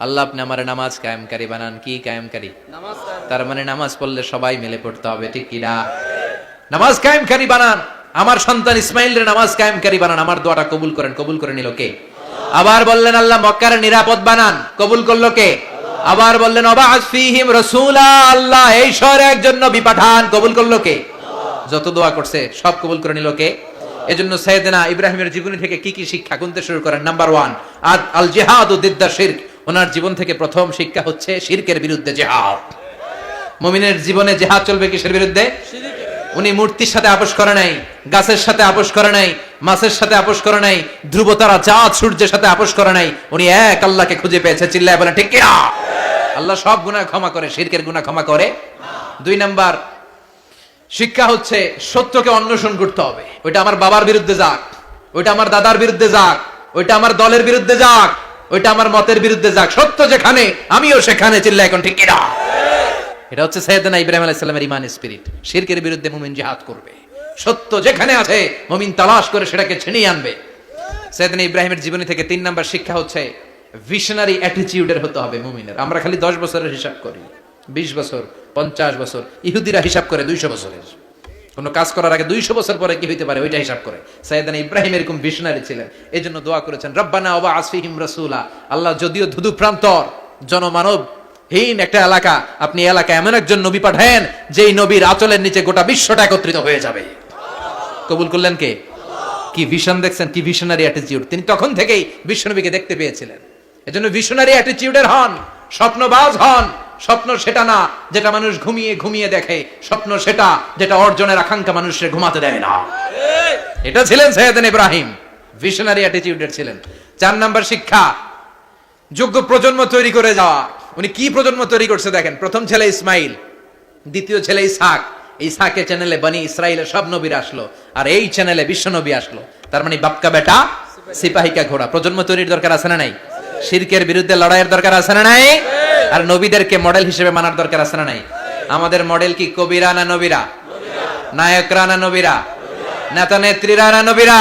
আল্লাহ আপনি আমার নামাজ কায়েমকারী বানান। কি কায়েমকারী? নামাজ। তার মানে নামাজ পড়লে সবাই মিলে পড়তে হবে, ঠিক কি না? নামাজ কায়েমকারী বানান। আমার সন্তান ইসমাইলের নামাজ কায়েমকারী বানান। আমার দোয়াটা কবুল করেন। কবুল করে নিল কে? আবার বললেন আল্লাহ মক্কার নিরাপদ বানান। কবুল করলো কে? আবার বললেন ওয়াবা'আস ফীহিম রাসূলা। আল্লাহ এই শহরে একজন নবী পাঠান। কবুল করলো কে? যত দোয়া করছে সব কবুল করে নিল কে? এজন্য সাইয়েদনা ইব্রাহিমের জীবনী থেকে কি কি শিক্ষা গুনতে শুরু করেন? নাম্বার 1, আল জিহাদু দিদ্দা শিরক। ওনার জীবন থেকে প্রথম শিক্ষা হচ্ছে শিরকের বিরুদ্ধে জিহাদ। মুমিনের জীবনে জিহাদ চলবে কিসের বিরুদ্ধে? উনি মূর্তির সাথে আপোষ করে নাই, গাছের সাথে আপোষ করে নাই, মাছের সাথে আপোষ করে নাই, ধ্রুবতারা চাঁদ সূর্যের সাথে আপোষ করে নাই। উনি এক আল্লাহকে খুঁজে পেয়েছে। চিল্লায় বলেন ঠিক কিনা? আল্লাহ সব গুনাহ ক্ষমা করে, শিরকের গুনাহ ক্ষমা করে। 2 নাম্বার শিক্ষা হচ্ছে সত্যকে অন্বেষণ করতে হবে। ওইটা আমার বাবার বিরুদ্ধে যাক, ওইটা আমার দাদার বিরুদ্ধে যাক, ওইটা আমার দলের বিরুদ্ধে যাক, ওইটা আমার মতের বিরুদ্ধে যাক, সত্য যেখানে আমিও সেখানে। চিল্লায় এখন ঠিক কিনা? এটা হচ্ছে সাইয়েদনা ইব্রাহিম আলাইহিস সালামের ঈমান স্পিরিট। শিরকের বিরুদ্ধে মুমিন জিহাদ করবে। সত্য যেখানে আছে মুমিন তালাশ করে সেটাকে ছিনিয়ে আনবে। সাইয়েদনা ইব্রাহিমের জীবনী থেকে 3 নাম্বার শিক্ষা হচ্ছে ভিশনারি অ্যাটিটিউডের হতে হবে মুমিনের। আমরা খালি 10 বছরের হিসাব করি, 20 বছর, 50 বছর। ইহুদিরা হিসাব করে 200 বছরের। কোন কাজ করার আগে 200 বছর পরে কি হইতে পারে ওইটা হিসাব করে। সাইয়েদনা ইব্রাহিম এরকম ভিশনারি ছিলেন। এজন্য দোয়া করেছেন রব্বানা ওয়াবা'আস ফীহিম রাসূলা। আল্লাহ যদিও ধুধু প্রান্তর জনমানব হীন একটা এলাকা, আপনি এলাকায় এমন একজন নবী পাঠায়েন যেই নবীর আঁচলের নিচে গোটা বিশ্বটা একত্রিত হয়ে যাবে। কবুল করলেন কে? কি ভিশন দেখছেন, কি ভিশনারি অ্যাটিটিউড। তিনি তখন থেকেই বিশ্বনবীকে দেখতে পেয়েছিলেন। এজন্য ভিশনারি অ্যাটিটিউডের হন, স্বপ্নবাজ হন। স্বপ্ন সেটা না যেটা মানুষ ঘুমিয়ে ঘুমিয়ে দেখে, স্বপ্ন সেটা যেটা অর্জনের আকাঙ্ক্ষা মানুষের ঘুমাতে দেয় না। এটা ছিলেন সাইয়েদনা ইব্রাহিম, ভিশনারি অ্যাটিটিউডের ছিলেন। 4 নাম্বার শিক্ষা, যোগ্য প্রজন্ম তৈরি করে যাওয়া। উনি কি প্রজন্ম তৈরি করছে দেখেন। প্রথম ছেলে ইসমাইল, দ্বিতীয় ছেলে ইসহাক। ইসহাকের চ্যানেলে বনি ইসরাইলের সব নবীরা আসলো, আর এই চ্যানেলে বিশ্ব নবী আসলো। তার মানে বাপকা বেটা সিপাহিকা ঘোড়া। প্রজন্ম তৈরির দরকার আছে না নাই? শিরকের বিরুদ্ধে লড়াইয়ের দরকার আছে না নাই? আর নবীদেরকে মডেল হিসেবে মানার দরকার আছে না নাই? আমাদের মডেল কি কবিরা না নবীরা? নায়করা না নবীরা? নেতা নেত্রীরা না নবীরা?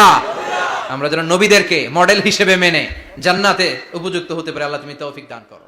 আমরা যেন নবীদেরকে মডেল হিসেবে মেনে জান্নাতে উপযুক্ত হতে পারে। আল্লাহ তুমি তৌফিক দান করো।